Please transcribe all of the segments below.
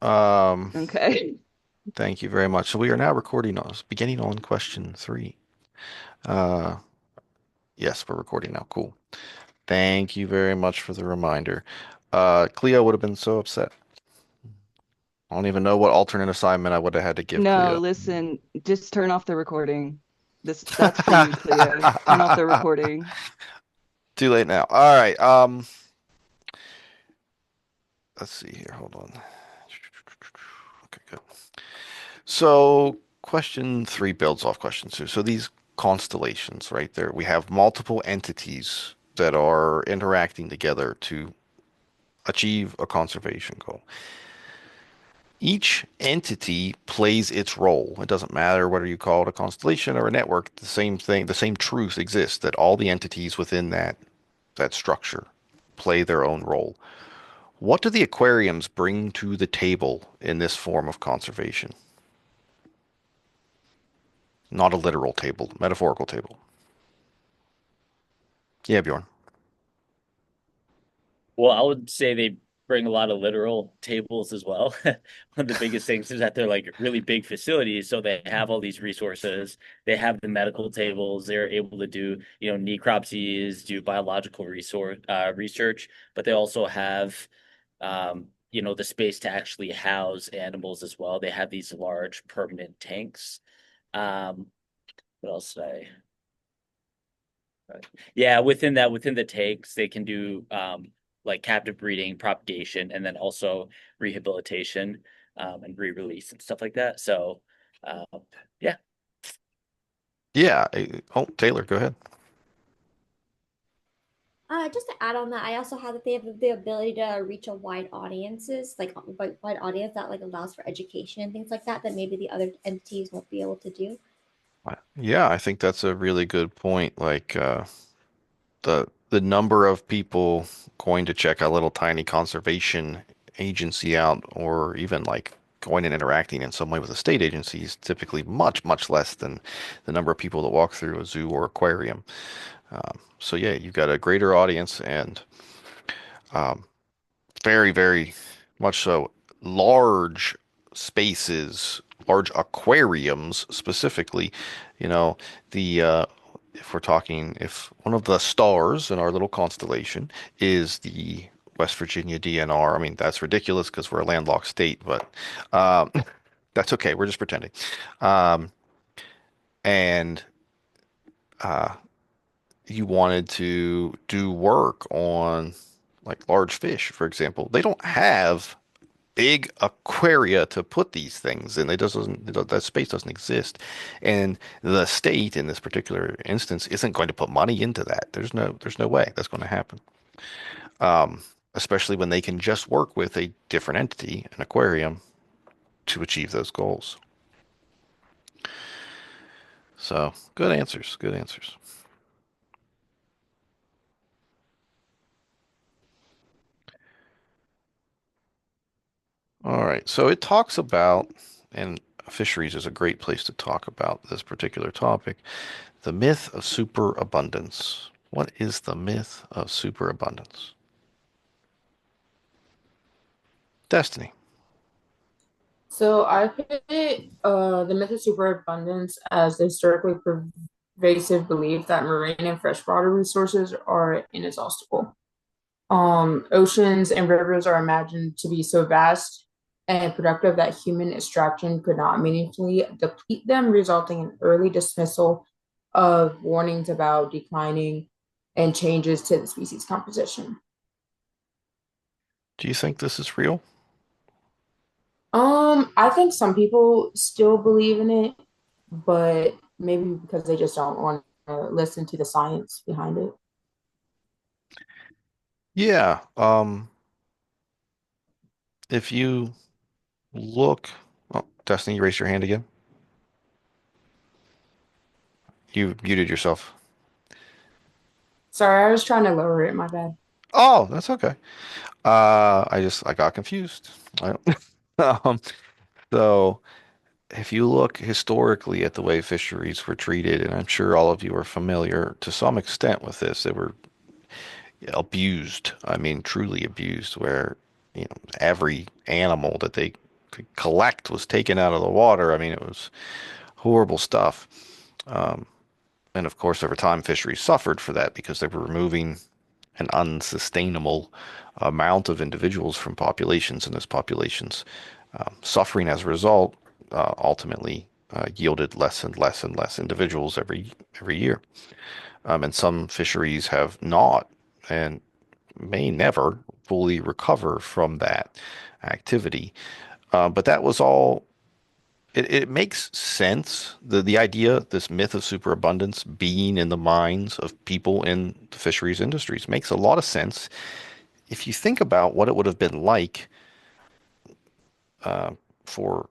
Um, Okay. Thank you very much. So we are now recording on beginning on question three. Uh, yes, we're recording now. Cool. Thank you very much for the reminder. Cleo would have been so upset. I don't even know what alternate assignment I would have had to give No, Cleo. listen, just turn off the recording. That's for you, Cleo. Turn off the recording. Too late now. All right. Let's see here. Hold on. Okay, good. So question three builds off question two. So these constellations, right there, we have multiple entities that are interacting together to achieve a conservation goal. Each entity plays its role. It doesn't matter whether you call it a constellation or a network, the same thing, the same truth exists that all the entities within that structure play their own role. What do the aquariums bring to the table in this form of conservation? Not a literal table, metaphorical table. Yeah, Bjorn. Well, I would say they bring a lot of literal tables as well. One of the biggest things is that they're like really big facilities, so they have all these resources. They have the medical tables. They're able to do, necropsies, do biological research, but they also have, the space to actually house animals as well. They have these large permanent tanks. Um, what else did I? Yeah, within the takes, they can do like captive breeding, propagation, and then also rehabilitation and re-release and stuff like that. So, um, yeah. Yeah. Oh, Taylor, go ahead. Just to add on that, I also have that they have the ability to reach a wide audiences, like wide audience that like allows for education and things like that, that maybe the other entities won't be able to do. Yeah, I think that's a really good point. Like the number of people going to check a little tiny conservation agency out, or even like going and interacting in some way with a state agency is typically much, much less than the number of people that walk through a zoo or aquarium. So yeah, you've got a greater audience and um, very, very much so large spaces, large aquariums specifically. You know, the if we're talking, if one of the stars in our little constellation is the West Virginia DNR, I mean, that's ridiculous because we're a landlocked state, but um, that's okay. We're just pretending. Um, and uh, you wanted to do work on like large fish, for example, they don't have big aquaria to put these things in. It doesn't, that space doesn't exist. And the state in this particular instance isn't going to put money into that. There's no way that's going to happen. Um, Especially when they can just work with a different entity, an aquarium, to achieve those goals. So good answers, good answers. All right. So it talks about, and fisheries is a great place to talk about this particular topic, the myth of superabundance. What is the myth of superabundance? Destiny. So I put the myth of superabundance as the historically pervasive belief that marine and freshwater resources are inexhaustible. Oceans and rivers are imagined to be so vast and productive that human extraction could not meaningfully deplete them, resulting in early dismissal of warnings about declining and changes to the species composition. Do you think this is real? I think some people still believe in it, but maybe because they just don't want to listen to the science behind it. Yeah. If you look, oh, Destiny, you raised your hand again. You muted yourself. Sorry, I was trying to lower it, my bad. Oh, that's okay. I got confused. I don't, um, so if you look historically at the way fisheries were treated, and I'm sure all of you are familiar to some extent with this, they were abused. I mean, truly abused, where every animal that they could collect was taken out of the water. I mean, it was horrible stuff. Um, and of course, over time, fisheries suffered for that because they were removing an unsustainable amount of individuals from populations, and those populations suffering as a result ultimately yielded less and less and less individuals every year. And some fisheries have not and may never fully recover from that activity. But that was all. It makes sense. The idea, this myth of superabundance being in the minds of people in the fisheries industries makes a lot of sense if you think about what it would have been like uh, for,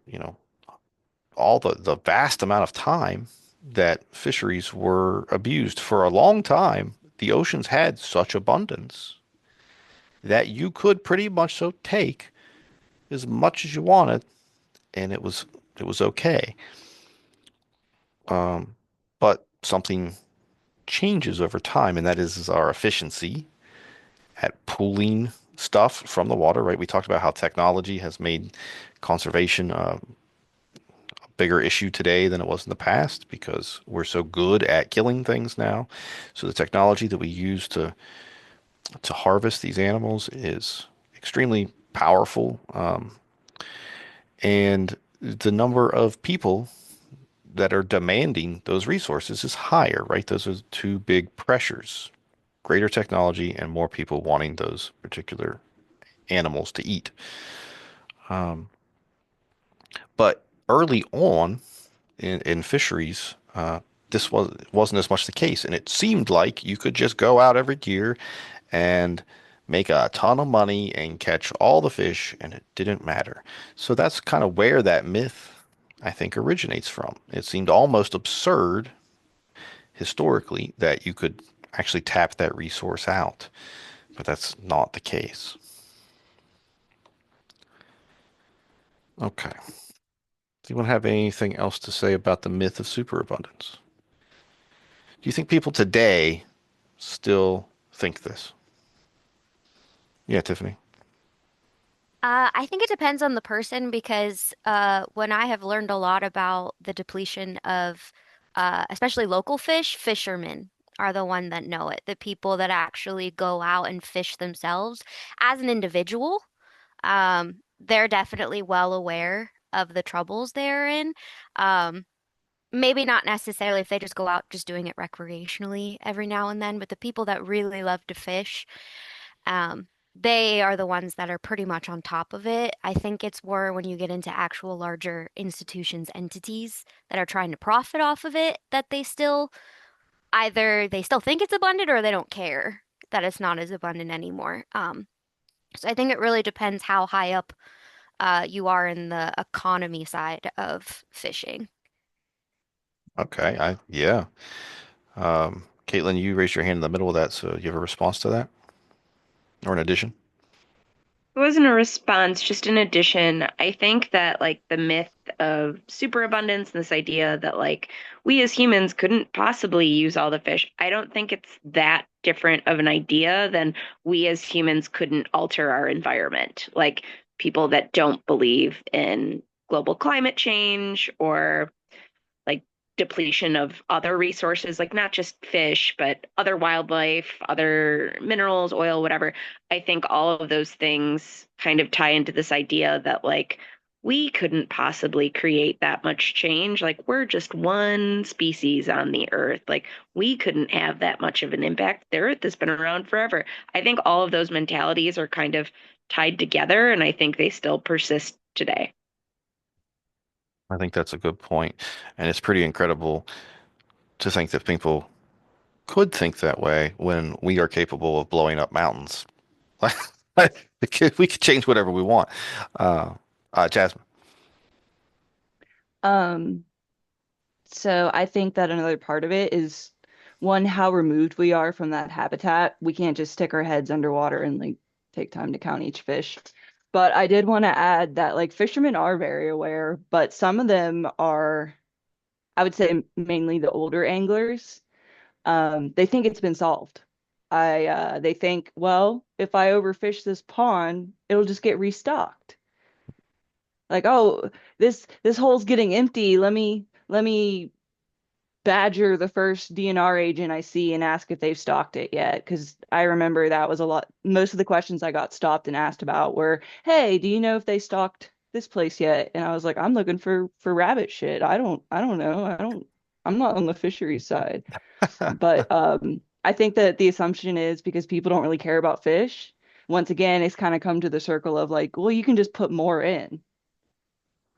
all the vast amount of time that fisheries were abused. For a long time, the oceans had such abundance that you could pretty much so take as much as you wanted, and it was okay. Um, but something changes over time, and that is our efficiency at pooling stuff from the water, right? We talked about how technology has made conservation a bigger issue today than it was in the past because we're so good at killing things now. So the technology that we use to harvest these animals is extremely powerful, and the number of people that are demanding those resources is higher, right? Those are two big pressures: greater technology and more people wanting those particular animals to eat. Um, but early on in fisheries, this wasn't as much the case, and it seemed like you could just go out every year and make a ton of money and catch all the fish, and it didn't matter. So that's kind of where that myth, I think, originates from. It seemed almost absurd historically that you could actually tap that resource out, but that's not the case. Okay. Do you want to have anything else to say about the myth of superabundance? Do you think people today still think this? Yeah, Tiffany. I think it depends on the person because when I have learned a lot about the depletion of especially local fish, fishermen are the one that know it. The people that actually go out and fish themselves as an individual, they're definitely well aware of the troubles they're in. Um, Maybe not necessarily if they just go out just doing it recreationally every now and then, but the people that really love to fish. Um, they are the ones that are pretty much on top of it. I think it's more when you get into actual larger institutions, entities that are trying to profit off of it, that they still either they still think it's abundant or they don't care that it's not as abundant anymore. So I think it really depends how high up you are in the economy side of fishing. Okay, yeah. Caitlin, you raised your hand in the middle of that, so you have a response to that or an addition? It wasn't a response, just an addition. I think that like the myth of superabundance and this idea that like we as humans couldn't possibly use all the fish. I don't think it's that different of an idea than we as humans couldn't alter our environment. Like people that don't believe in global climate change or like depletion of other resources, like not just fish, but other wildlife, other minerals, oil, whatever. I think all of those things kind of tie into this idea that like we couldn't possibly create that much change. Like we're just one species on the earth. Like we couldn't have that much of an impact. The earth has been around forever. I think all of those mentalities are kind of tied together, and I think they still persist today. I think that's a good point, and it's pretty incredible to think that people could think that way when we are capable of blowing up mountains. We could change whatever we want. Uh, Jasmine. Um, so I think that another part of it is one, how removed we are from that habitat. We can't just stick our heads underwater and like take time to count each fish. But I did want to add that like fishermen are very aware, but some of them are, I would say mainly the older anglers, they think it's been solved. They think, well, if I overfish this pond, it'll just get restocked. Like, oh, this hole's getting empty. Let me badger the first DNR agent I see and ask if they've stocked it yet. Because I remember that was a lot. Most of the questions I got stopped and asked about were, "Hey, do you know if they stocked this place yet?" And I was like, "I'm looking for rabbit shit. I don't know. I'm not on the fisheries side." But I think that the assumption is because people don't really care about fish. Once again, it's kind of come to the circle of like, well, you can just put more in.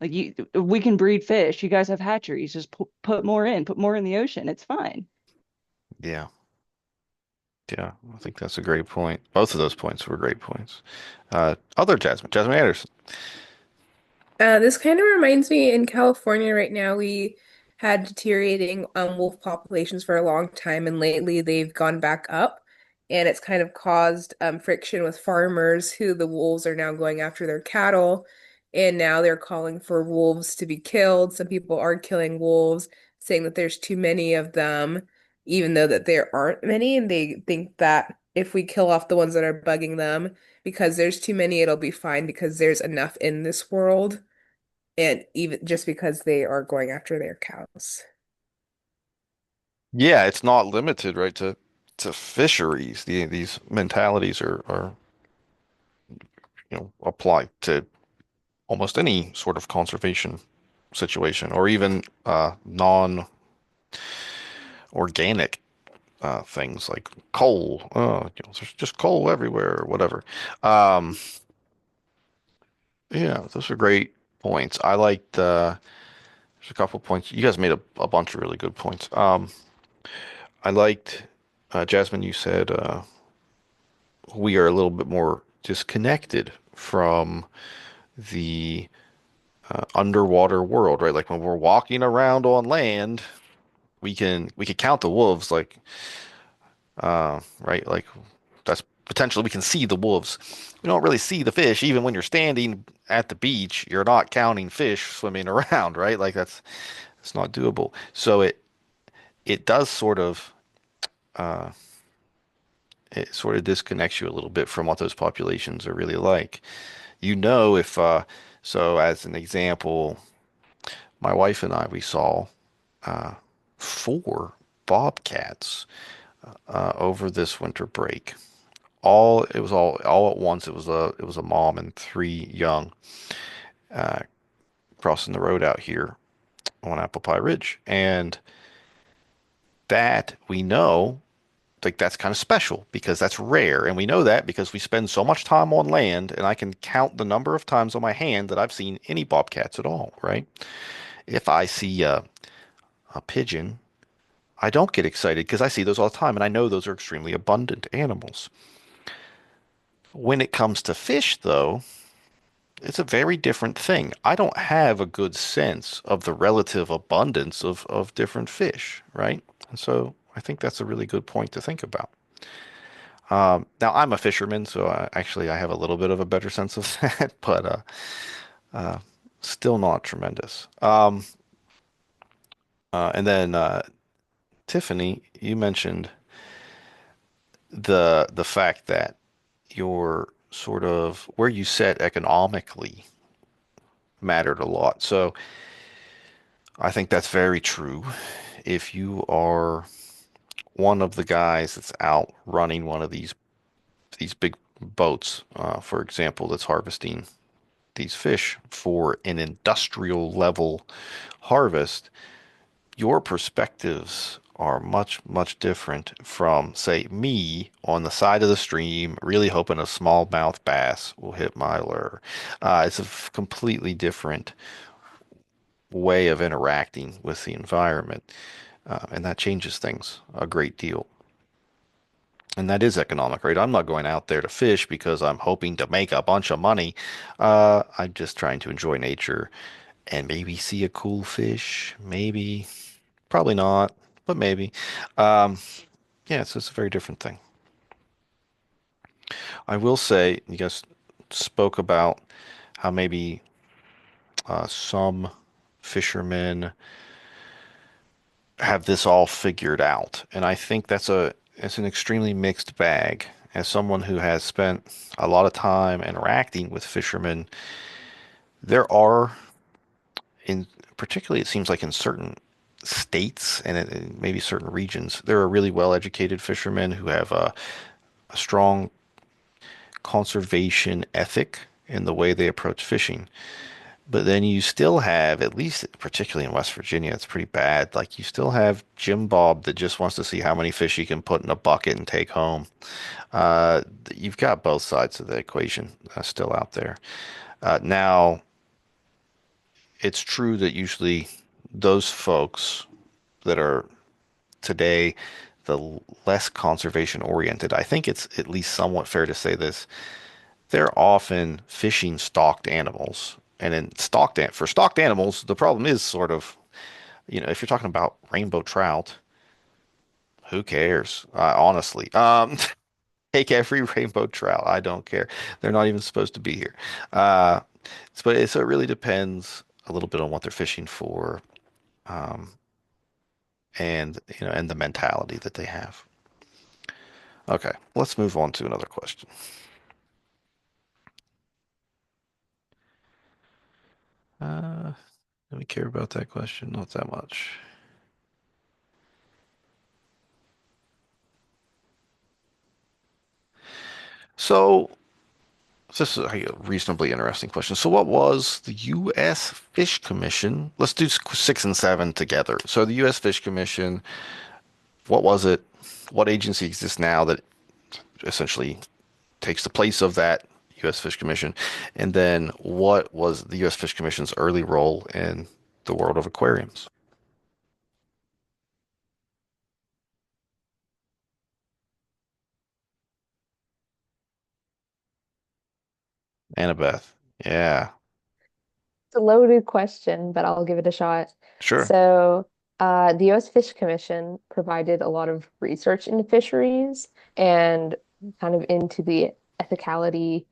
Like we can breed fish. You guys have hatcheries. Just put more in. Put more in the ocean. It's fine. Yeah. Yeah. I think that's a great point. Both of those points were great points. Other Jasmine Anderson. This kind of reminds me in California right now, we had deteriorating wolf populations for a long time, and lately they've gone back up, and it's kind of caused friction with farmers who the wolves are now going after their cattle, and now they're calling for wolves to be killed. Some people are killing wolves, saying that there's too many of them, even though that there aren't many, and they think that if we kill off the ones that are bugging them, because there's too many, it'll be fine because there's enough in this world and even just because they are going after their cows. Yeah, it's not limited, right, to fisheries. These mentalities are apply to almost any sort of conservation situation, or even non-organic things like coal. There's just coal everywhere, or whatever. Um, yeah, those are great points. I liked there's a couple points. You guys made a bunch of really good points. I liked Jasmine. You said we are a little bit more disconnected from the underwater world, right? Like when we're walking around on land, we can count the wolves, like right, like that's potentially we can see the wolves. We don't really see the fish, even when you're standing at the beach. You're not counting fish swimming around, right? Like it's not doable. So it does uh, sort of disconnects you a little bit from what those populations are really like. If so as an example, my wife and I, we saw uh, four bobcats over this winter break. All at once. It was a mom and three young uh, crossing the road out here on Apple Pie Ridge, and that we know, like, that's kind of special because that's rare, and we know that because we spend so much time on land, and I can count the number of times on my hand that I've seen any bobcats at all, right? If I see a pigeon, I don't get excited because I see those all the time, and I know those are extremely abundant animals. When it comes to fish, though, it's a very different thing. I don't have a good sense of the relative abundance of different fish, right? And so I think that's a really good point to think about. Now I'm a fisherman, so I have a little bit of a better sense of that, but uh, still not tremendous. And then Tiffany, you mentioned the fact that your sort of where you set economically mattered a lot. So I think that's very true. If you are one of the guys that's out running one of these big boats, for example, that's harvesting these fish for an industrial level harvest, your perspectives are much, much different from, say, me on the side of the stream, really hoping a smallmouth bass will hit my lure. It's a completely different way of interacting with the environment, and that changes things a great deal. And that is economic, right? I'm not going out there to fish because I'm hoping to make a bunch of money. I'm just trying to enjoy nature and maybe see a cool fish. Maybe, probably not, but maybe. Um, yeah, it's a very different thing. I will say, you guys spoke about how maybe some fishermen have this all figured out, and I think it's an extremely mixed bag. As someone who has spent a lot of time interacting with fishermen, There are in particularly it seems like in certain states and in maybe certain regions, there are really well-educated fishermen who have a strong conservation ethic in the way they approach fishing. But then you still have, at least particularly in West Virginia, it's pretty bad. Like you still have Jim Bob that just wants to see how many fish he can put in a bucket and take home. Uh, you've got both sides of the equation still out there. Now, it's true that usually those folks that are today the less conservation oriented, I think it's at least somewhat fair to say this, they're often fishing stocked animals. And in for stocked animals, the problem is sort of, if you're talking about rainbow trout, who cares? Honestly, take every rainbow trout. I don't care. They're not even supposed to be here. Uh, so it really depends a little bit on what they're fishing for, um, and the mentality that they have. Okay, let's move on to another question. Do we care about that question? Not that much. So this is a reasonably interesting question. So what was the U.S. Fish Commission? Let's do 6 and 7 together. So the U.S. Fish Commission, what was it? What agency exists now that essentially takes the place of that U.S. Fish Commission? And then what was the U.S. Fish Commission's early role in the world of aquariums? Annabeth. Yeah, It's a loaded question, but I'll give it a shot. sure. So, the U.S. Fish Commission provided a lot of research into fisheries and kind of into the ethicality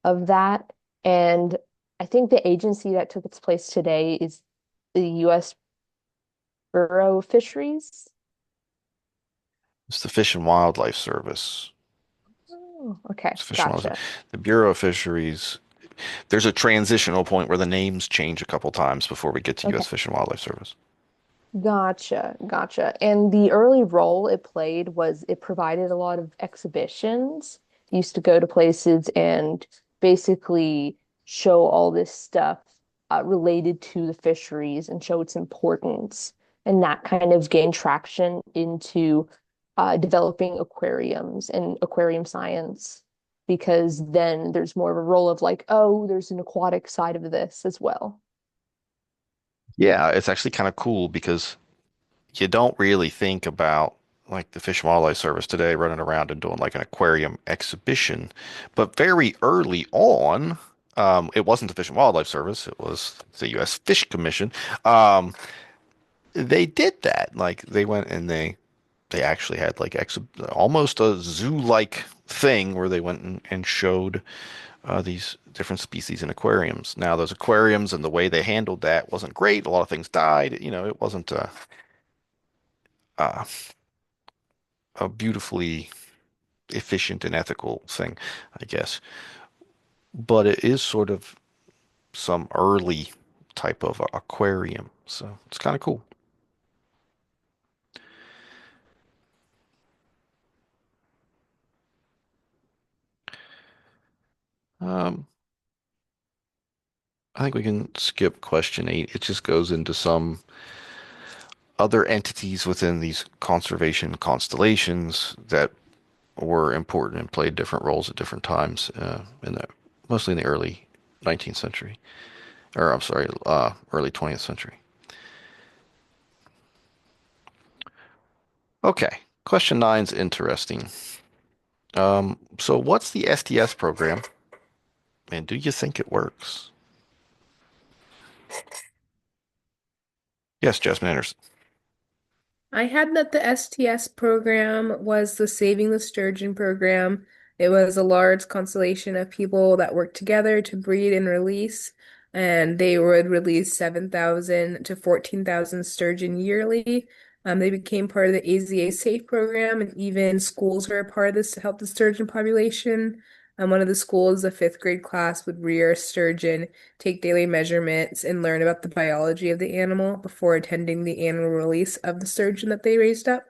of that. And I think the agency that took its place today is the U.S. Bureau of Fisheries. It's the Fish and Wildlife Service. Oh, okay, It's Fish and Wildlife. gotcha. The Bureau of Fisheries. There's a transitional point where the names change a couple times before we get to U.S. Okay. Fish and Wildlife Service. Gotcha, gotcha. And the early role it played was it provided a lot of exhibitions. Used to go to places and basically show all this stuff related to the fisheries and show its importance. And that kind of gained traction into developing aquariums and aquarium science, because then there's more of a role of like, oh, there's an aquatic side of this as well. Yeah, it's actually kind of cool because you don't really think about like the Fish and Wildlife Service today running around and doing like an aquarium exhibition. But very early on, it wasn't the Fish and Wildlife Service, it was the U.S. Fish Commission. Um, they did that. Like they went and they actually had like almost a zoo-like thing where they went and showed these different species in aquariums. Now, those aquariums and the way they handled that wasn't great. A lot of things died. It wasn't uh, a beautifully efficient and ethical thing, I guess. But it is sort of some early type of aquarium. So it's kind of cool. Um, I think we can skip question 8. It just goes into some other entities within these conservation constellations that were important and played different roles at different times mostly in the early 19th century, or I'm sorry, early 20th century. Okay, question 9's interesting. So what's the STS program, and do you think it works? Yes, Jasmine Anderson. I had that the STS program was the Saving the Sturgeon program. It was a large constellation of people that worked together to breed and release, and they would release 7,000 to 14,000 sturgeon yearly. They became part of the AZA SAFE program, and even schools are a part of this to help the sturgeon population. One of the schools, a fifth grade class, would rear a sturgeon, take daily measurements, and learn about the biology of the animal before attending the annual release of the sturgeon that they raised up.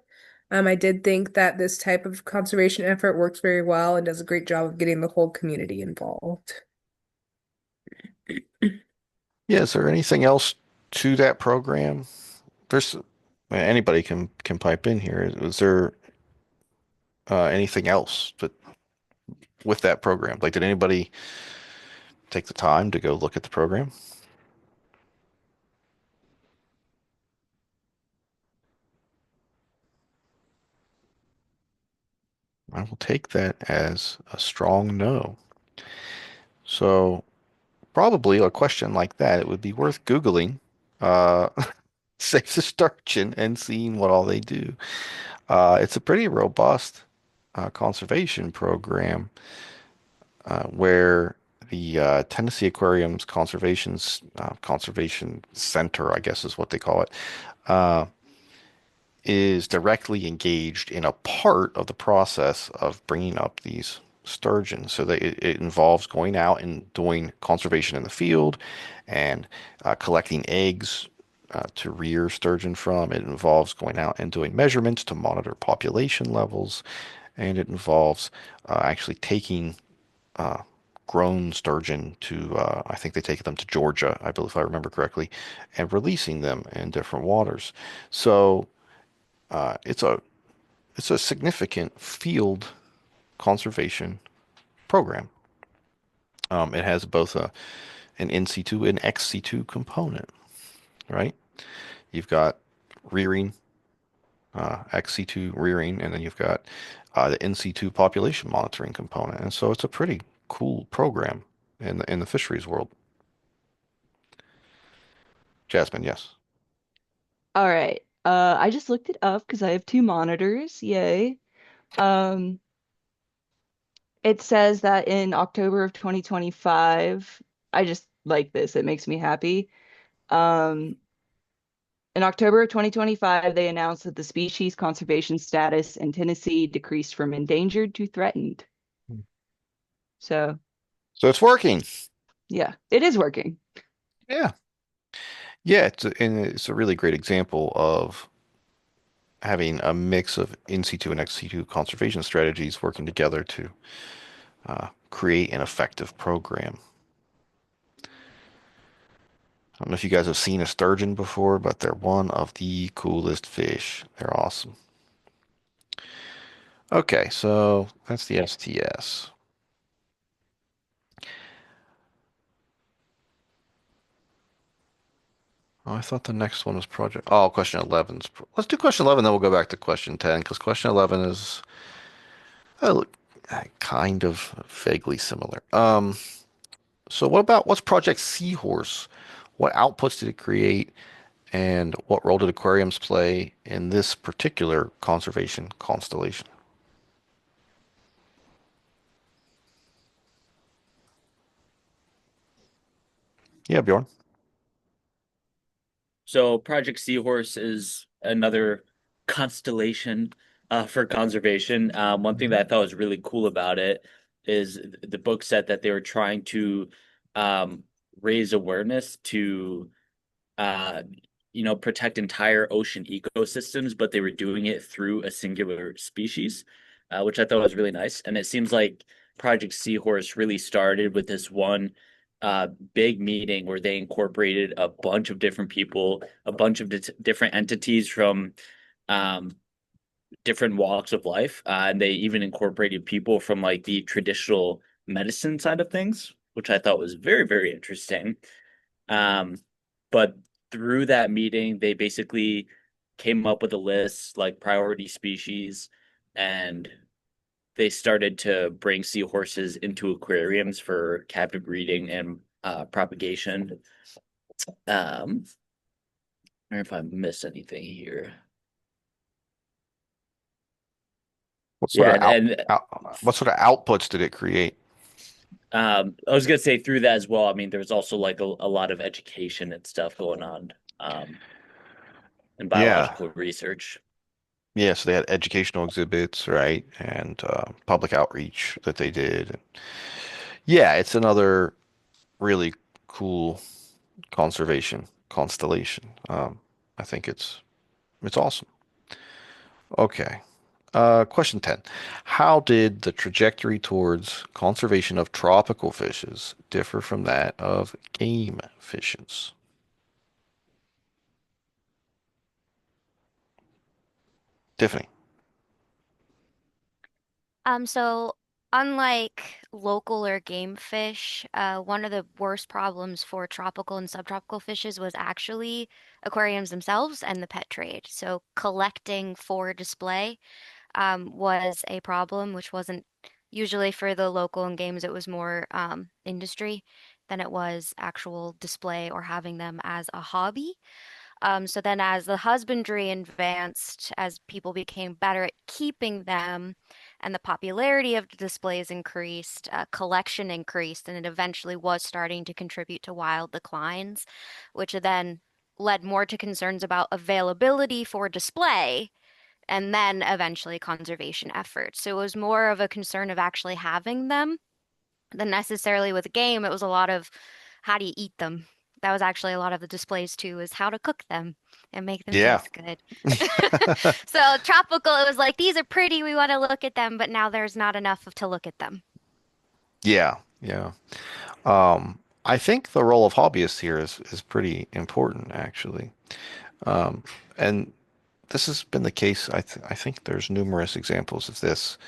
I did think that this type of conservation effort works very well and does a great job of getting the whole community involved. Yeah, is there anything else to that program? There's anybody can pipe in here. Is there anything else that with that program? Like, did anybody take the time to go look at the program? I will take that as a strong no. So probably a question like that, it would be worth Googling uh Save the Sturgeon and seeing what all they do. It's a pretty robust conservation program where the Tennessee Aquarium's Conservation Center, I guess is what they call it, uh, is directly engaged in a part of the process of bringing up these sturgeon. So that it involves going out and doing conservation in the field and collecting eggs to rear sturgeon from. It involves going out and doing measurements to monitor population levels, and it involves actually taking uh, grown sturgeon to, I think they take them to Georgia, I believe, if I remember correctly, and releasing them in different waters. So uh, it's a it's a significant field conservation program. It has both an NC2 and XC2 component, right? You've got rearing, XC2 rearing, and then you've got the NC2 population monitoring component. And so it's a pretty cool program in the fisheries world. Jasmine, yes. All right. I just looked it up because I have two monitors. Yay. Um, it says that in October of 2025, I just like this. It makes me happy. Um, in October of 2025, they announced that the species conservation status in Tennessee decreased from endangered to threatened. So, So it's working. yeah, it is working. Yeah. Yeah, and it's a really great example of having a mix of NC2 and XC2 conservation strategies working together to create an effective program. I don't know if you guys have seen a sturgeon before, but they're one of the coolest fish. They're awesome. Okay, so that's the STS. Oh, I thought the next one was project. Oh, question 11. Let's do question 11, then we'll go back to question 10, because question 11 is uh, kind of vaguely similar. So what's Project Seahorse? What outputs did it create, and what role did aquariums play in this particular conservation constellation? Yeah, Bjorn. So Project Seahorse is another constellation for conservation. One thing that I thought was really cool about it is the book said that they were trying to um, raise awareness to uh, protect entire ocean ecosystems, but they were doing it through a singular species, which I thought was really nice. And it seems like Project Seahorse really started with this one big meeting where they incorporated a bunch of different people, a bunch of different entities from um, different walks of life, and they even incorporated people from like the traditional medicine side of things, which I thought was very, very interesting. Um, but through that meeting, they basically came up with a list like priority species, and they started to bring seahorses into aquariums for captive breeding and propagation. I wonder if I missed anything here. What sort Yeah, of and what sort of outputs did it create? I was gonna say through that as well. I mean, there's also like a lot of education and stuff going on, and Yeah, biological research. Yeah, so they had educational exhibits, right? And public outreach that they did. Yeah, it's another really cool conservation constellation. I think it's awesome. Okay. Question 10. How did the trajectory towards conservation of tropical fishes differ from that of game fishes? Tiffany. So unlike local or game fish, one of the worst problems for tropical and subtropical fishes was actually aquariums themselves and the pet trade. So collecting for display, was a problem, which wasn't usually for the local and games. It was more industry than it was actual display or having them as a hobby. So then, as the husbandry advanced, as people became better at keeping them, and the popularity of the displays increased, collection increased, and it eventually was starting to contribute to wild declines, which then led more to concerns about availability for display and then eventually conservation efforts. So it was more of a concern of actually having them than necessarily with a game. It was a lot of how do you eat them? That was actually a lot of the displays too, is how to cook them and make them Yeah. taste good. So tropical, it was like, these are pretty, we want to look at them, but now there's not enough to look at them. Yeah. Yeah. I think the role of hobbyists here is pretty important, actually. Um, and this has been the case. I think there's numerous examples of this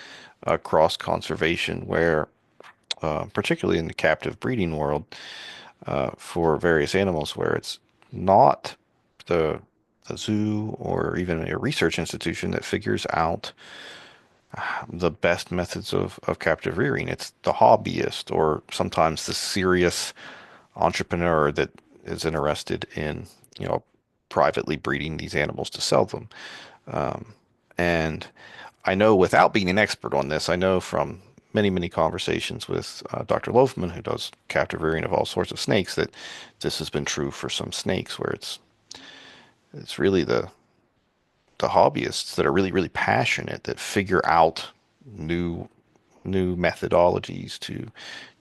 across conservation where, particularly in the captive breeding world, for various animals, where it's not the the zoo or even a research institution that figures out the best methods of captive rearing. It's the hobbyist or sometimes the serious entrepreneur that is interested in, you know, privately breeding these animals to sell them. Um, and I know without being an expert on this, I know from many conversations with Dr. Loafman, who does captive rearing of all sorts of snakes, that this has been true for some snakes where it's really the hobbyists that are really passionate that figure out new methodologies to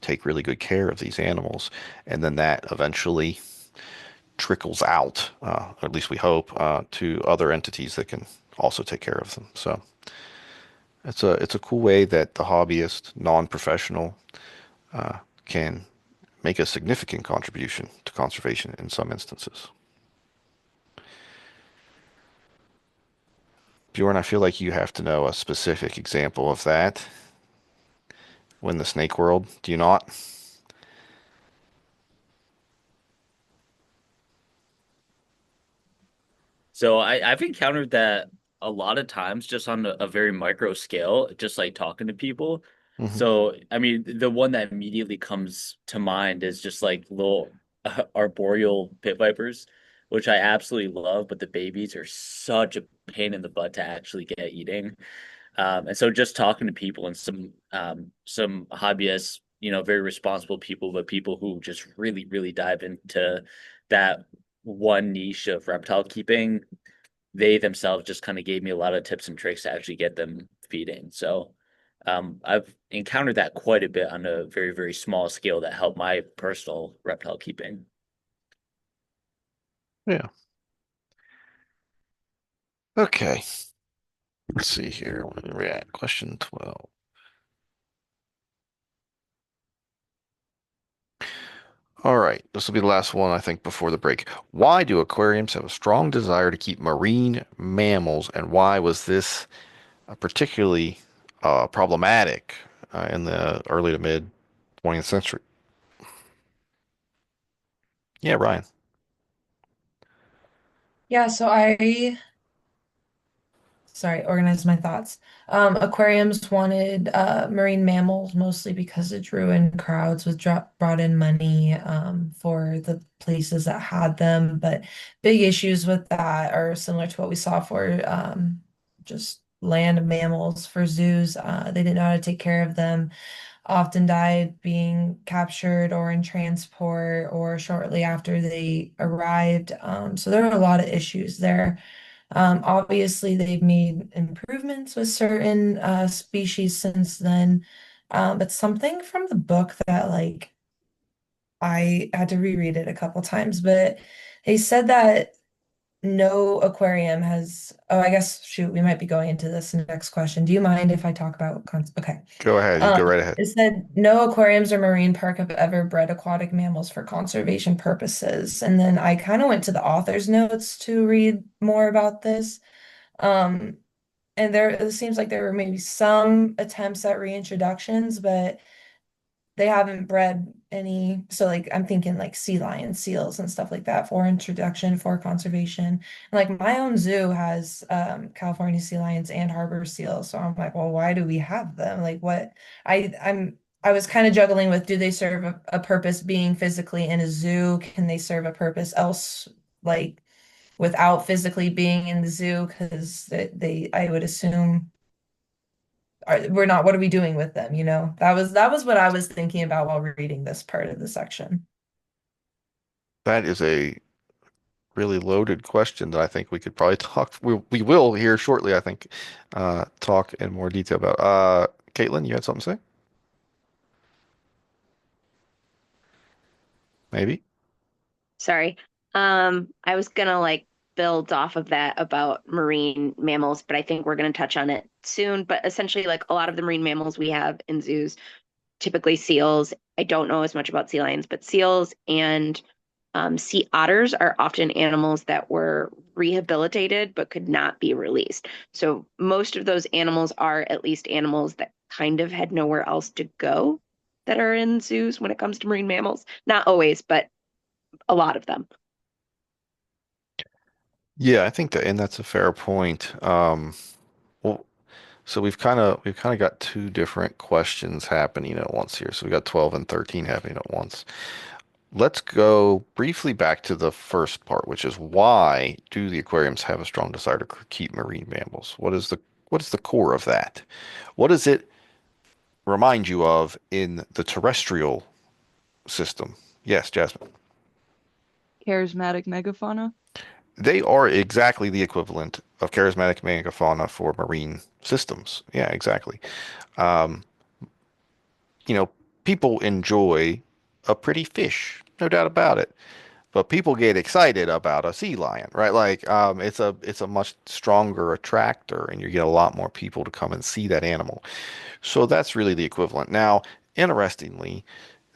take really good care of these animals, and then that eventually trickles out, at least we hope, to other entities that can also take care of them. So it's a cool way that the hobbyist, non-professional, uh, can make a significant contribution to conservation in some instances. Bjorn, I feel like you have to know a specific example of that in the snake world. Do you not? So I've encountered that a lot of times just on a very micro scale, just like talking to people. Hmm. So, I mean, the one that immediately comes to mind is just like little arboreal pit vipers, which I absolutely love, but the babies are such a pain in the butt to actually get eating. And so just talking to people and some hobbyists, very responsible people, but people who just really dive into that one niche of reptile keeping, they themselves just kind of gave me a lot of tips and tricks to actually get them feeding. So I've encountered that quite a bit on a very small scale that helped my personal reptile keeping. Yeah. Okay. Let's see here. Where are we at? Question 12. All right. This will be the last one, I think, before the break. Why do aquariums have a strong desire to keep marine mammals, and why was this particularly problematic in the early to mid 20th century? Yeah, Ryan. Yeah, so I sorry, organize my thoughts. Aquariums wanted marine mammals mostly because it drew in crowds, brought in money for the places that had them. But big issues with that are similar to what we saw for just land mammals for zoos. They didn't know how to take care of them, often died being captured or in transport or shortly after they arrived. So there were a lot of issues there. Obviously, they've made improvements with certain species since then. But something from the book that like I had to reread it a couple times, but they said that no aquarium has, oh, I guess, shoot, we might be going into this next question. Do you mind if I talk about okay. Go ahead. You Um, go right ahead. it said no aquariums or marine park have ever bred aquatic mammals for conservation purposes. And then I kind of went to the author's notes to read more about this. Um, and there it seems like there were maybe some attempts at reintroductions, but they haven't bred any. So like I'm thinking like sea lions, seals, and stuff like that for introduction for conservation. And like my own zoo has California sea lions and harbor seals. So I'm like, well, why do we have them? Like what I was kind of juggling with, do they serve a purpose being physically in a zoo? Can they serve a purpose else, like without physically being in the zoo? Because I would assume we're not, what are we doing with them, you know? That was what I was thinking about while reading this part of the section. That is a really loaded question that I think we could probably talk. We will here shortly, I think, talk in more detail about. Caitlin, you had something to say? Maybe. Sorry. I was gonna like build off of that about marine mammals, but I think we're gonna touch on it soon. But essentially, like a lot of the marine mammals we have in zoos, typically seals. I don't know as much about sea lions, but seals and sea otters are often animals that were rehabilitated but could not be released. So most of those animals are at least animals that kind of had nowhere else to go that are in zoos when it comes to marine mammals. Not always, but a lot of them. Yeah, I think that, and that's a fair point. Well, so we've kind of got two different questions happening at once here. So we got 12 and 13 happening at once. Let's go briefly back to the first part, which is why do the aquariums have a strong desire to keep marine mammals? What is the core of that? What does it remind you of in the terrestrial system? Yes, Jasmine. Charismatic megafauna. They are exactly the equivalent of charismatic megafauna for marine systems. Yeah, exactly. Um, you know, people enjoy a pretty fish, no doubt about it. But people get excited about a sea lion, right? Like, it's a much stronger attractor, and you get a lot more people to come and see that animal. So that's really the equivalent. Now, interestingly,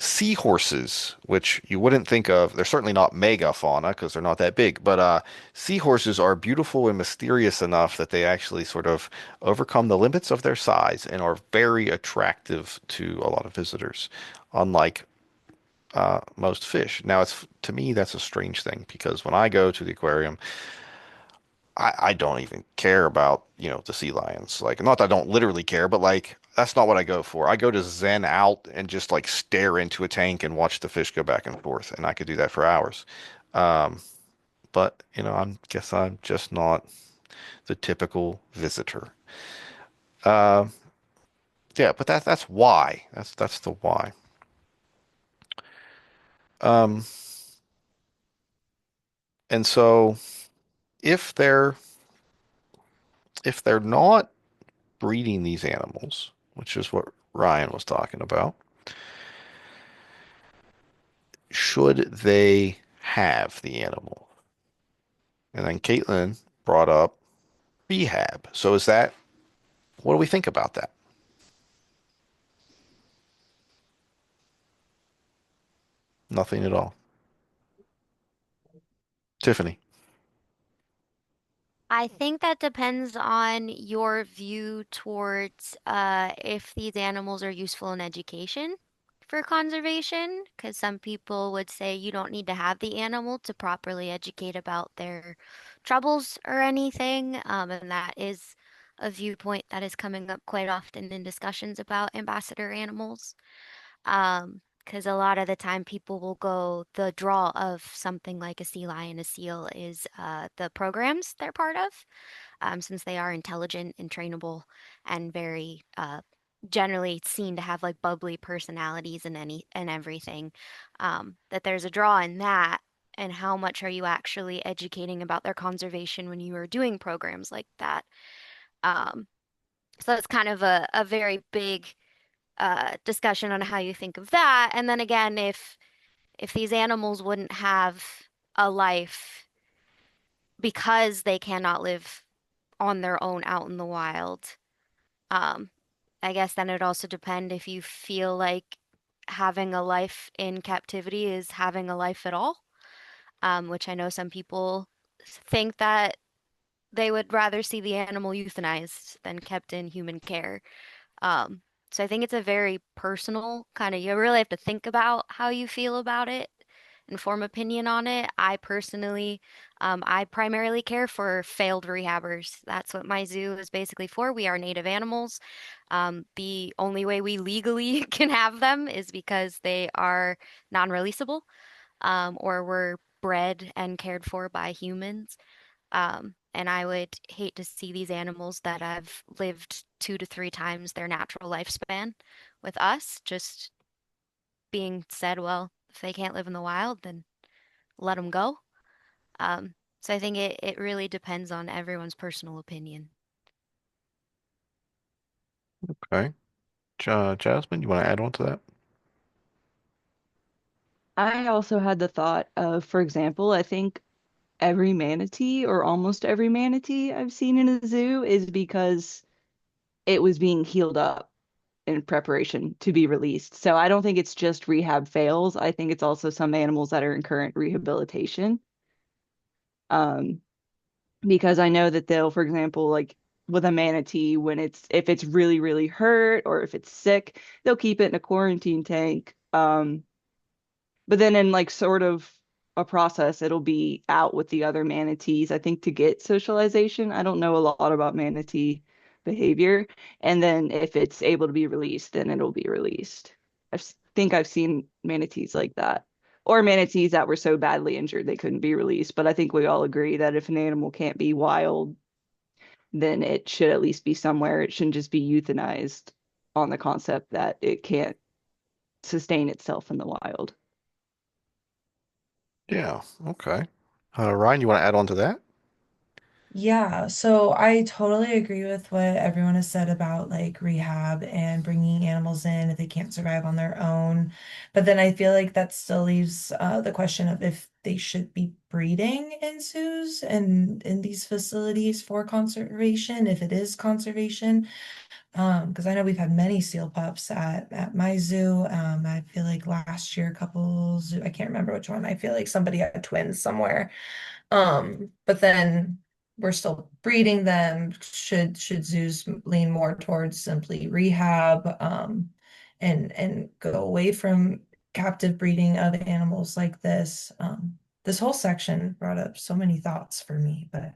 seahorses, which you wouldn't think of, they're certainly not megafauna because they're not that big, but seahorses are beautiful and mysterious enough that they actually sort of overcome the limits of their size and are very attractive to a lot of visitors, unlike most fish. Now, it's to me that's a strange thing because when I go to the aquarium, I don't even care about, the sea lions. Like, not that I don't literally care, but like that's not what I go for. I go to zen out and just like stare into a tank and watch the fish go back and forth, and I could do that for hours. Um, but I guess I'm just not the typical visitor. Uh, yeah, but that's why. That's the why. Um, and so if they're if they're not breeding these animals, which is what Ryan was talking about, should they have the animal? And then Caitlin brought up rehab. So what do we think about that? Nothing at all. Tiffany. I think that depends on your view towards if these animals are useful in education for conservation, because some people would say you don't need to have the animal to properly educate about their troubles or anything. And that is a viewpoint that is coming up quite often in discussions about ambassador animals. Because a lot of the time people will go, the draw of something like a sea lion, a seal is the programs they're part of, since they are intelligent and trainable and very generally seen to have like bubbly personalities and everything. That there's a draw in that. and how much are you actually educating about their conservation when you are doing programs like that. Um, so that's kind of a very big discussion on how you think of that. And then again, if these animals wouldn't have a life because they cannot live on their own out in the wild, um, I guess then it'd also depend if you feel like having a life in captivity is having a life at all, which I know some people think that they would rather see the animal euthanized than kept in human care. Um, so I think it's a very personal kind of, you really have to think about how you feel about it and form opinion on it. I personally, I primarily care for failed rehabbers. That's what my zoo is basically for. We are native animals. The only way we legally can have them is because they are non-releasable, or were bred and cared for by humans. And I would hate to see these animals that have lived 2 to 3 times their natural lifespan with us just being said, well, if they can't live in the wild, then let them go. So I think it really depends on everyone's personal opinion. Okay. Jasmine, you want to add on to that? I also had the thought of, for example, I think every manatee or almost every manatee I've seen in a zoo is because it was being healed up in preparation to be released. So I don't think it's just rehab fails. I think it's also some animals that are in current rehabilitation. Um, because I know that they'll, for example, like with a manatee, when if it's really, really hurt or if it's sick, they'll keep it in a quarantine tank. But then in like sort of a process, it'll be out with the other manatees, I think, to get socialization. I don't know a lot about manatee behavior. And then if it's able to be released, then it'll be released. Think I've seen manatees like that. Or manatees that were so badly injured they couldn't be released. But I think we all agree that if an animal can't be wild, then it should at least be somewhere. It shouldn't just be euthanized on the concept that it can't sustain itself in the wild. Yeah. Okay. Ryan, you want to add on to that? Yeah, so I totally agree with what everyone has said about like rehab and bringing animals in if they can't survive on their own. But then I feel like that still leaves the question of if they should be breeding in zoos and in these facilities for conservation, if it is conservation. Because I know we've had many seal pups at my zoo. I feel like last year a couple zoo, I can't remember which one. I feel like somebody had twins somewhere. But then we're still breeding them. Should zoos lean more towards simply rehab, and go away from captive breeding of animals like this? This whole section brought up so many thoughts for me, but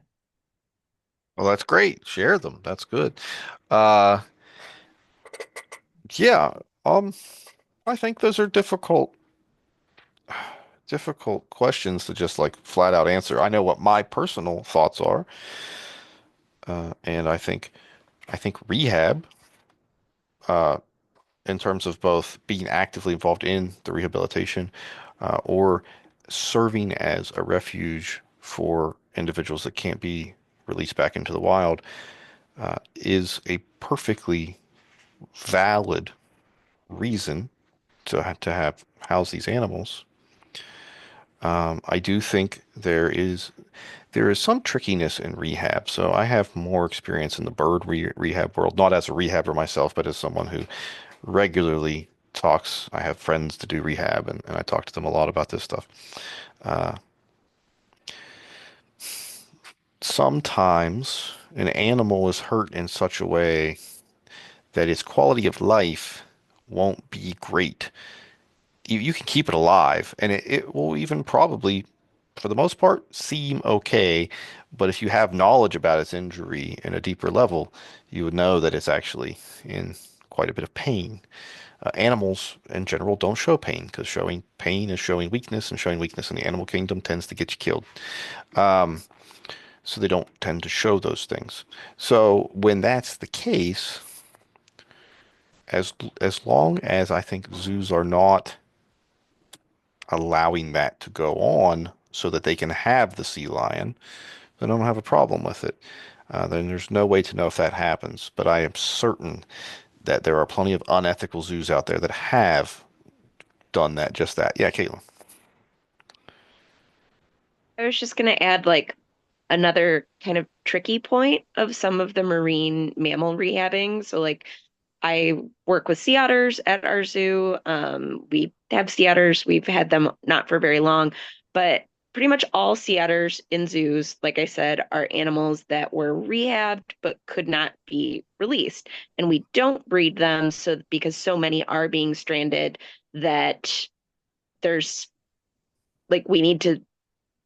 Well, that's great. Share them. That's good. Uh, yeah. Um, I think those are difficult questions to just like flat out answer. I know what my personal thoughts are, and I think rehab, uh, in terms of both being actively involved in the rehabilitation, or serving as a refuge for individuals that can't be released back into the wild, is a perfectly valid reason to have house these animals. I do think there is some trickiness in rehab. So I have more experience in the bird rehab world, not as a rehabber myself, but as someone who regularly talks. I have friends to do rehab, and I talk to them a lot about this stuff. Uh, Sometimes an animal is hurt in such a way that its quality of life won't be great. You can keep it alive, and it will even probably, for the most part, seem okay. But if you have knowledge about its injury in a deeper level, you would know that it's actually in quite a bit of pain. Animals in general don't show pain because showing pain is showing weakness, and showing weakness in the animal kingdom tends to get you killed. Um, so they don't tend to show those things. So when that's the case, as as long as I think zoos are not allowing that to go on, so that they can have the sea lion, then I don't have a problem with it. Then there's no way to know if that happens, but I am certain that there are plenty of unethical zoos out there that have done that, just that. Yeah, Caitlin. I was just going to add like another kind of tricky point of some of the marine mammal rehabbing. So like I work with sea otters at our zoo. We have sea otters. We've had them not for very long, but pretty much all sea otters in zoos, like I said, are animals that were rehabbed but could not be released. And we don't breed them so because so many are being stranded that there's like we need to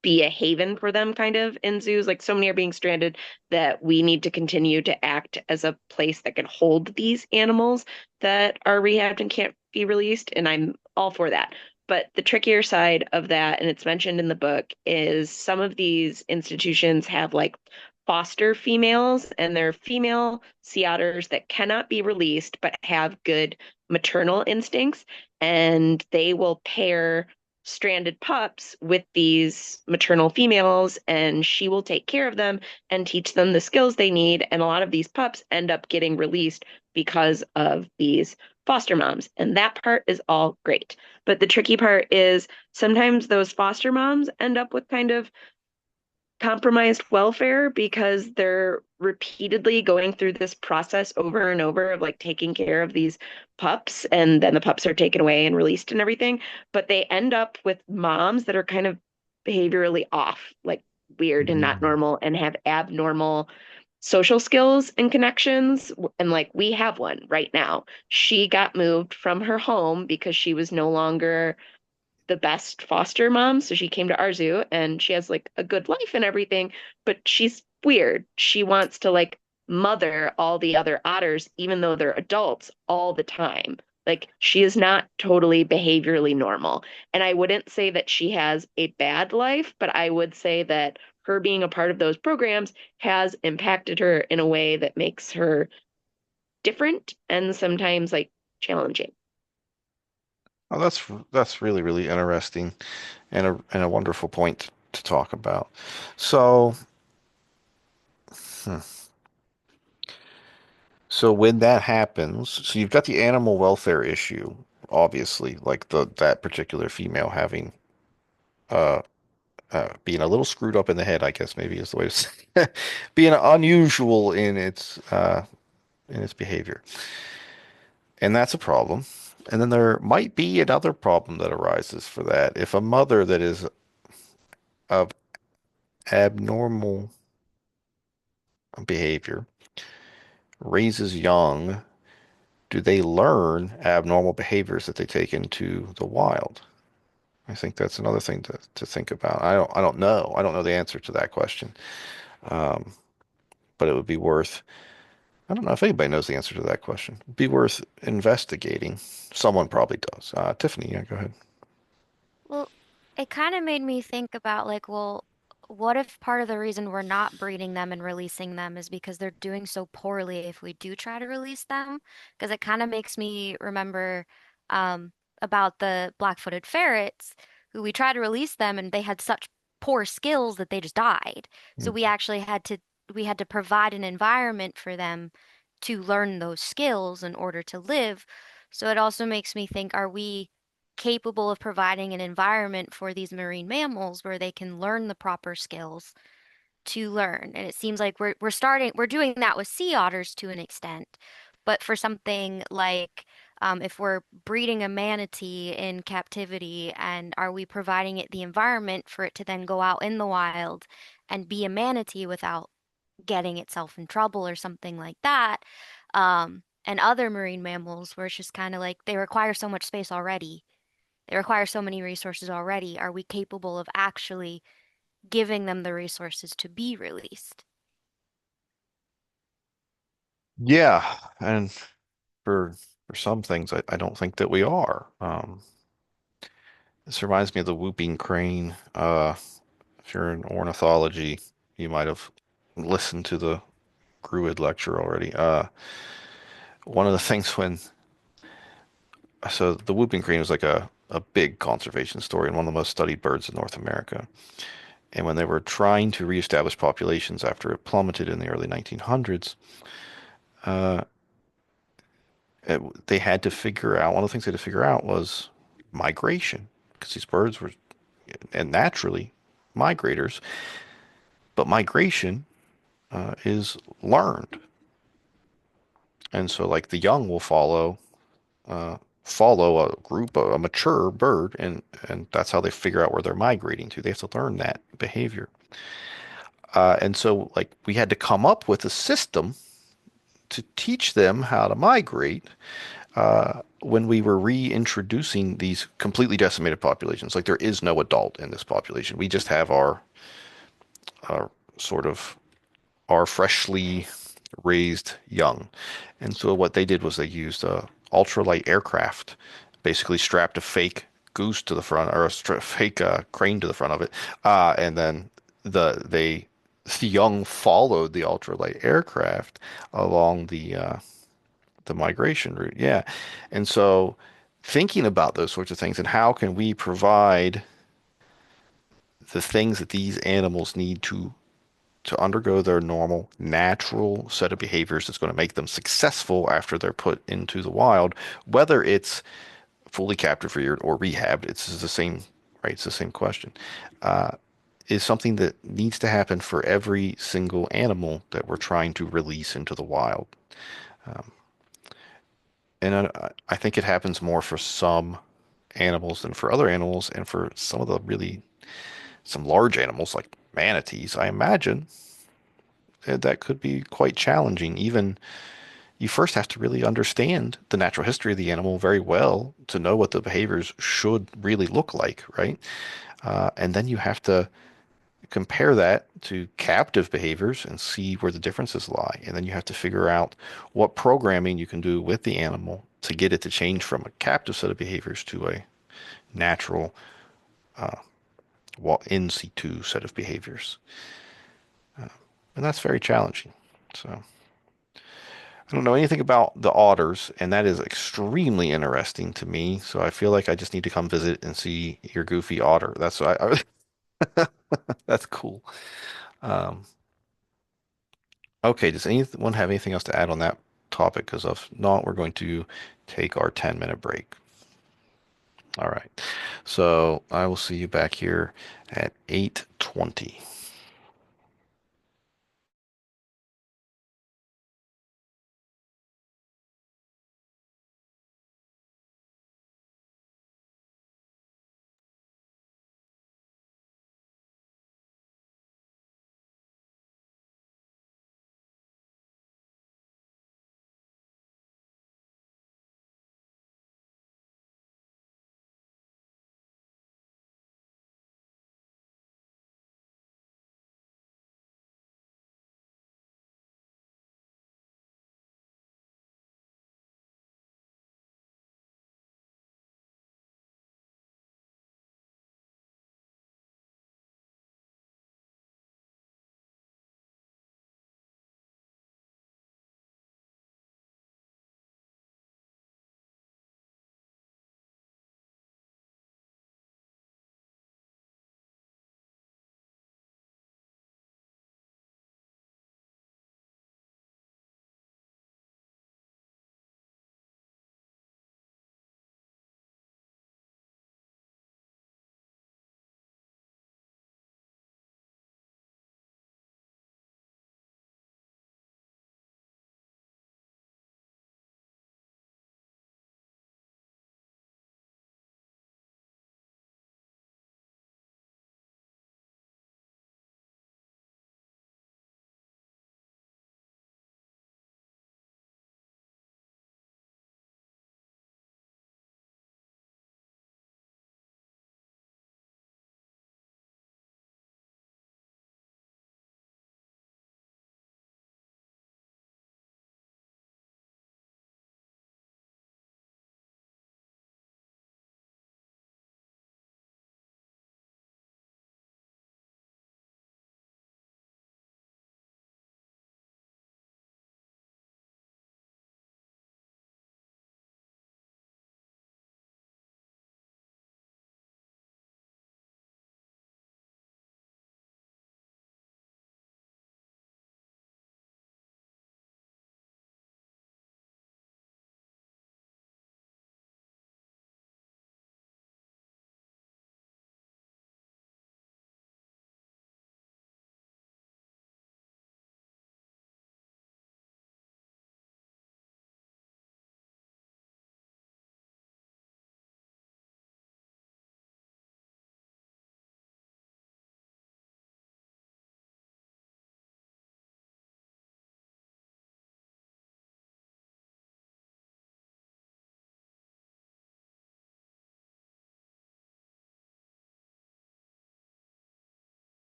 be a haven for them kind of in zoos. Like so many are being stranded that we need to continue to act as a place that can hold these animals that are rehabbed and can't be released. And I'm all for that. But the trickier side of that, and it's mentioned in the book, is some of these institutions have like foster females, and they're female sea otters that cannot be released but have good maternal instincts. And they will pair stranded pups with these maternal females, and she will take care of them and teach them the skills they need. And a lot of these pups end up getting released because of these foster moms. And that part is all great. But the tricky part is sometimes those foster moms end up with kind of compromised welfare because they're repeatedly going through this process over and over of like taking care of these pups, and then the pups are taken away and released and everything, but they end up with moms that are kind of behaviorally off, like weird and not Mm. normal, and have abnormal social skills and connections. And like we have one right now. She got moved from her home because she was no longer the best foster mom. So she came to our zoo and she has like a good life and everything, but she's weird. She wants to like mother all the other otters, even though they're adults, all the time. Like she is not totally behaviorally normal. And I wouldn't say that she has a bad life, but I would say that her being a part of those programs has impacted her in a way that makes her different and sometimes like challenging. Oh, that's really, really interesting and a wonderful point to talk about. So, hmm. So when that happens, so you've got the animal welfare issue, obviously, like the that particular female having uh being a little screwed up in the head, I guess maybe is the way to say it. Being unusual in its behavior. And that's a problem. And then there might be another problem that arises for that. If a mother that is of abnormal behavior raises young, do they learn abnormal behaviors that they take into the wild? I think that's another thing to think about. I don't know. I don't know the answer to that question. Um, but it would be worth, I don't know if anybody knows the answer to that question. It'd be worth investigating. Someone probably does. Tiffany, yeah, go ahead. Well, it kind of made me think about like, well, what if part of the reason we're not breeding them and releasing them is because they're doing so poorly if we do try to release them? Because it kind of makes me remember about the black-footed ferrets who we tried to release them and they had such poor skills that they just died. So Mm. we had to provide an environment for them to learn those skills in order to live. So it also makes me think, are we capable of providing an environment for these marine mammals where they can learn the proper skills to learn? And it seems like we're doing that with sea otters to an extent. But for something like if we're breeding a manatee in captivity, and are we providing it the environment for it to then go out in the wild and be a manatee without getting itself in trouble or something like that? And other marine mammals where it's just kind of like they require so much space already, they require so many resources already. Are we capable of actually giving them the resources to be released? Yeah, and for for some things, I don't think that we are. This reminds me of the whooping crane. If you're in ornithology, you might have listened to the Gruid lecture already. One of the things when so the whooping crane was like a a big conservation story and one of the most studied birds in North America. And when they were trying to reestablish populations after it plummeted in the early 1900s, uh, they had to figure out, one of the things they had to figure out was migration, because these birds were and naturally migrators, but migration is learned. And so like the young will uh, follow a group, a mature bird, and that's how they figure out where they're migrating to. They have to learn that behavior. And so like we had to come up with a system to teach them how to migrate when we were reintroducing these completely decimated populations. Like there is no adult in this population. We just have our sort of our freshly raised young. And so what they did was they used a ultralight aircraft, basically strapped a fake goose to the front or a fake crane to the front of it, and then the young followed the ultralight aircraft along the migration route. Yeah, and so thinking about those sorts of things and how can we provide the things that these animals need to undergo their normal, natural set of behaviors that's going to make them successful after they're put into the wild, whether it's fully captive reared or rehabbed, it's the same, right? It's the same question. Uh, is something that needs to happen for every single animal that we're trying to release into the wild. Um, and I think it happens more for some animals than for other animals, and for some of the really some large animals like manatees, I imagine that could be quite challenging. Even you first have to really understand the natural history of the animal very well to know what the behaviors should really look like, right? And then you have to compare that to captive behaviors and see where the differences lie. And then you have to figure out what programming you can do with the animal to get it to change from a captive set of behaviors to a natural, uh, in situ set of behaviors. Uh, and that's very challenging. So. I don't know anything about the otters, and that is extremely interesting to me. So I feel like I just need to come visit and see your goofy otter. That's what that's cool. Um, okay, does anyone have anything else to add on that topic? Because if not, we're going to take our 10-minute break. All right. So I will see you back here at 8:20.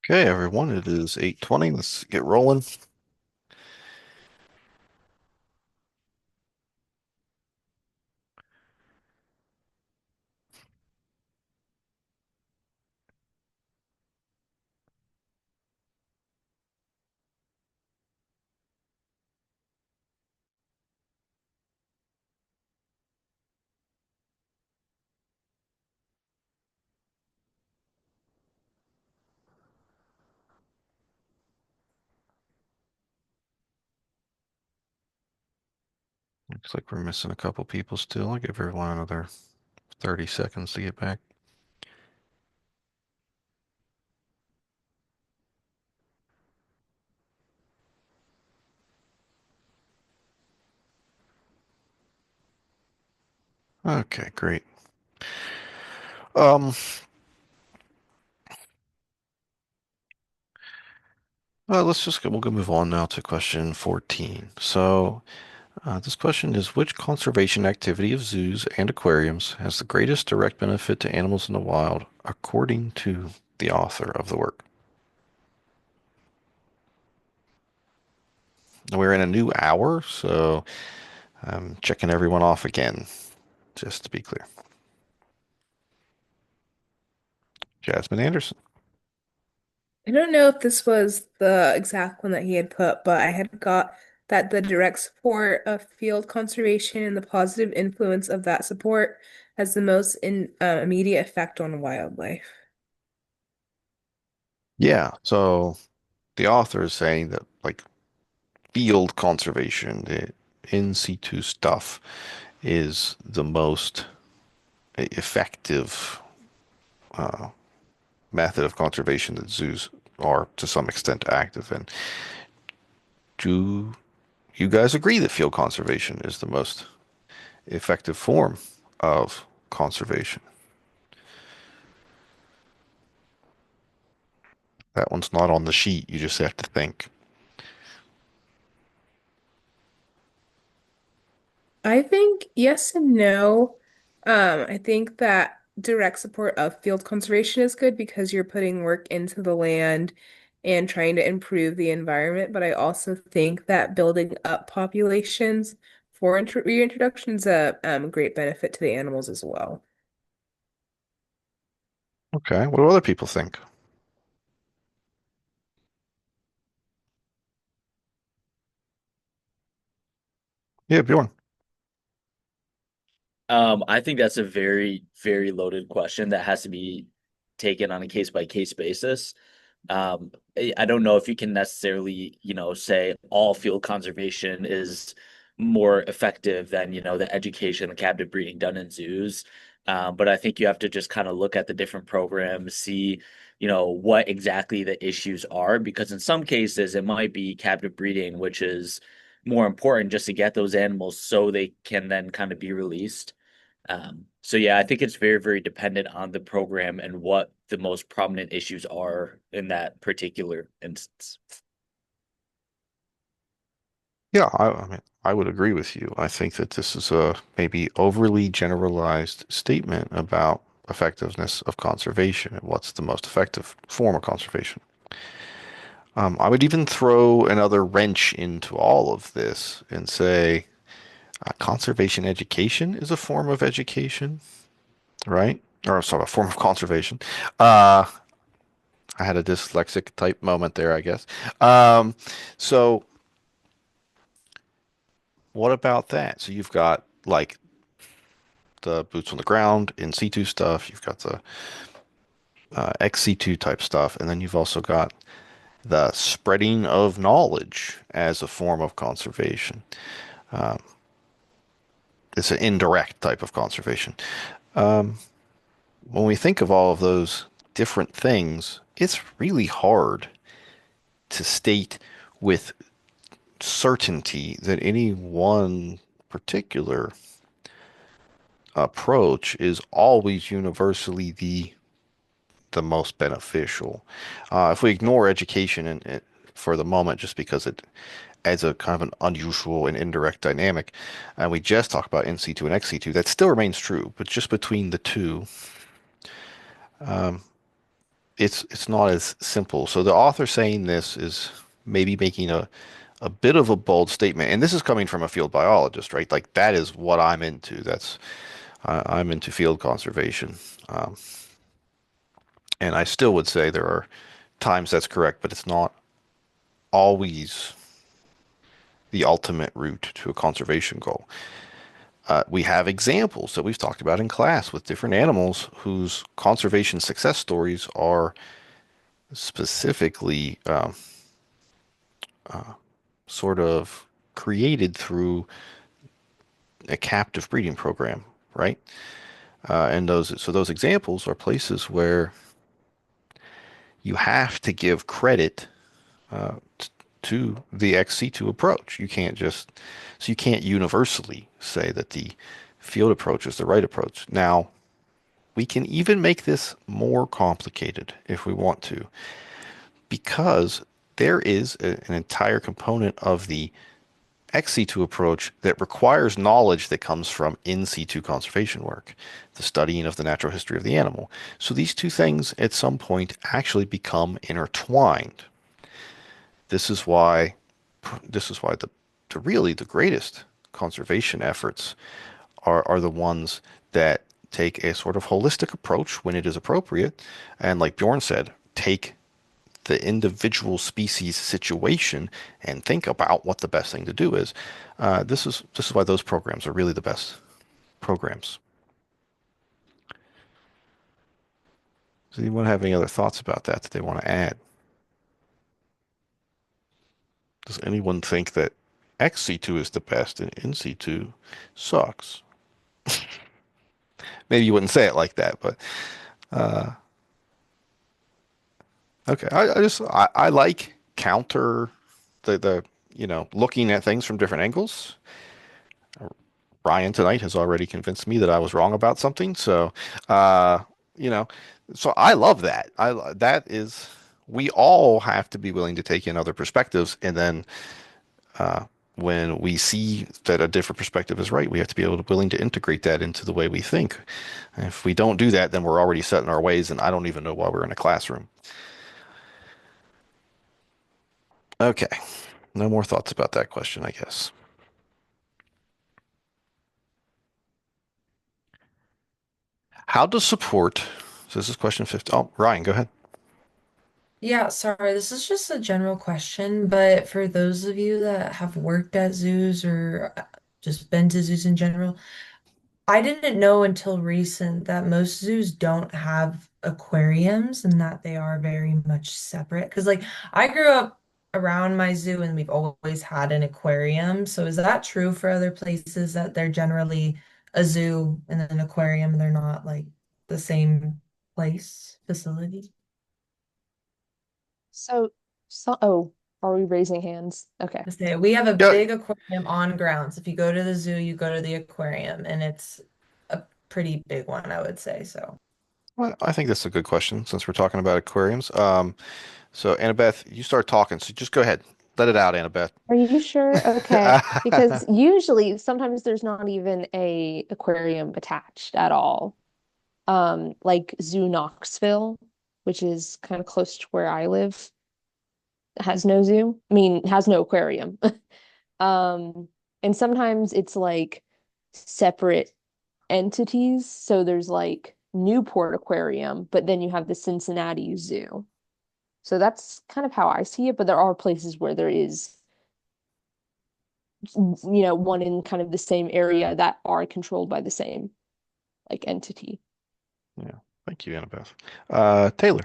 Okay, everyone, it is 8:20. Let's get rolling. Looks like we're missing a couple people still. I'll give everyone another 30 seconds to get back. Okay, great. Um, we'll go move on now to question 14. So, this question is, which conservation activity of zoos and aquariums has the greatest direct benefit to animals in the wild, according to the author of the work? We're in a new hour, so I'm checking everyone off again, just to be clear. Jasmine Anderson. I don't know if this was the exact one that he had put, but I had got that the direct support of field conservation and the positive influence of that support has the most immediate effect on wildlife. Yeah, so the author is saying that like field conservation, the in situ stuff, is the most effective uh, method of conservation that zoos are to some extent active in. Do you guys agree that field conservation is the most effective form of conservation? That one's not on the sheet. You just have to think. I think yes and no. I think that direct support of field conservation is good because you're putting work into the land and trying to improve the environment. But I also think that building up populations for reintroduction is a great benefit to the animals as well. Okay, what do other people think? Yeah, Bjorn. I think that's a very, very loaded question that has to be taken on a case by case basis. I don't know if you can necessarily, say all field conservation is more effective than, the education, the captive breeding done in zoos. But I think you have to just kind of look at the different programs, see, what exactly the issues are, because in some cases it might be captive breeding, which is more important just to get those animals so they can then kind of be released. So yeah, I think it's very, very dependent on the program and what the most prominent issues are in that particular instance. Yeah, I mean, I would agree with you. I think that this is a maybe overly generalized statement about effectiveness of conservation and what's the most effective form of conservation. I would even throw another wrench into all of this and say conservation education is a form of education, right? Or sorry, a form of conservation. Uh, I had a dyslexic type moment there, I guess. Um, so what about that? So you've got like the boots on the ground in situ stuff. You've got the ex situ type stuff, and then you've also got the spreading of knowledge as a form of conservation. Um, it's an indirect type of conservation. Um, when we think of all of those different things, it's really hard to state with certainty that any one particular approach is always universally the most beneficial. If we ignore education for the moment, just because it adds a kind of an unusual and indirect dynamic, and we just talk about NC2 and XC2, that still remains true. But just between the two, um, it's not as simple. So the author saying this is maybe making a bit of a bold statement, and this is coming from a field biologist, right? Like that is what I'm into. I'm into field conservation, um, and I still would say there are times that's correct, but it's not always the ultimate route to a conservation goal. We have examples that we've talked about in class with different animals whose conservation success stories are specifically sort of created through a captive breeding program, right? And those examples are places where you have to give credit uh, t- to the XC2 approach. You can't universally say that the field approach is the right approach. Now, we can even make this more complicated if we want to, because there is an entire component of the XC2 approach that requires knowledge that comes from in situ conservation work, the studying of the natural history of the animal. So these two things at some point actually become intertwined. This is why the greatest conservation efforts are the ones that take a sort of holistic approach when it is appropriate, and like Bjorn said, take the individual species situation and think about what the best thing to do is. This is why those programs are really the best programs. Does anyone have any other thoughts about that they want to add? Does anyone think that XC2 is the best and NC2 sucks? Maybe you wouldn't say it like that, but uh, okay. I like counter the looking at things from different angles. Ryan tonight has already convinced me that I was wrong about something. So, uh, you know, so I love that. That is, we all have to be willing to take in other perspectives, and then uh, when we see that a different perspective is right, we have to be willing to integrate that into the way we think. And if we don't do that, then we're already set in our ways, and I don't even know why we're in a classroom. Okay, no more thoughts about that question, I guess. How does support, so this is question 50. Oh, Ryan, go ahead. Yeah, sorry, this is just a general question, but for those of you that have worked at zoos or just been to zoos in general, I didn't know until recent that most zoos don't have aquariums and that they are very much separate. Because, like, I grew up around my zoo and we've always had an aquarium. So, is that true for other places that they're generally a zoo and an aquarium and they're not like the same place, facility? Oh, are we raising hands? Okay. To say we have a Yeah, big aquarium on grounds. If you go to the zoo, you go to the aquarium, and it's a pretty big one, I would say. So. well, I think that's a good question since we're talking about aquariums. So Annabeth, you start talking, so just go ahead. Let it out, Annabeth. Are you sure? Okay. Because usually sometimes there's not even a aquarium attached at all. Like Zoo Knoxville, which is kind of close to where I live, has no zoo. I mean, has no aquarium. And sometimes it's like separate entities. So there's like Newport Aquarium, but then you have the Cincinnati Zoo. So that's kind of how I see it, but there are places where there is, one in kind of the same area that are controlled by the same like entity. Yeah, thank you, Annabeth. Taylor.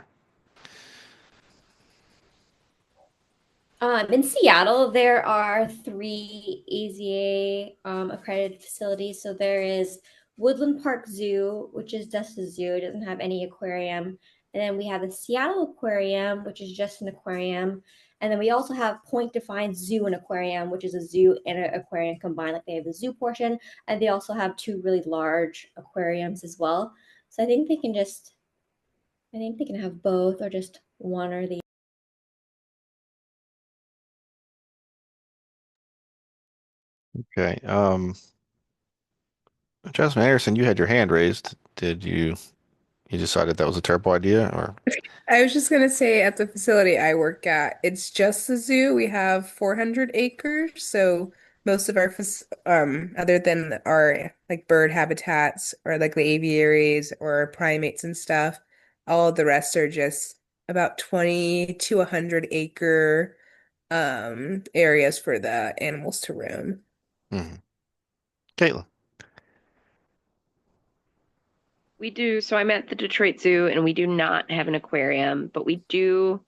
In Seattle, there are three AZA accredited facilities. So there is Woodland Park Zoo, which is just a zoo, it doesn't have any aquarium. And then we have the Seattle Aquarium, which is just an aquarium. And then we also have Point Defiance Zoo and Aquarium, which is a zoo and an aquarium combined. Like they have the zoo portion, and they also have two really large aquariums as well. So I think they can have both or just one or the. Okay. Jasmine Harrison, you had your hand raised. Did you You decided that was a terrible idea, or I was just gonna say at the facility I work at, it's just the zoo. We have 400 acres, so most of our other than our like bird habitats or like the aviaries or primates and stuff, all of the rest are just about 20 to 100 acre areas for the animals to roam. Mhm. Caitlin? We do. So I'm at the Detroit Zoo and we do not have an aquarium, but we do.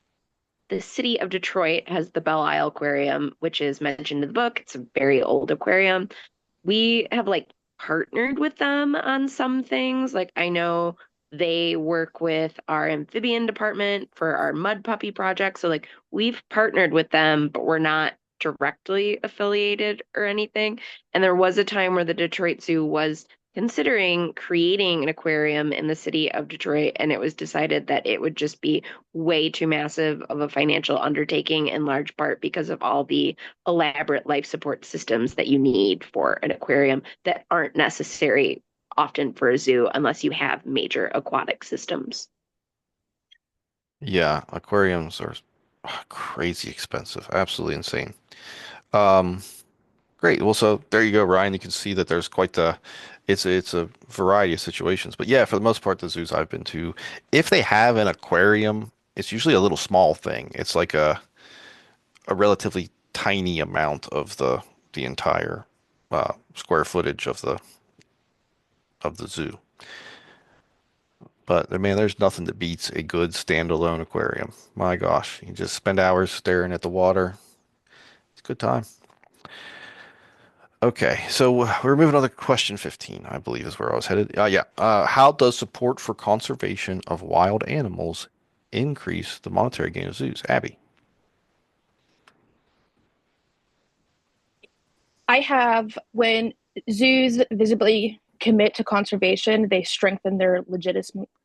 The city of Detroit has the Belle Isle Aquarium, which is mentioned in the book. It's a very old aquarium. We have like partnered with them on some things. Like I know they work with our amphibian department for our mud puppy project. So like we've partnered with them, but we're not directly affiliated or anything. And there was a time where the Detroit Zoo was considering creating an aquarium in the city of Detroit, and it was decided that it would just be way too massive of a financial undertaking in large part because of all the elaborate life support systems that you need for an aquarium that aren't necessary often for a zoo unless you have major aquatic systems. Yeah, aquariums are crazy expensive, absolutely insane. Um, Great. Well, so there you go, Ryan. You can see that there's quite the it's a variety of situations. But yeah, for the most part, the zoos I've been to, if they have an aquarium, it's usually a little small thing. It's like a relatively tiny amount of the entire square footage of the zoo. But man, there's nothing that beats a good standalone aquarium. My gosh, you just spend hours staring at the water. It's a good time. Okay, so we're moving on to question 15, I believe is where I was headed. Yeah. How does support for conservation of wild animals increase the monetary gain of zoos? Abby. I have when zoos visibly commit to conservation, they strengthen their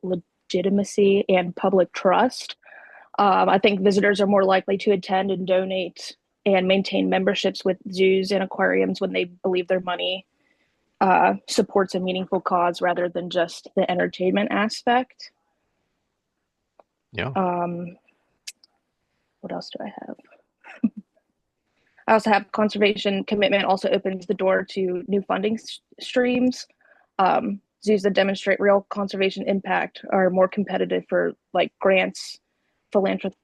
legitimacy and public trust. I think visitors are more likely to attend and donate and maintain memberships with zoos and aquariums when they believe their money supports a meaningful cause rather than just the entertainment aspect. Yeah. What else do I have? I also have conservation commitment also opens the door to new funding streams. Zoos that demonstrate real conservation impact are more competitive for like grants, philanthropic,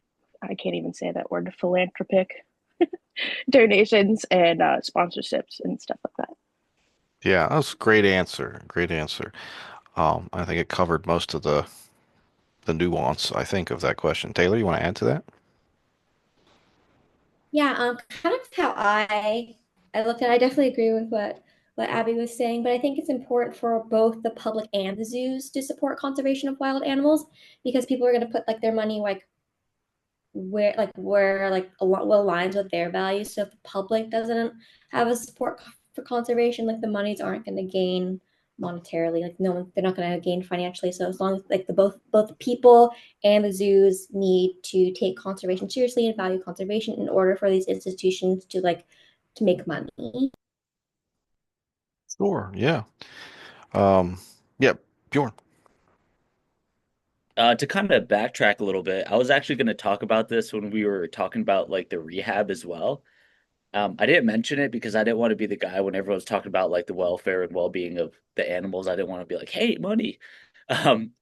I can't even say that word, philanthropic donations and sponsorships and stuff like that. Yeah, that was a great answer. Great answer. I think it covered most of the nuance, I think, of that question. Taylor, you want to add to that? Yeah, kind of how I looked at it. I definitely agree with what Abby was saying, but I think it's important for both the public and the zoos to support conservation of wild animals because people are going to put like their money where like what aligns with their values. So if the public doesn't have a support for conservation, like the monies aren't going to gain monetarily. Like no one, they're not going to gain financially. So as long as like the both the people and the zoos need to take conservation seriously and value conservation in order for these institutions to make money. Sure. Yeah. Um, yeah, Bjorn. To kind of backtrack a little bit, I was actually going to talk about this when we were talking about like the rehab as well. I didn't mention it because I didn't want to be the guy when everyone's talking about like the welfare and well-being of the animals. I didn't want to be like, "Hey, money."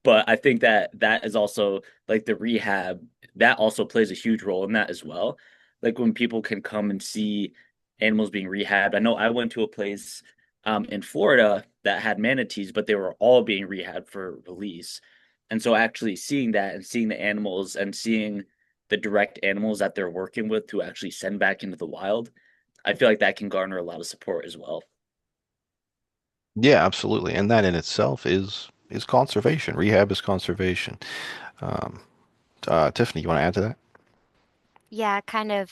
But I think that that is also like the rehab that also plays a huge role in that as well. Like when people can come and see animals being rehabbed. I know I went to a place in Florida that had manatees, but they were all being rehabbed for release. And so actually seeing that and seeing the animals and seeing the direct animals that they're working with to actually send back into the wild, I feel like that can garner a lot of support as well. Yeah, absolutely. And that in itself is conservation. Rehab is conservation. Um, Tiffany, you want to add to that? Yeah, kind of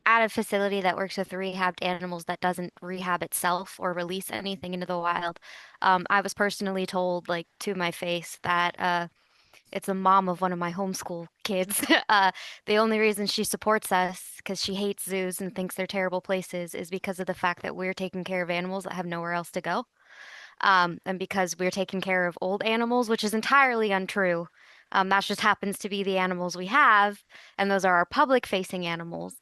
at a facility that works with rehabbed animals that doesn't rehab itself or release anything into the wild. I was personally told, like to my face, that it's the mom of one of my homeschool kids. The only reason she supports us, because she hates zoos and thinks they're terrible places, is because of the fact that we're taking care of animals that have nowhere else to go. and because we're taking care of old animals, which is entirely untrue. That just happens to be the animals we have, and those are our public-facing animals.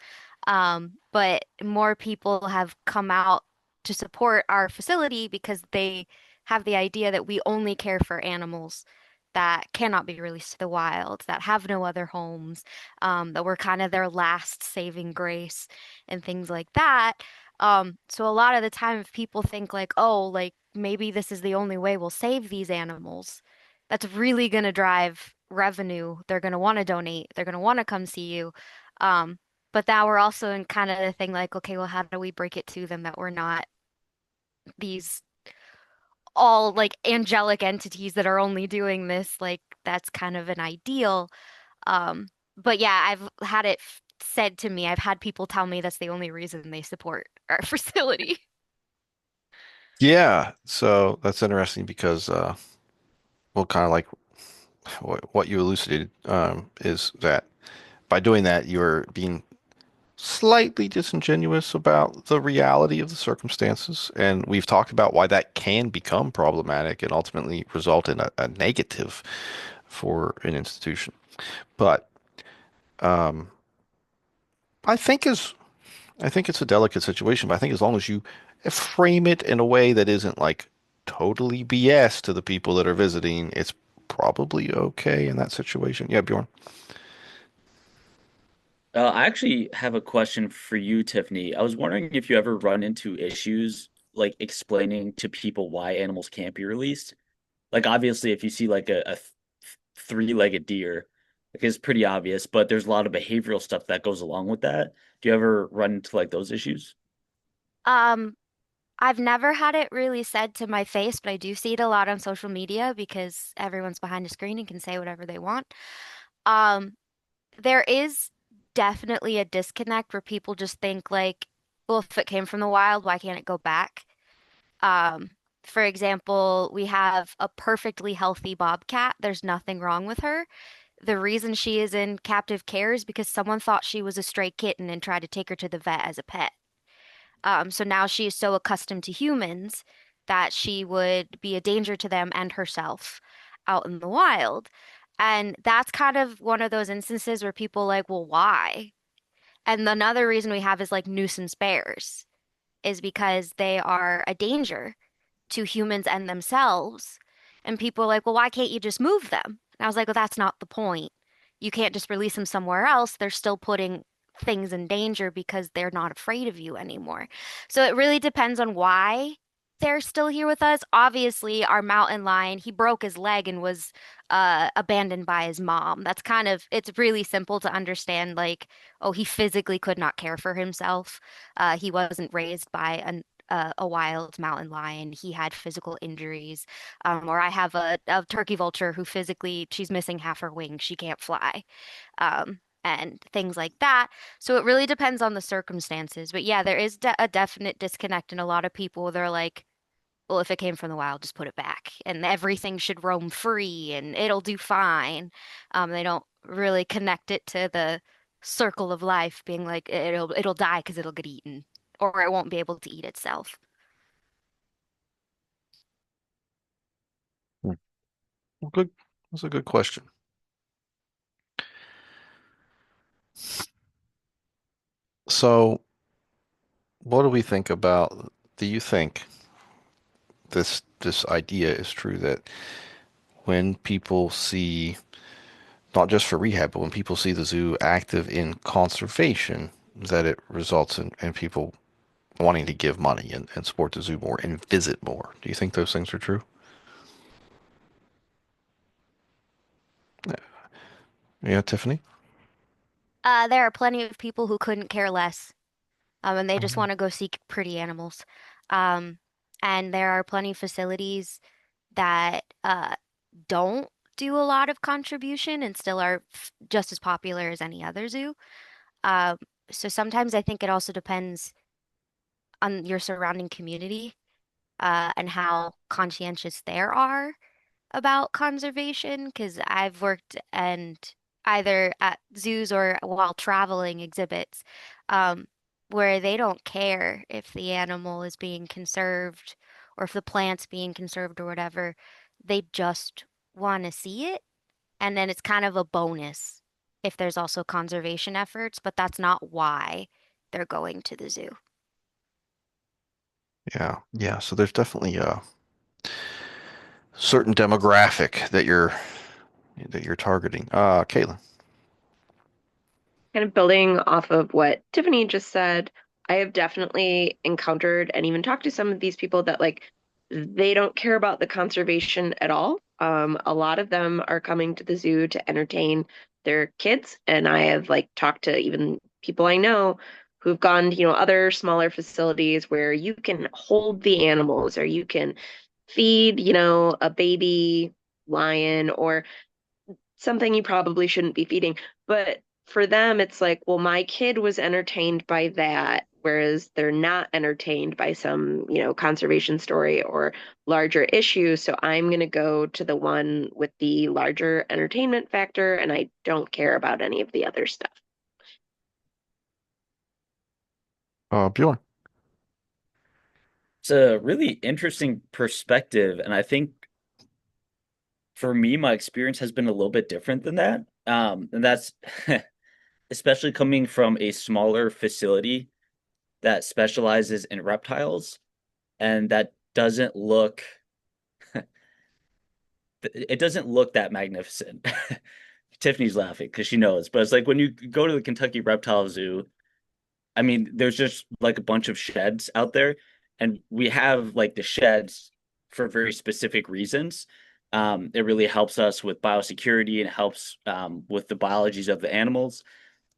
But more people have come out to support our facility because they have the idea that we only care for animals that cannot be released to the wild, that have no other homes, that we're kind of their last saving grace and things like that. So a lot of the time, if people think like, oh, like maybe this is the only way we'll save these animals, that's really going to drive revenue. They're going to want to donate. They're going to want to come see you. Um, but now we're also in kind of the thing like, okay, well, how do we break it to them that we're not these all like angelic entities that are only doing this? Like that's kind of an ideal. But yeah, I've had it said to me, I've had people tell me that's the only reason they support our facility. Yeah, so that's interesting because well, kind of like what you elucidated is that by doing that, you're being slightly disingenuous about the reality of the circumstances. And we've talked about why that can become problematic and ultimately result in a negative for an institution. But um, I think is I think it's a delicate situation, but I think as long as you frame it in a way that isn't like totally BS to the people that are visiting, it's probably okay in that situation. Yeah, Bjorn. I actually have a question for you, Tiffany. I was wondering if you ever run into issues like explaining to people why animals can't be released. Like obviously, if you see like a three-legged deer, like it's pretty obvious, but there's a lot of behavioral stuff that goes along with that. Do you ever run into like those issues? Um, I've never had it really said to my face, but I do see it a lot on social media because everyone's behind a screen and can say whatever they want. Um, there is definitely a disconnect where people just think like, well, if it came from the wild, why can't it go back? Um, for example, we have a perfectly healthy bobcat. There's nothing wrong with her. The reason she is in captive care is because someone thought she was a stray kitten and tried to take her to the vet as a pet. So now she is so accustomed to humans that she would be a danger to them and herself out in the wild. And that's kind of one of those instances where people like, well, why? And another reason we have is like nuisance bears, is because they are a danger to humans and themselves. And people are like, well, why can't you just move them? And I was like, well, that's not the point. You can't just release them somewhere else. They're still putting things in danger because they're not afraid of you anymore. So it really depends on why they're still here with us. Obviously, our mountain lion, he broke his leg and was abandoned by his mom. That's kind of, it's really simple to understand. Like, oh, he physically could not care for himself. He wasn't raised by a wild mountain lion. He had physical injuries. Or I have a turkey vulture who physically, she's missing half her wing. She can't fly. And things like that. So it really depends on the circumstances. But yeah, there is a definite disconnect. And a lot of people, they're like, well, if it came from the wild, just put it back. And everything should roam free and it'll do fine. They don't really connect it to the circle of life being like it'll die because it'll get eaten or it won't be able to eat itself. Hmm. Well, good. That's a good question. So, what do we think about, do you think this idea is true that when people see, not just for rehab, but when people see the zoo active in conservation, that it results in people wanting to give money and support the zoo more and visit more? Do you think those things are true? Yeah, yeah, Tiffany? There are plenty of people who couldn't care less, and they just Mhm. want to go seek pretty animals. Um, and there are plenty of facilities that don't do a lot of contribution and still are just as popular as any other zoo. Um, so sometimes I think it also depends on your surrounding community, and how conscientious there are about conservation. Because I've worked and either at zoos or while traveling exhibits, um, where they don't care if the animal is being conserved or if the plant's being conserved or whatever, they just want to see it. And then it's kind of a bonus if there's also conservation efforts, but that's not why they're going to the zoo. Yeah, yeah. So there's definitely a certain demographic that you're targeting. Caitlin. Kind of building off of what Tiffany just said, I have definitely encountered and even talked to some of these people that like they don't care about the conservation at all. A lot of them are coming to the zoo to entertain their kids, and I have like talked to even people I know who've gone to, other smaller facilities where you can hold the animals or you can feed, a baby lion or something you probably shouldn't be feeding. But for them, it's like, well, my kid was entertained by that, whereas they're not entertained by some, conservation story or larger issue. So I'm going to go to the one with the larger entertainment factor, and I don't care about any of the other stuff. Bjorn. It's a really interesting perspective, and I think for me, my experience has been a little bit different than that. And that's especially coming from a smaller facility that specializes in reptiles, and that doesn't look it doesn't look that magnificent. Tiffany's laughing because she knows, but it's like when you go to the Kentucky Reptile Zoo, I mean, there's just like a bunch of sheds out there, and we have like the sheds for very specific reasons. It really helps us with biosecurity and helps with the biologies of the animals.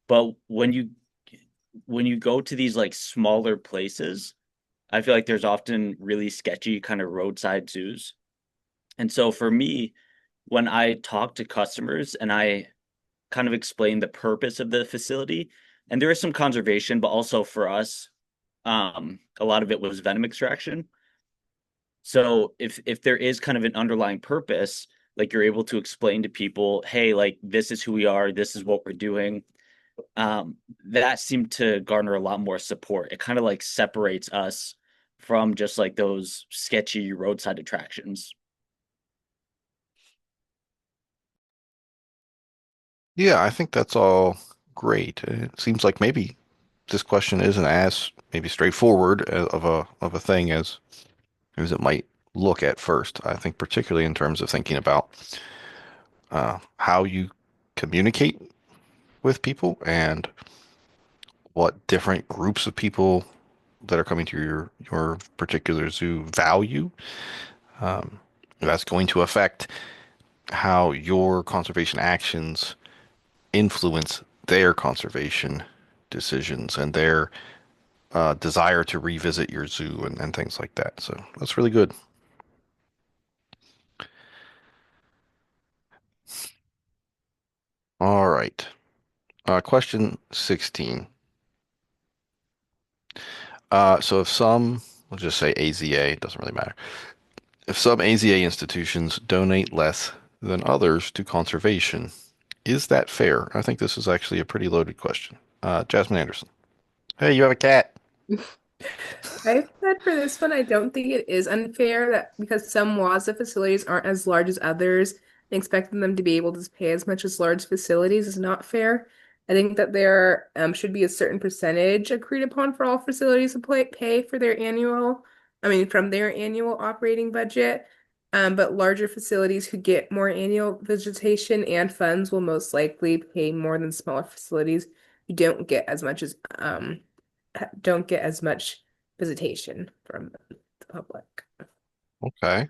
But when you go to these like smaller places, I feel like there's often really sketchy kind of roadside zoos. And so for me, when I talk to customers and I kind of explain the purpose of the facility, and there is some conservation, but also for us, a lot of it was venom extraction. So if there is kind of an underlying purpose, like you're able to explain to people, hey, like this is who we are, this is what we're doing, that seemed to garner a lot more support. It kind of like separates us from just like those sketchy roadside attractions. Yeah, I think that's all great. It seems like maybe this question isn't as maybe straightforward of a thing as it might look at first. I think particularly in terms of thinking about how you communicate with people and what different groups of people that are coming to your particular zoo value. That's going to affect how your conservation actions influence their conservation decisions and their desire to revisit your zoo and things like that. So that's really good. All right. Question 16. So if some, we'll just say AZA, it doesn't really matter. If some AZA institutions donate less than others to conservation, is that fair? I think this is actually a pretty loaded question. Jasmine Anderson. Hey, you have a cat. I've said for this one, I don't think it is unfair that because some WASA facilities aren't as large as others, and expecting them to be able to pay as much as large facilities is not fair. I think that there should be a certain percentage agreed upon for all facilities to pay for their from their annual operating budget. But larger facilities who get more annual visitation and funds will most likely pay more than smaller facilities who don't get as much visitation from the public. Okay.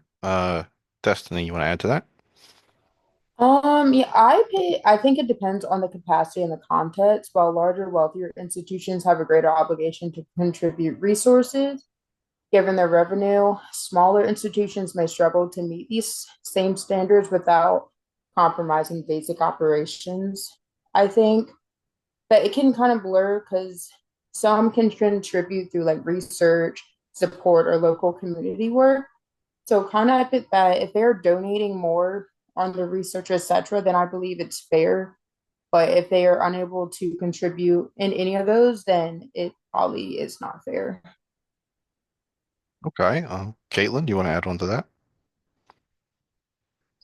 Destiny, you want to add to that? Yeah, I think it depends on the capacity and the context. While larger, wealthier institutions have a greater obligation to contribute resources, given their revenue, smaller institutions may struggle to meet these same standards without compromising basic operations. I think that it can kind of blur because some can contribute through like research, support, or local community work. So kind of I think that if they're donating more on the research, etc., then I believe it's fair. But if they are unable to contribute in any of those, then it probably is not fair. Okay. Caitlin, do you want to add on to that?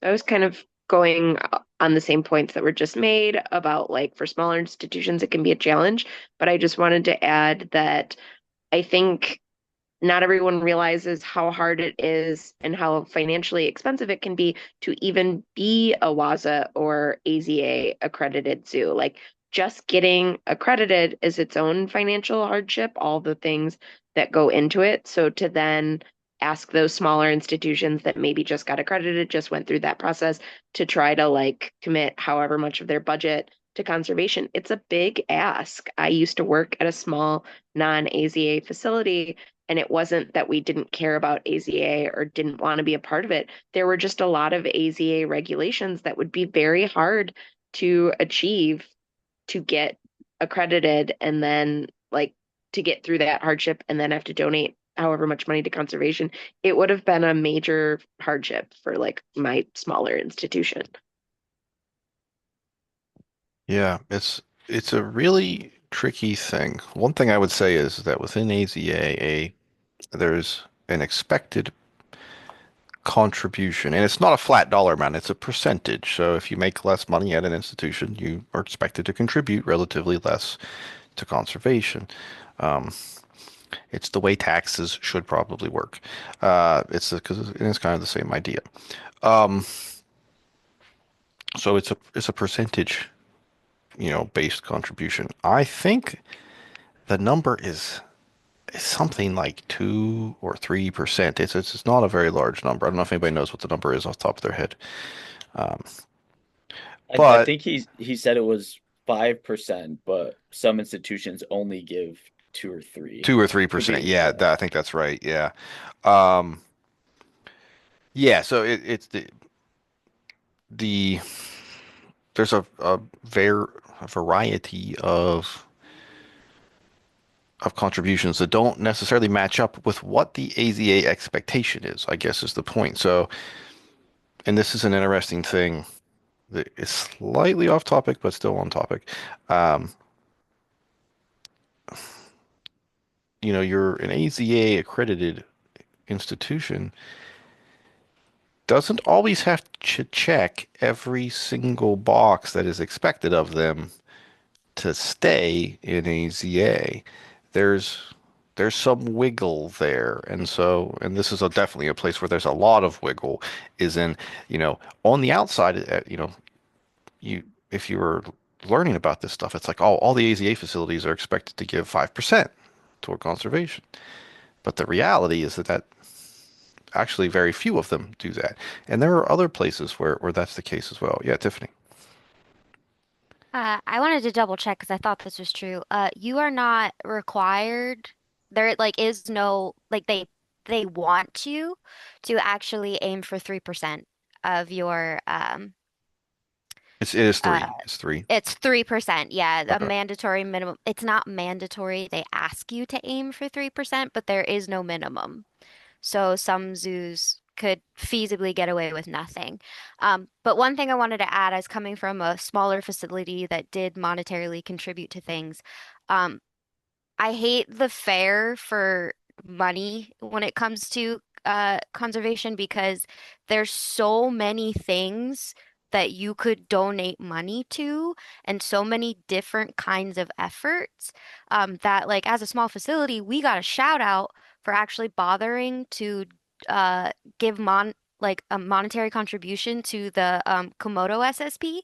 I was kind of going on the same points that were just made about like for smaller institutions, it can be a challenge. But I just wanted to add that I think not everyone realizes how hard it is and how financially expensive it can be to even be a WAZA or AZA accredited zoo. Like just getting accredited is its own financial hardship, all the things that go into it. So to then ask those smaller institutions that maybe just got accredited, just went through that process to try to like commit however much of their budget to conservation, it's a big ask. I used to work at a small non-AZA facility, and it wasn't that we didn't care about AZA or didn't want to be a part of it. There were just a lot of AZA regulations that would be very hard to achieve to get accredited and then like to get through that hardship and then have to donate however much money to conservation. It would have been a major hardship for like my smaller institution. Yeah, it's a really tricky thing. One thing I would say is that within AZA, there's an expected contribution, and it's not a flat dollar amount, it's a percentage. So if you make less money at an institution, you are expected to contribute relatively less to conservation. Um, it's the way taxes should probably work. It's because it's kind of the same idea. Um, so it's a percentage, based contribution. I think the number is something like 2 or 3%. It's not a very large number. I don't know if anybody knows what the number is off the top of their head. Um, I but think he said it was 5%, but some institutions only give 2 or 3. 2 or 3%. Yeah, I think that's right. Yeah. Um, yeah. So it's the there's a variety of contributions that don't necessarily match up with what the AZA expectation is, I guess is the point. So, and this is an interesting thing that is slightly off topic, but still on topic. Um, you're an AZA accredited institution doesn't always have to check every single box that is expected of them to stay in AZA. There's there's some wiggle there, and this is definitely a place where there's a lot of wiggle. Is in on the outside, you if you were learning about this stuff, it's like, oh, all the AZA facilities are expected to give 5% toward conservation. But the reality is that actually very few of them do that. And there are other places where that's the case as well. Yeah, Tiffany. I wanted to double check because I thought this was true. You are not required. There like is no like they want you to actually aim for 3% of your It is uh three. It's three. it's 3%. Yeah, a Okay. mandatory minimum. It's not mandatory. They ask you to aim for 3%, but there is no minimum. So some zoos could feasibly get away with nothing. But one thing I wanted to add as coming from a smaller facility that did monetarily contribute to things, um, I hate the fare for money when it comes to conservation because there's so many things that you could donate money to and so many different kinds of efforts that like as a small facility, we got a shout out for actually bothering to uh, give like a monetary contribution to the Komodo SSP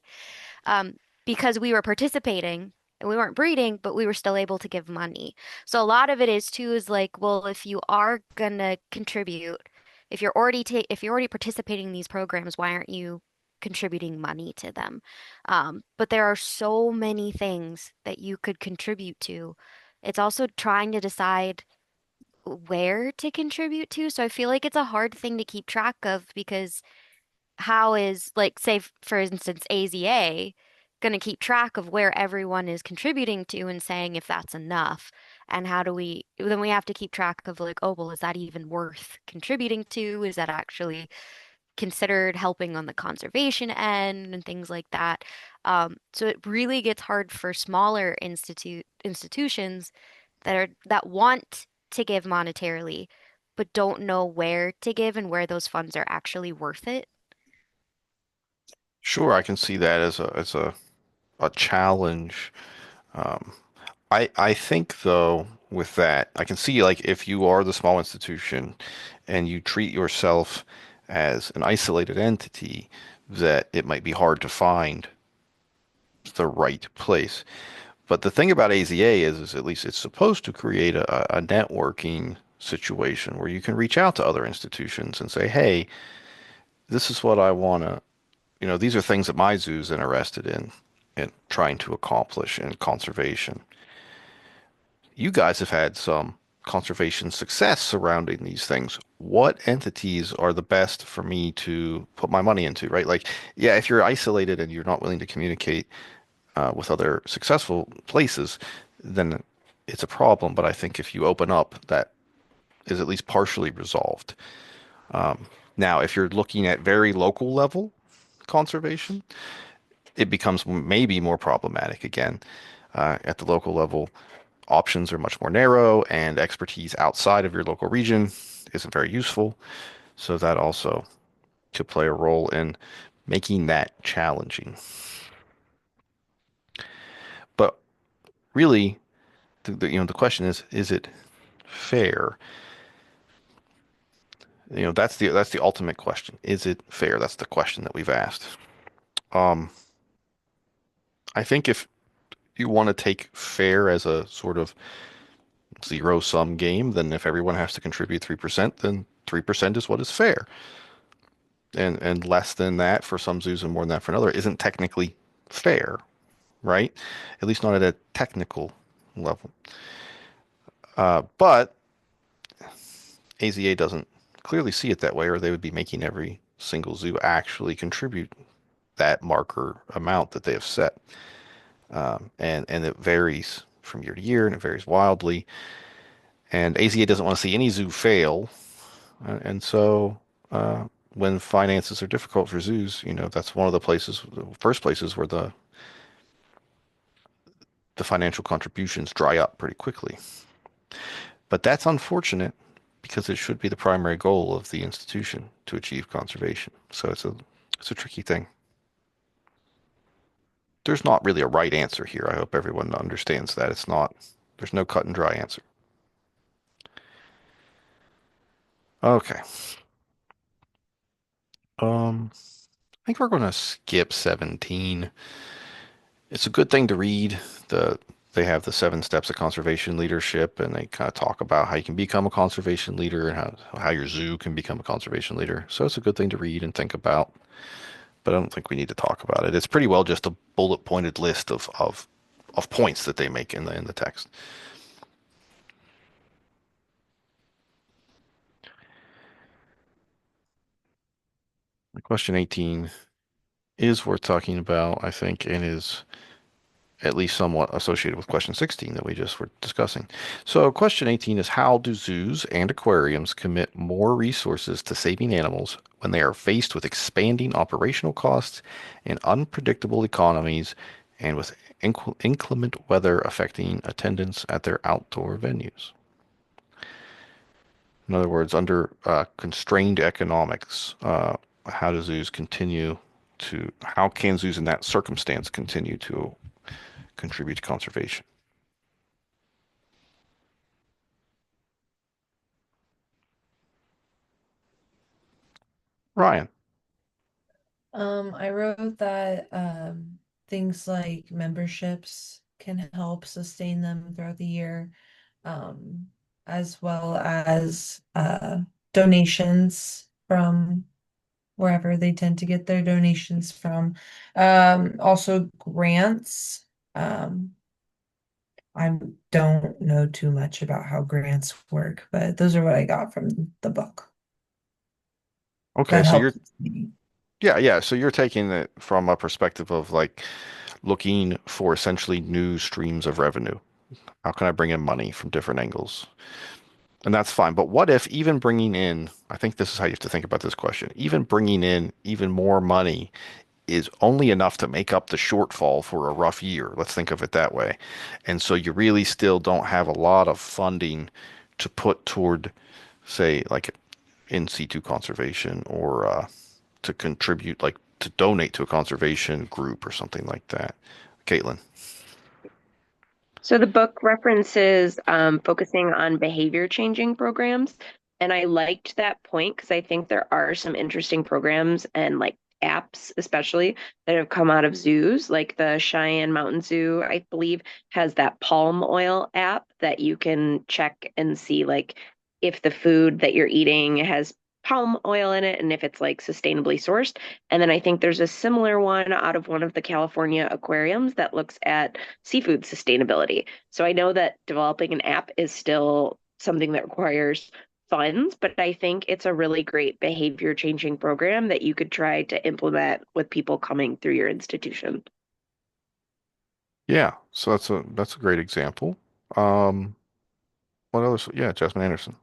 um, because we were participating and we weren't breeding, but we were still able to give money. So a lot of it is too is like, well, if you are gonna contribute, if you're already participating in these programs, why aren't you contributing money to them? But there are so many things that you could contribute to. It's also trying to decide where to contribute to. So I feel like it's a hard thing to keep track of because how is like say for instance AZA going to keep track of where everyone is contributing to and saying if that's enough and how do we then we have to keep track of like oh well is that even worth contributing to, is that actually considered helping on the conservation end and things like that. So it really gets hard for smaller institutions that want to give monetarily but don't know where to give and where those funds are actually worth it. Sure, I can see that as a challenge. Um, I think though with that, I can see like if you are the small institution and you treat yourself as an isolated entity, that it might be hard to find the right place. But the thing about AZA is at least it's supposed to create a networking situation where you can reach out to other institutions and say, hey, this is what I want to, these are things that my zoo's interested in trying to accomplish in conservation. You guys have had some conservation success surrounding these things. What entities are the best for me to put my money into, right? Like, yeah, if you're isolated and you're not willing to communicate with other successful places, then it's a problem. But I think if you open up, that is at least partially resolved. Um, Now, if you're looking at very local level conservation, it becomes maybe more problematic again. At the local level, options are much more narrow, and expertise outside of your local region isn't very useful. So that also could play a role in making that challenging. But really, the question is it fair? That's the ultimate question. Is it fair? That's the question that we've asked. Um, I think if you want to take fair as a sort of zero sum game, then if everyone has to contribute 3%, then 3% is what is fair. And less than that for some zoos and more than that for another isn't technically fair, right? At least not at a technical level. But AZA doesn't clearly see it that way, or they would be making every single zoo actually contribute that marker amount that they have set. And it varies from year to year, and it varies wildly. And AZA doesn't want to see any zoo fail, and so when finances are difficult for zoos, that's one of the first places where the financial contributions dry up pretty quickly. But that's unfortunate because it should be the primary goal of the institution to achieve conservation. So it's a tricky thing. There's not really a right answer here. I hope everyone understands that. There's no cut and dry answer. Okay. I think we're going to skip 17. It's a good thing to read. They have the 7 steps of conservation leadership, and they kind of talk about how you can become a conservation leader and how your zoo can become a conservation leader. So it's a good thing to read and think about, but I don't think we need to talk about it. It's pretty well just a bullet pointed list of points that they make in the text. Question 18 is worth talking about, I think, and is at least somewhat associated with question 16 that we just were discussing. So question 18 is, how do zoos and aquariums commit more resources to saving animals when they are faced with expanding operational costs and unpredictable economies and with inclement weather affecting attendance at their outdoor venues? In other words, under constrained economics, how can zoos in that circumstance continue to contribute to conservation? Ryan. I wrote that things like memberships can help sustain them throughout the year, as well as donations from wherever they tend to get their donations from. Also grants. I don't know too much about how grants work, but those are what I got from the book. Okay, That so helped me. yeah. So you're taking it from a perspective of like looking for essentially new streams of revenue. How can I bring in money from different angles? And that's fine. But what if even bringing in, I think this is how you have to think about this question, even bringing in even more money is only enough to make up the shortfall for a rough year. Let's think of it that way. And so you really still don't have a lot of funding to put toward say like in situ conservation or to contribute, like to donate to a conservation group or something like that. Caitlin. So the book references focusing on behavior changing programs. And I liked that point because I think there are some interesting programs and like apps, especially that have come out of zoos, like the Cheyenne Mountain Zoo, I believe, has that palm oil app that you can check and see like if the food that you're eating has palm oil in it and if it's like sustainably sourced. And then I think there's a similar one out of one of the California aquariums that looks at seafood sustainability. So I know that developing an app is still something that requires funds, but I think it's a really great behavior changing program that you could try to implement with people coming through your institution. Yeah, so that's a great example. Um, what else? Yeah, Jasmine Anderson.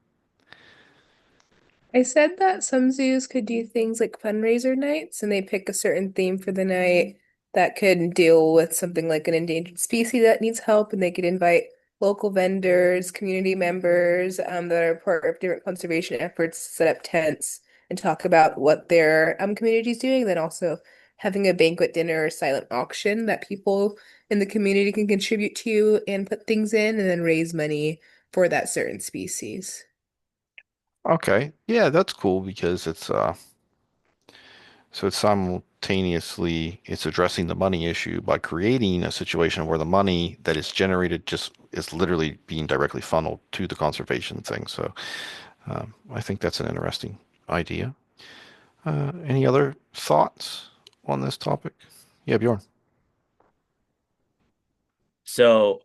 I said that some zoos could do things like fundraiser nights, and they pick a certain theme for the night that could deal with something like an endangered species that needs help, and they could invite local vendors, community members, that are part of different conservation efforts, set up tents and talk about what their community is doing. Then also having a banquet dinner or silent auction that people in the community can contribute to and put things in, and then raise money for that certain species. Okay, yeah, that's cool because it's simultaneously it's addressing the money issue by creating a situation where the money that is generated just is literally being directly funneled to the conservation thing. So I think that's an interesting idea. Any other thoughts on this topic? Yeah, Bjorn. So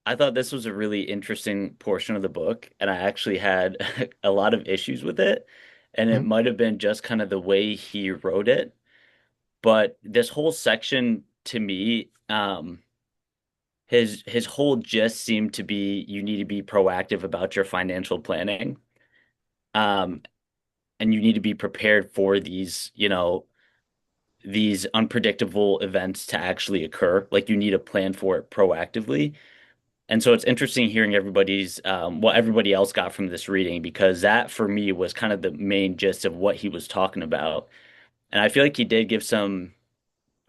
I thought this was a really interesting portion of the book, and I actually had a lot of issues with it. And it Mhm. might have been just kind of the way he wrote it. But this whole section to me, his whole gist seemed to be you need to be proactive about your financial planning. Um, and you need to be prepared for these unpredictable events to actually occur. Like you need to plan for it proactively. And so it's interesting hearing what everybody else got from this reading, because that for me was kind of the main gist of what he was talking about. And I feel like he did give some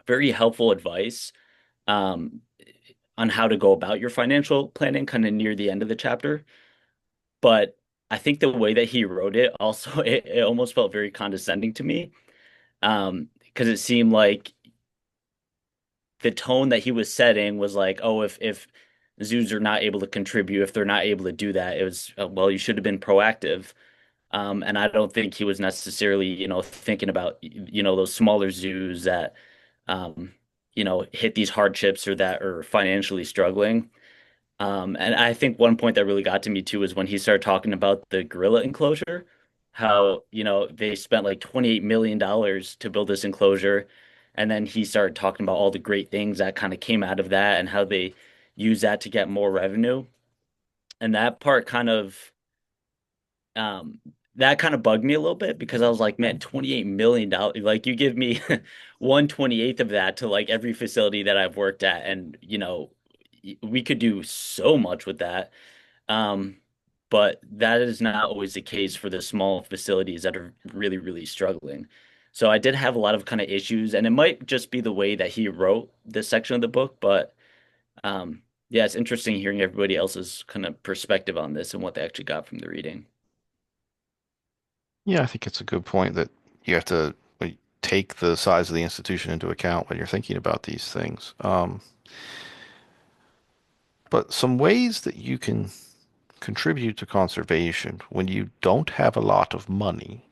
very helpful advice um, on how to go about your financial planning kind of near the end of the chapter. But I think the way that he wrote it also, it almost felt very condescending to me, because it seemed like the tone that he was setting was like, oh, if zoos are not able to contribute, if they're not able to do that, it was well, you should have been proactive. And I don't think he was necessarily, thinking about, those smaller zoos that, um, hit these hardships or that are financially struggling. And I think one point that really got to me too is when he started talking about the gorilla enclosure, how, they spent like $28 million to build this enclosure. And then he started talking about all the great things that kind of came out of that and how they use that to get more revenue. And um, that kind of bugged me a little bit because I was like, man, $28 million. Like you give me 1/28th of that to like every facility that I've worked at. And, we could do so much with that. Um, but that is not always the case for the small facilities that are really, really struggling. So I did have a lot of kind of issues, and it might just be the way that he wrote this section of the book, but yeah, it's interesting hearing everybody else's kind of perspective on this and what they actually got from the reading. Yeah, I think it's a good point that you have to take the size of the institution into account when you're thinking about these things. But some ways that you can contribute to conservation when you don't have a lot of money,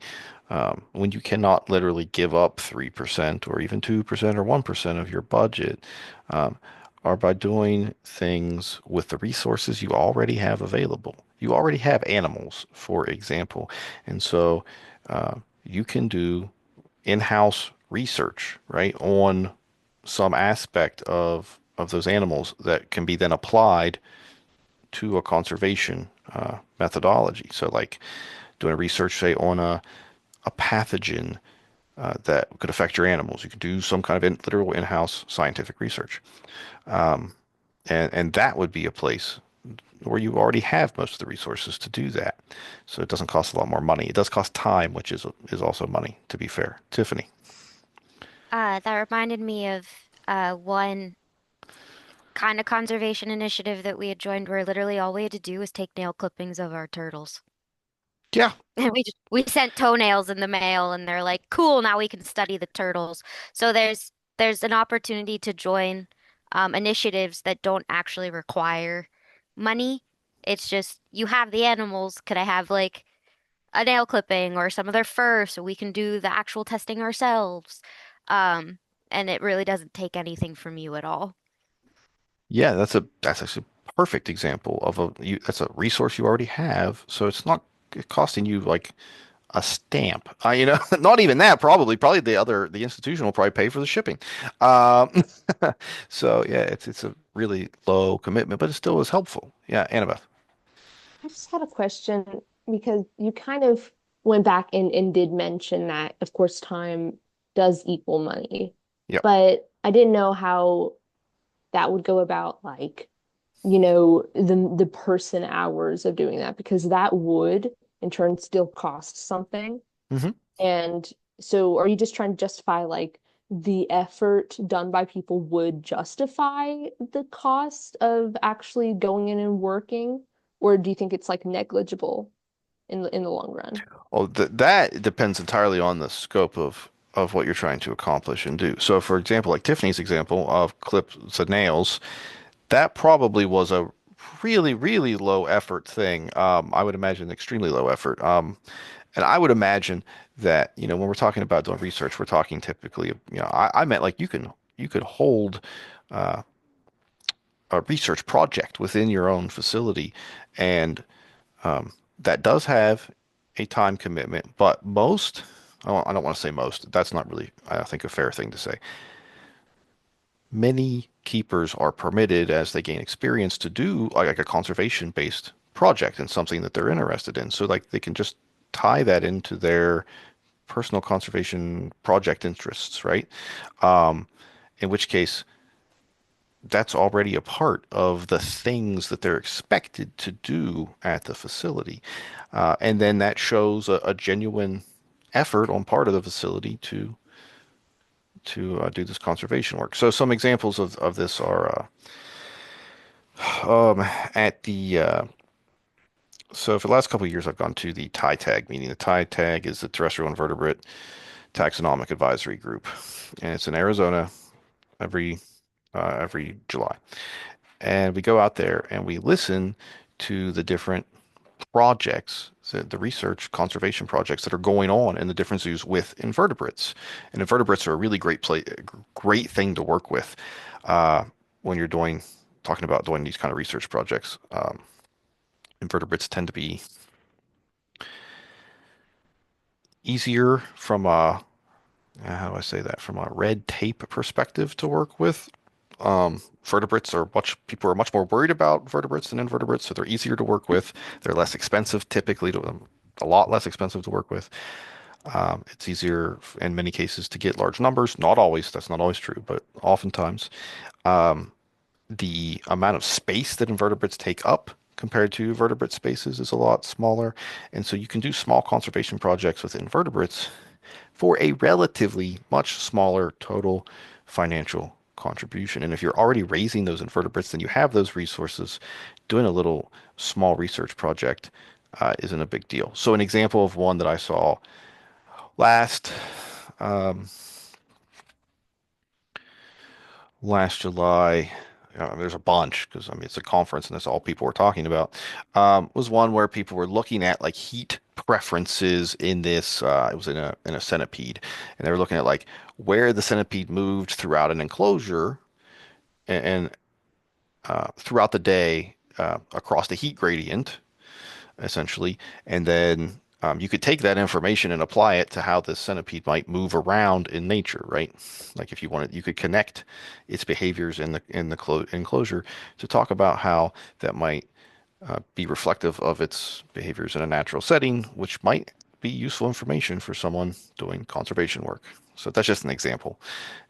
when you cannot literally give up 3% or even 2% or 1% of your budget, um, are by doing things with the resources you already have available. You already have animals, for example, and so you can do in-house research, right, on some aspect of those animals that can be then applied to a conservation methodology. So, like doing a research, say, on a pathogen that could affect your animals. You could do some kind of literal in-house scientific research, and that would be a place where you already have most of the resources to do that. So it doesn't cost a lot more money. It does cost time, which is also money, to be fair. Tiffany. That reminded me of one kind of conservation initiative that we had joined where literally all we had to do was take nail clippings of our turtles. Yeah. And we sent toenails in the mail and they're like, cool, now we can study the turtles. So there's an opportunity to join initiatives that don't actually require money. It's just you have the animals. Could I have like a nail clipping or some of their fur so we can do the actual testing ourselves? Um, and it really doesn't take anything from you at all. Yeah, that's actually a perfect example of that's a resource you already have. So it's not costing you like a stamp. Not even that, probably the institution will probably pay for the shipping. Um, so yeah, it's a really low commitment, but it still is helpful. Yeah, Annabeth. I just had a question because you kind of went back and did mention that, of course, time does equal money. Yep. But I didn't know how that would go about, like, the person hours of doing that, because that would in turn still cost something. hmm And so are you just trying to justify like the effort done by people would justify the cost of actually going in and working? Or do you think it's like negligible in the long run? Well, that depends entirely on the scope of what you're trying to accomplish and do. So, for example, like Tiffany's example of clips of nails, that probably was a really, really low effort thing. I would imagine extremely low effort. And I would imagine that, when we're talking about doing research, we're talking typically, I meant like you could hold uh, a research project within your own facility, and that does have a time commitment. But most, I don't want to say most. That's not really, I think, a fair thing to say. Many keepers are permitted as they gain experience to do like a conservation based project and something that they're interested in. So like they can just tie that into their personal conservation project interests, right? Um, in which case that's already a part of the things that they're expected to do at the facility. And then that shows a genuine effort on part of the facility to do this conservation work. So some examples of this are at the so for the last couple of years I've gone to the TITAG meeting. The TITAG is the Terrestrial Invertebrate Taxonomic Advisory Group, and it's in Arizona every July. And we go out there and we listen to the different projects, the research conservation projects that are going on in the different zoos with invertebrates. And invertebrates are a really great thing to work with when you're talking about doing these kind of research projects. Invertebrates tend to be easier from a how do I say that? From a red tape perspective to work with. Vertebrates are people are much more worried about vertebrates than invertebrates, so they're easier to work with. They're less expensive, typically, a lot less expensive to work with. It's easier in many cases to get large numbers. Not always, that's not always true, but oftentimes. The amount of space that invertebrates take up compared to vertebrate spaces is a lot smaller. And so you can do small conservation projects with invertebrates for a relatively much smaller total financial contribution. And if you're already raising those invertebrates, then you have those resources. Doing a little small research project isn't a big deal. So an example of one that I saw last um, last July, there's a bunch because I mean it's a conference and that's all people were talking about. Was one where people were looking at like heat preferences in this. It was in a centipede, and they were looking at like where the centipede moved throughout an enclosure and throughout the day across the heat gradient, essentially, and then you could take that information and apply it to how the centipede might move around in nature, right? Like if you wanted, you could connect its behaviors in the enclosure to talk about how that might be reflective of its behaviors in a natural setting, which might be useful information for someone doing conservation work. So that's just an example,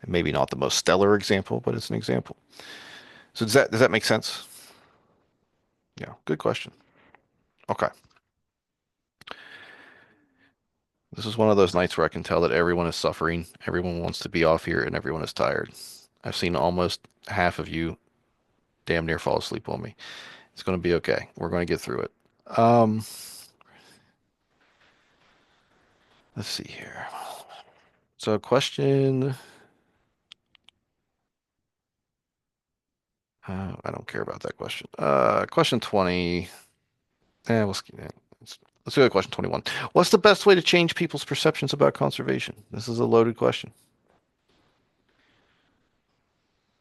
and maybe not the most stellar example, but it's an example. So does that make sense? Yeah, good question. Okay. This is one of those nights where I can tell that everyone is suffering, everyone wants to be off here, and everyone is tired. I've seen almost half of you damn near fall asleep on me. It's going to be okay. We're going to get through it. Um, let's see here. So question, I don't care about that question. Question 20. Let's go to question 21. What's the best way to change people's perceptions about conservation? This is a loaded question.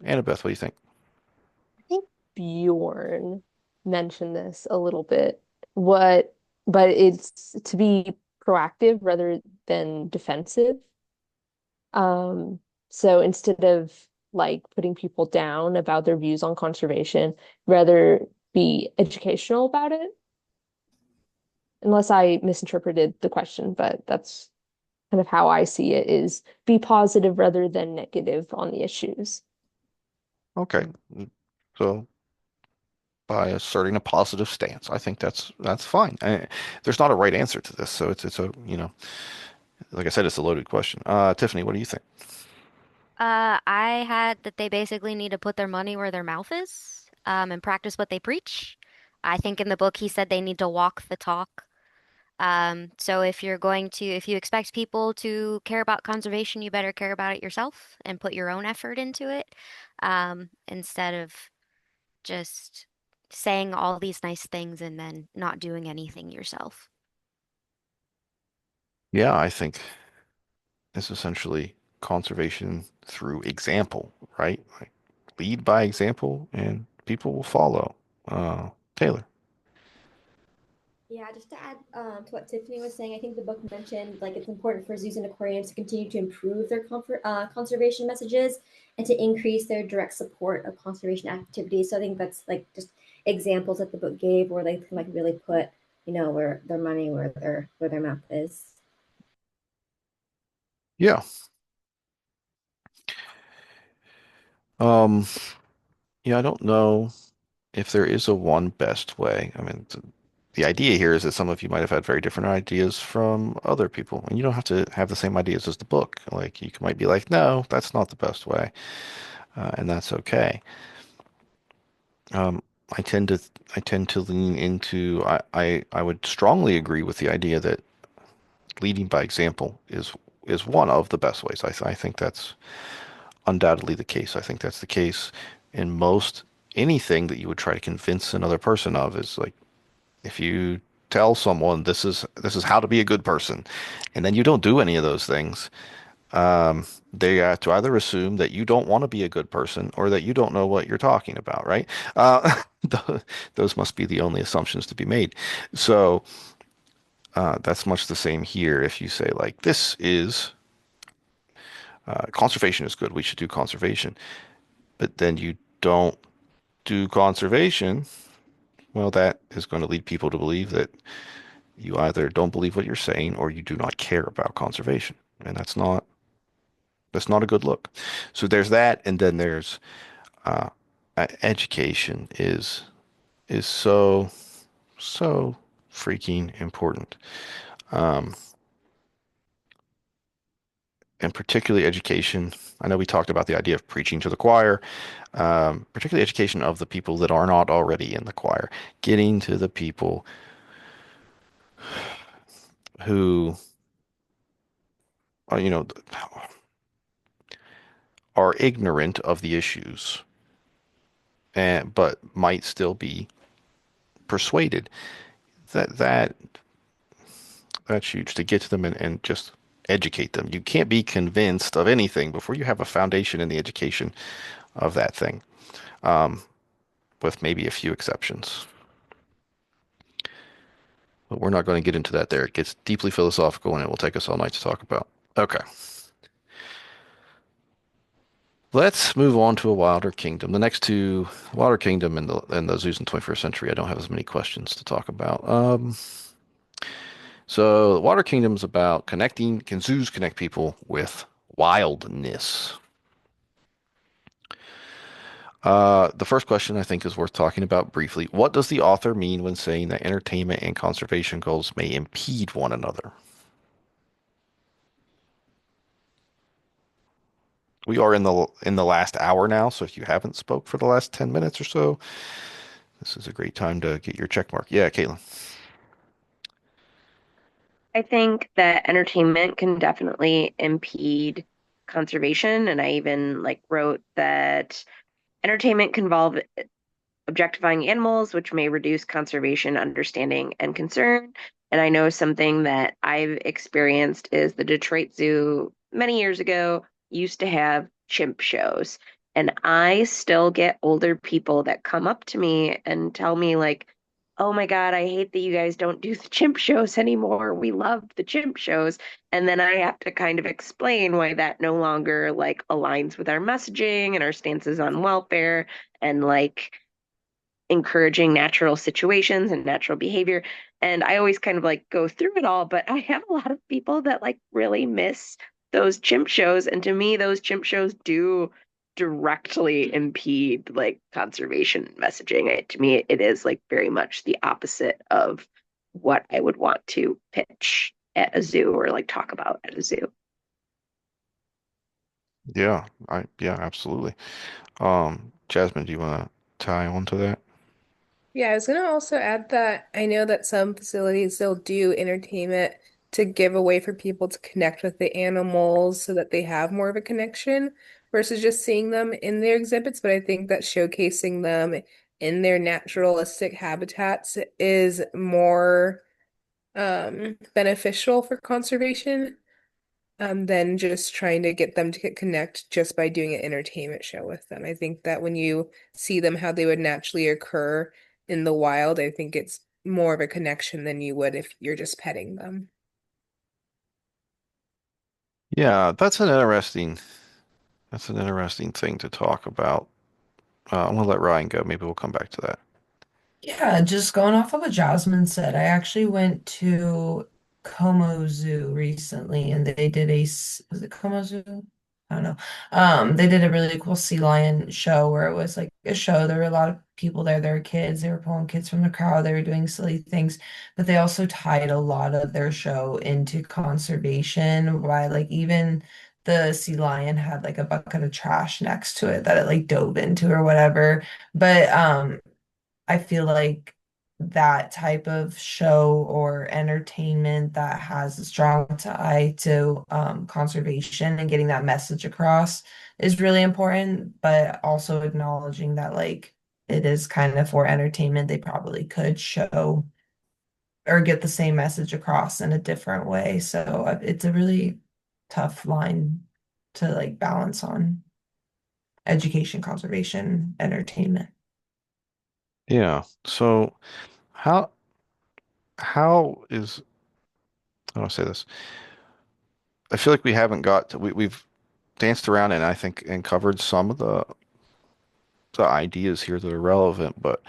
Annabeth, what do you think? I think Bjorn mentioned this a little bit. What, but it's to be proactive rather than defensive. Um, so instead of like putting people down about their views on conservation, rather be educational about it. Unless I misinterpreted the question, but that's kind of how I see it is be positive rather than negative on the issues. Okay. So by asserting a positive stance, I think that's fine. There's not a right answer to this, so it's a, like I said, it's a loaded question. Tiffany, what do you think? I had that they basically need to put their money where their mouth is, and practice what they preach. I think in the book he said they need to walk the talk. So if you expect people to care about conservation, you better care about it yourself and put your own effort into it, instead of just saying all these nice things and then not doing anything yourself. Yeah, I think it's essentially conservation through example, right? Like lead by example and people will follow. Taylor. Yeah, just to add to what Tiffany was saying, I think the book mentioned like it's important for zoos and aquariums to continue to improve their conservation messages and to increase their direct support of conservation activities. So I think that's like just examples that the book gave where they can like really put, where their money where their mouth is. Yeah. Um, yeah, I don't know if there is a one best way. I mean, the idea here is that some of you might have had very different ideas from other people, and you don't have to have the same ideas as the book. Like you might be like, no, that's not the best way, and that's okay. Um, I tend to lean into I would strongly agree with the idea that leading by example is one of the best ways. I think that's undoubtedly the case. I think that's the case in most anything that you would try to convince another person of is like if you tell someone this is how to be a good person, and then you don't do any of those things, they have to either assume that you don't want to be a good person or that you don't know what you're talking about, right? Those must be the only assumptions to be made. So that's much the same here. If you say like this is conservation is good, we should do conservation, but then you don't do conservation, well, that is going to lead people to believe that you either don't believe what you're saying or you do not care about conservation. And that's not a good look. So there's that, and then there's uh, education is so freaking important. Um, and particularly education. I know we talked about the idea of preaching to the choir, particularly education of the people that are not already in the choir, getting to the people who are, are ignorant of the issues, and but might still be persuaded. That's huge to get to them and just educate them. You can't be convinced of anything before you have a foundation in the education of that thing, um, with maybe a few exceptions. But we're not going to get into that there. It gets deeply philosophical and it will take us all night to talk about. Okay. Let's move on to a Wilder Kingdom. The next two, Wilder Kingdom and the zoos in the 21st century, I don't have as many questions to talk about. So the Wilder Kingdom is about connecting, can zoos connect people with wildness? The first question I think is worth talking about briefly. What does the author mean when saying that entertainment and conservation goals may impede one another? We are in the last hour now, so if you haven't spoke for the last 10 minutes or so, this is a great time to get your check mark. Yeah, Caitlin. I think that entertainment can definitely impede conservation. And I even like wrote that entertainment can involve objectifying animals, which may reduce conservation understanding and concern. And I know something that I've experienced is the Detroit Zoo many years ago used to have chimp shows. And I still get older people that come up to me and tell me, like, oh my God, I hate that you guys don't do the chimp shows anymore. We loved the chimp shows. And then I have to kind of explain why that no longer like aligns with our messaging and our stances on welfare and like encouraging natural situations and natural behavior. And I always kind of like go through it all, but I have a lot of people that like really miss those chimp shows. And to me, those chimp shows do directly impede like conservation messaging. To me, it is like very much the opposite of what I would want to pitch at a zoo or like talk about at a zoo. Yeah, absolutely. Jasmine, do you want to tie on to that? Yeah, I was gonna also add that I know that some facilities they'll do entertainment to give a way for people to connect with the animals so that they have more of a connection versus just seeing them in their exhibits. But I think that showcasing them in their naturalistic habitats is more beneficial for conservation than just trying to get them to connect just by doing an entertainment show with them. I think that when you see them how they would naturally occur in the wild, I think it's more of a connection than you would if you're just petting them. Yeah, that's an interesting thing to talk about. I'm gonna let Ryan go. Maybe we'll come back to that. Yeah, just going off of what Jasmine said, I actually went to Como Zoo recently and they did was it Como Zoo? I don't know. They did a really cool sea lion show where it was like a show. There were a lot of people there. There were kids. They were pulling kids from the crowd. They were doing silly things, but they also tied a lot of their show into conservation by like even the sea lion had like a bucket of trash next to it that it like dove into or whatever. But I feel like that type of show or entertainment that has a strong tie to conservation and getting that message across is really important, but also acknowledging that like it is kind of for entertainment, they probably could show or get the same message across in a different way. So it's a really tough line to like balance on education, conservation, entertainment. Yeah. So how how is how do I say this? I feel like we haven't got to, we've danced around and I think and covered some of the ideas here that are relevant, but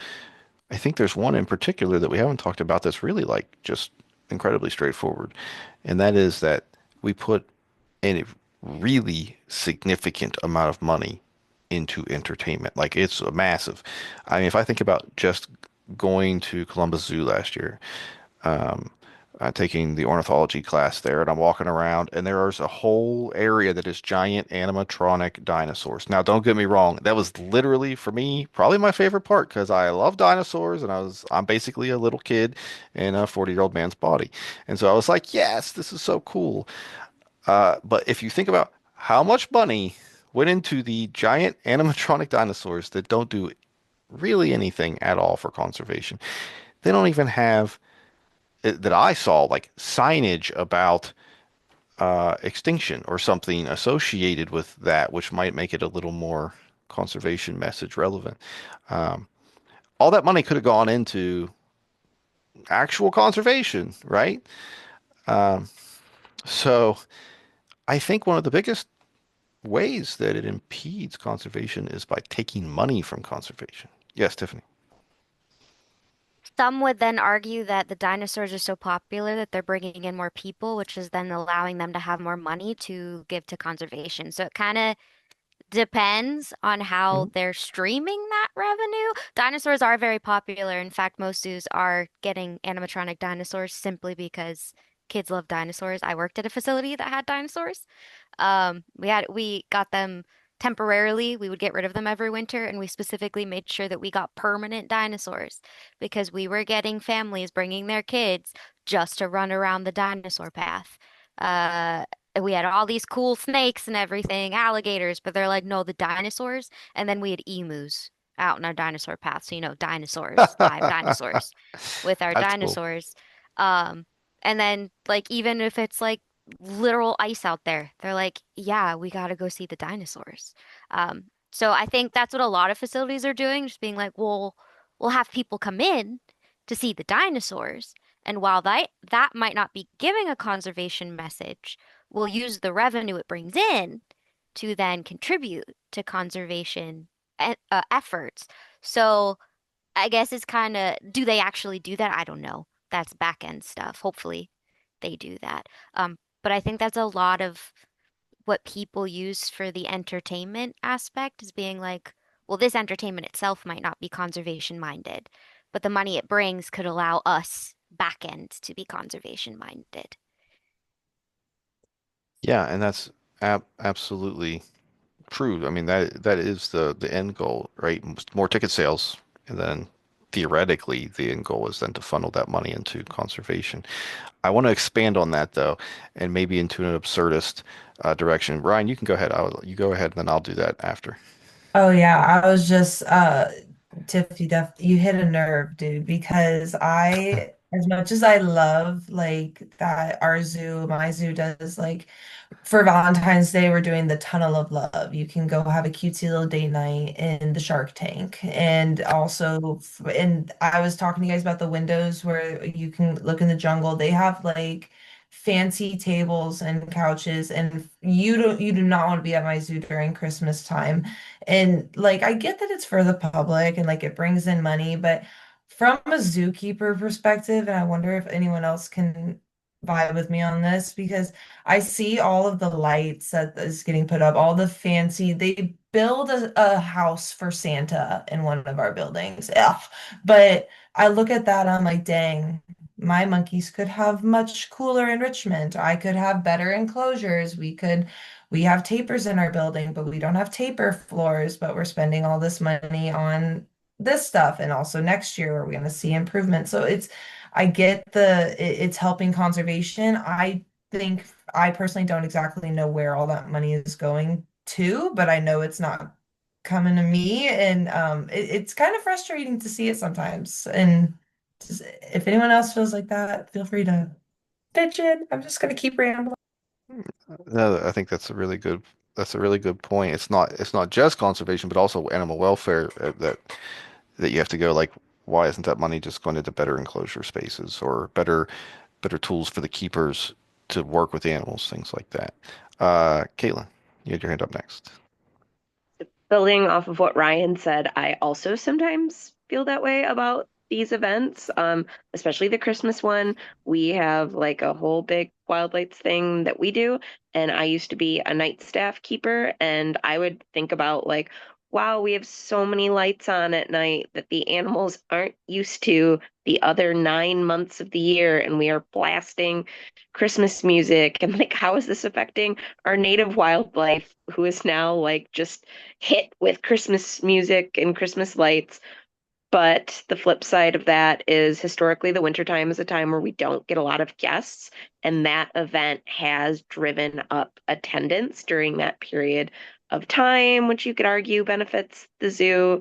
I think there's one in particular that we haven't talked about that's really like just incredibly straightforward, and that is that we put a really significant amount of money into entertainment. Like it's a massive. I mean, if I think about just going to Columbus Zoo last year, um, taking the ornithology class there, and I'm walking around, and there's a whole area that is giant animatronic dinosaurs. Now, don't get me wrong, that was literally for me probably my favorite part because I love dinosaurs, and I'm basically a little kid in a 40-year-old man's body, and so I was like, yes, this is so cool. But if you think about how much money went into the giant animatronic dinosaurs that don't do really anything at all for conservation, they don't even have that I saw like signage about extinction or something associated with that, which might make it a little more conservation message relevant. Um, all that money could have gone into actual conservation, right? Um, so I think one of the biggest ways that it impedes conservation is by taking money from conservation. Yes, Tiffany. Some would then argue that the dinosaurs are so popular that they're bringing in more people, which is then allowing them to have more money to give to conservation. So it kind of depends on how Mhm. they're streaming that revenue. Dinosaurs are very popular. In fact, most zoos are getting animatronic dinosaurs simply because kids love dinosaurs. I worked at a facility that had dinosaurs. We got them temporarily. We would get rid of them every winter, and we specifically made sure that we got permanent dinosaurs because we were getting families bringing their kids just to run around the dinosaur path. Uh, we had all these cool snakes and everything, alligators, but they're like, no, the dinosaurs. And then we had emus out in our dinosaur path. So, dinosaurs, live dinosaurs with our That's cool. dinosaurs. Um, and then like even if it's like literal ice out there, they're like, yeah, we gotta go see the dinosaurs. So I think that's what a lot of facilities are doing, just being like, well, we'll have people come in to see the dinosaurs. And while that might not be giving a conservation message, we'll use the revenue it brings in to then contribute to conservation efforts. So I guess it's kind of, do they actually do that? I don't know. That's back end stuff. Hopefully they do that. But I think that's a lot of what people use for the entertainment aspect is being like, well, this entertainment itself might not be conservation minded, but the money it brings could allow us back end to be conservation minded. Yeah, and that's absolutely true. I mean, that is the end goal, right? More ticket sales, and then theoretically, the end goal is then to funnel that money into conservation. I want to expand on that though, and maybe into an absurdist direction. Ryan, you can go ahead. You go ahead, and then I'll do that after. Oh yeah, I was just Tiff, you hit a nerve, dude, because I as much as I love like that our zoo, my zoo does like for Valentine's Day, we're doing the Tunnel of Love. You can go have a cutesy little date night in the Shark Tank. And also, and I was talking to you guys about the windows where you can look in the jungle. They have like fancy tables and couches, and you do not want to be at my zoo during Christmas time. And like I get that it's for the public and like it brings in money, but from a zookeeper perspective, and I wonder if anyone else can vibe with me on this because I see all of the lights that is getting put up, all the fancy, they build a house for Santa in one of our buildings. Ugh. But I look at that, I'm like, dang, my monkeys could have much cooler enrichment. I could have better enclosures. We have tapers in our building, but we don't have taper floors, but we're spending all this money on this stuff. And also next year, we're going to see improvement. So I get it's helping conservation. I think I personally don't exactly know where all that money is going to, but I know it's not coming to me. And it's kind of frustrating to see it sometimes. And if anyone else feels like that, feel free to pitch in. I'm just going to keep rambling. No, I think that's a really good point. It's not just conservation, but also animal welfare that you have to go like, why isn't that money just going into better enclosure spaces or better tools for the keepers to work with the animals, things like that. Caitlin, you had your hand up next. Building off of what Ryan said, I also sometimes feel that way about these events, especially the Christmas one. We have like a whole big wild lights thing that we do, and I used to be a night staff keeper, and I would think about like, wow, we have so many lights on at night that the animals aren't used to the other 9 months of the year, and we are blasting Christmas music, and like, how is this affecting our native wildlife who is now like just hit with Christmas music and Christmas lights? But the flip side of that is historically the wintertime is a time where we don't get a lot of guests, and that event has driven up attendance during that period of time, which you could argue benefits the zoo.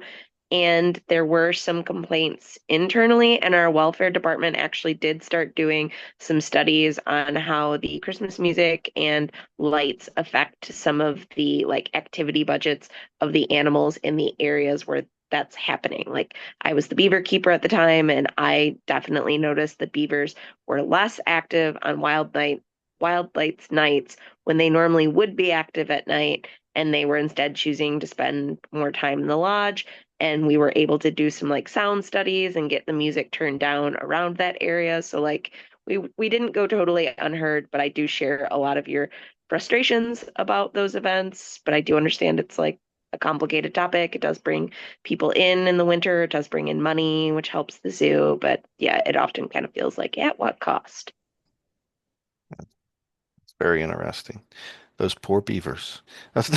And there were some complaints internally, and our welfare department actually did start doing some studies on how the Christmas music and lights affect some of the like activity budgets of the animals in the areas where that's happening. Like I was the beaver keeper at the time, and I definitely noticed the beavers were less active on wild lights nights when they normally would be active at night, and they were instead choosing to spend more time in the lodge. And we were able to do some like sound studies and get the music turned down around that area. So like we didn't go totally unheard, but I do share a lot of your frustrations about those events, but I do understand it's like a complicated topic. It does bring people in the winter, it does bring in money, which helps the zoo, but yeah, it often kind of feels like at what cost? It's very interesting. Those poor beavers. That's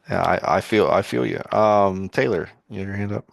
yeah, I feel you. Taylor, you have your hand up.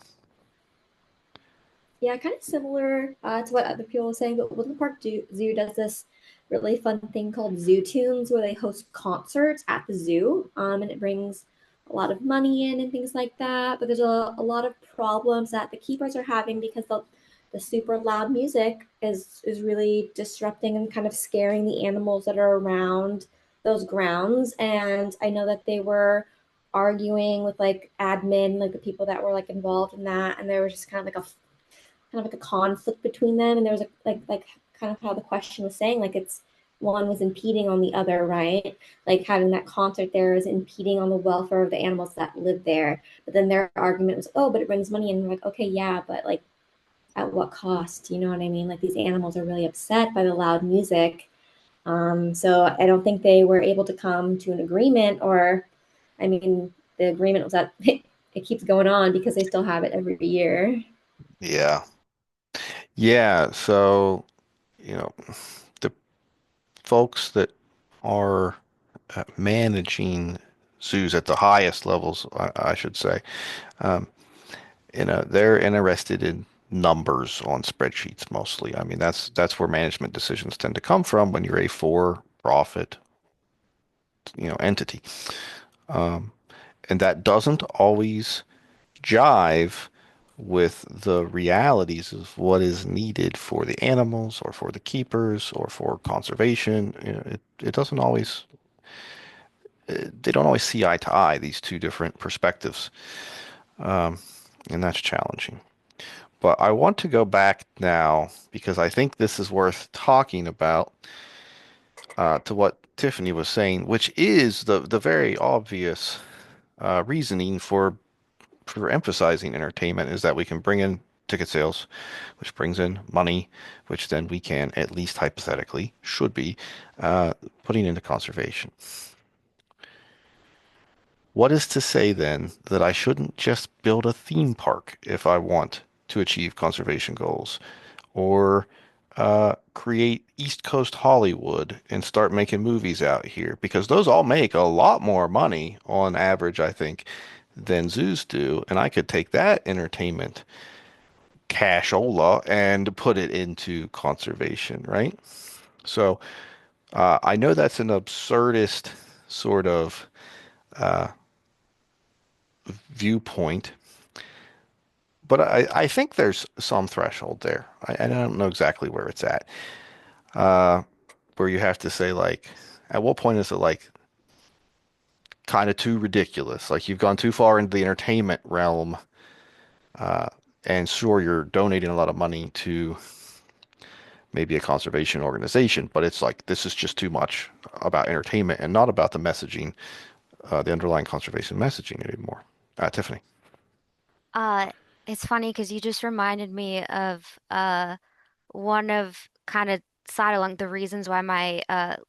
Yeah, kind of similar to what other people were saying, but Woodland Park Zoo does this really fun thing called Zoo Tunes, where they host concerts at the zoo, and it brings a lot of money in and things like that. But there's a lot of problems that the keepers are having because the super loud music is really disrupting and kind of scaring the animals that are around those grounds. And I know that they were arguing with like admin, like the people that were like involved in that, and there was just kind of like a conflict between them, and there was a like kind of how the question was saying, like it's one was impeding on the other, right? Like having that concert there is impeding on the welfare of the animals that live there. But then their argument was, oh, but it brings money, and we're like, okay, yeah, but like at what cost? You know what I mean? Like these animals are really upset by the loud music. So I don't think they were able to come to an agreement, or I mean, the agreement was that it keeps going on because they still have it every year. Yeah. Yeah, so, you know, the folks that are managing zoos at the highest levels, I should say, um, they're interested in numbers on spreadsheets mostly. I mean, that's where management decisions tend to come from when you're a for-profit, entity. Um, and that doesn't always jive with the realities of what is needed for the animals or for the keepers or for conservation. It doesn't always, they don't always see eye to eye, these two different perspectives. Um, and that's challenging. But I want to go back now because I think this is worth talking about to what Tiffany was saying, which is the very obvious reasoning for emphasizing entertainment is that we can bring in ticket sales, which brings in money, which then we can, at least hypothetically, should be uh, putting into conservation. What is to say then that I shouldn't just build a theme park if I want to achieve conservation goals, or create East Coast Hollywood and start making movies out here? Because those all make a lot more money on average, I think, than zoos do. And I could take that entertainment cashola and put it into conservation, right? So I know that's an absurdist sort of uh, viewpoint, but I think there's some threshold there. I don't know exactly where it's at, uh, where you have to say, like, at what point is it like kind of too ridiculous? Like you've gone too far into the entertainment realm, uh, and sure, you're donating a lot of money to maybe a conservation organization, but it's like this is just too much about entertainment and not about the messaging, the underlying conservation messaging anymore. Tiffany. Uh, it's funny because you just reminded me of one of kind of side along the reasons why my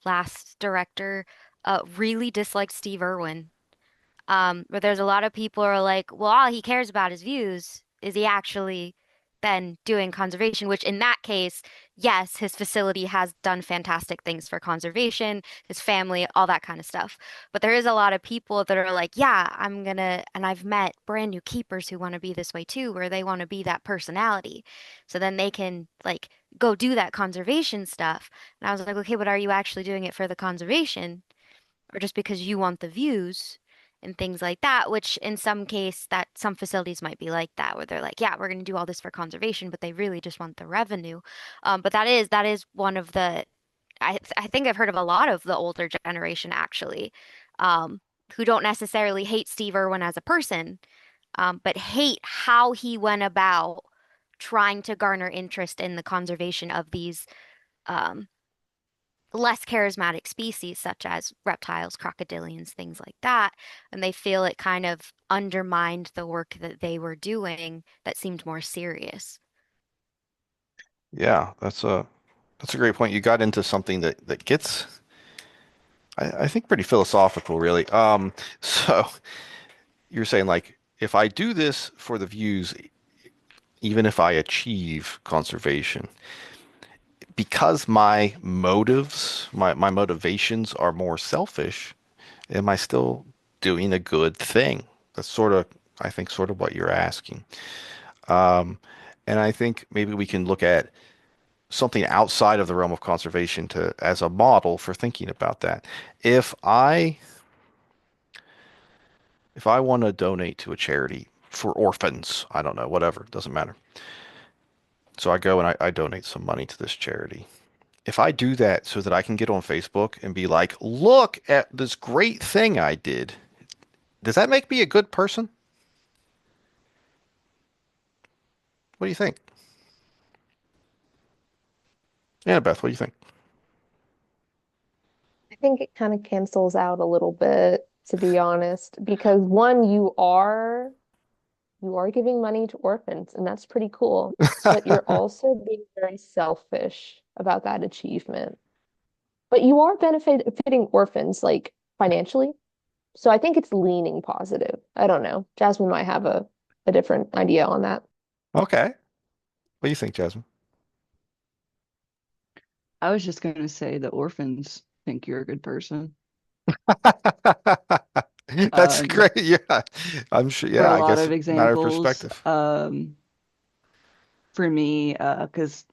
last director really disliked Steve Irwin. Where there's a lot of people who are like, well, all he cares about is views. Is he actually then doing conservation? Which in that case, yes, his facility has done fantastic things for conservation, his family, all that kind of stuff. But there is a lot of people that are like, yeah, I'm gonna, and I've met brand new keepers who want to be this way too, where they want to be that personality. So then they can like go do that conservation stuff. And I was like, okay, but are you actually doing it for the conservation? Or just because you want the views and things like that, which in some case that some facilities might be like that, where they're like, yeah, we're going to do all this for conservation, but they really just want the revenue. But that is one of the I think I've heard of a lot of the older generation actually, um, who don't necessarily hate Steve Irwin as a person, but hate how he went about trying to garner interest in the conservation of these um, less charismatic species such as reptiles, crocodilians, things like that. And they feel it kind of undermined the work that they were doing that seemed more serious. Yeah, that's a great point. You got into something that gets I think pretty philosophical, really. So you're saying like if I do this for the views, even if I achieve conservation, because my motives, my motivations are more selfish, am I still doing a good thing? That's sort of, I think, sort of what you're asking. Um, and I think maybe we can look at something outside of the realm of conservation to as a model for thinking about that. If I if I want to donate to a charity for orphans, I don't know, whatever, doesn't matter. So I go and I donate some money to this charity. If I do that so that I can get on Facebook and be like, look at this great thing I did, does that make me a good person? What do you think? Annabeth, what do you think? I think it kind of cancels out a little bit, to be honest, because one, you are giving money to orphans, and that's pretty cool, but you're also being very selfish about that achievement. But you are benefiting orphans like financially. So I think it's leaning positive. I don't know. Jasmine might have a different idea on that. Okay. What do you think, Jasmine? I was just going to say the orphans think you're a good person. That's Um, great. Yeah. I'm sure. for Yeah, a I lot guess of a matter of examples, perspective. for me, because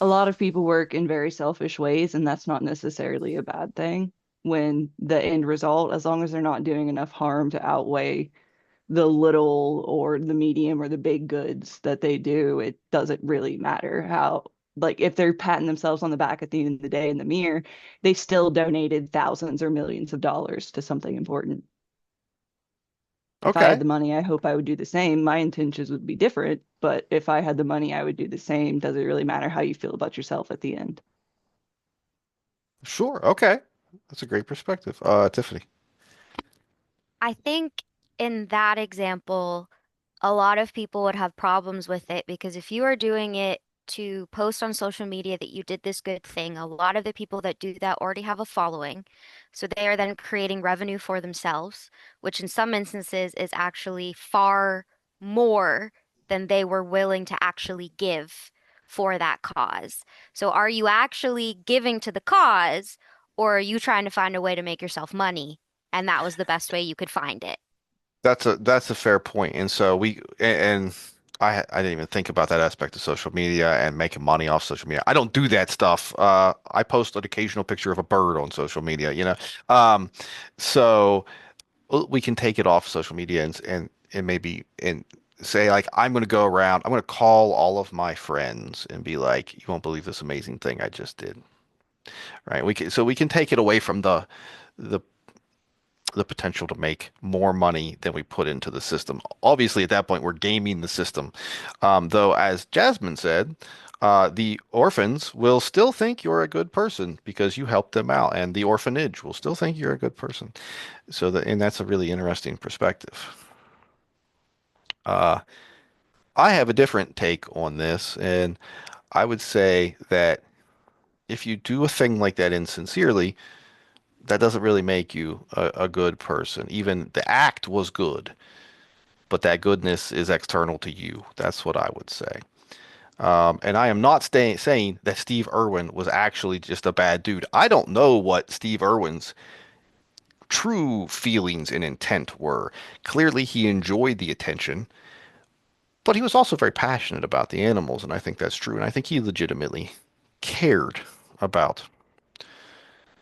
a lot of people work in very selfish ways, and that's not necessarily a bad thing when the end result, as long as they're not doing enough harm to outweigh the little or the medium or the big goods that they do, it doesn't really matter how, like, if they're patting themselves on the back at the end of the day in the mirror, they still donated thousands or millions of dollars to something important. If I had Okay. the money, I hope I would do the same. My intentions would be different, but if I had the money, I would do the same. Does it really matter how you feel about yourself at the end? Sure. Okay. That's a great perspective. Tiffany. I think in that example, a lot of people would have problems with it because if you are doing it to post on social media that you did this good thing, a lot of the people that do that already have a following. So they are then creating revenue for themselves, which in some instances is actually far more than they were willing to actually give for that cause. So are you actually giving to the cause, or are you trying to find a way to make yourself money? And that was the best way you could find it. That's a fair point. And so and I didn't even think about that aspect of social media and making money off social media. I don't do that stuff. I post an occasional picture of a bird on social media, you know. Um, so we can take it off social media and maybe and say like I'm going to go around. I'm going to call all of my friends and be like, you won't believe this amazing thing I just did. Right? We can take it away from the the potential to make more money than we put into the system. Obviously, at that point, we're gaming the system. Though, as Jasmine said, the orphans will still think you're a good person because you helped them out, and the orphanage will still think you're a good person. And that's a really interesting perspective. Uh, I have a different take on this, and I would say that if you do a thing like that insincerely, that doesn't really make you a good person. Even the act was good, but that goodness is external to you. That's what I would say. And I am not saying that Steve Irwin was actually just a bad dude. I don't know what Steve Irwin's true feelings and intent were. Clearly, he enjoyed the attention, but he was also very passionate about the animals, and I think that's true. And I think he legitimately cared about,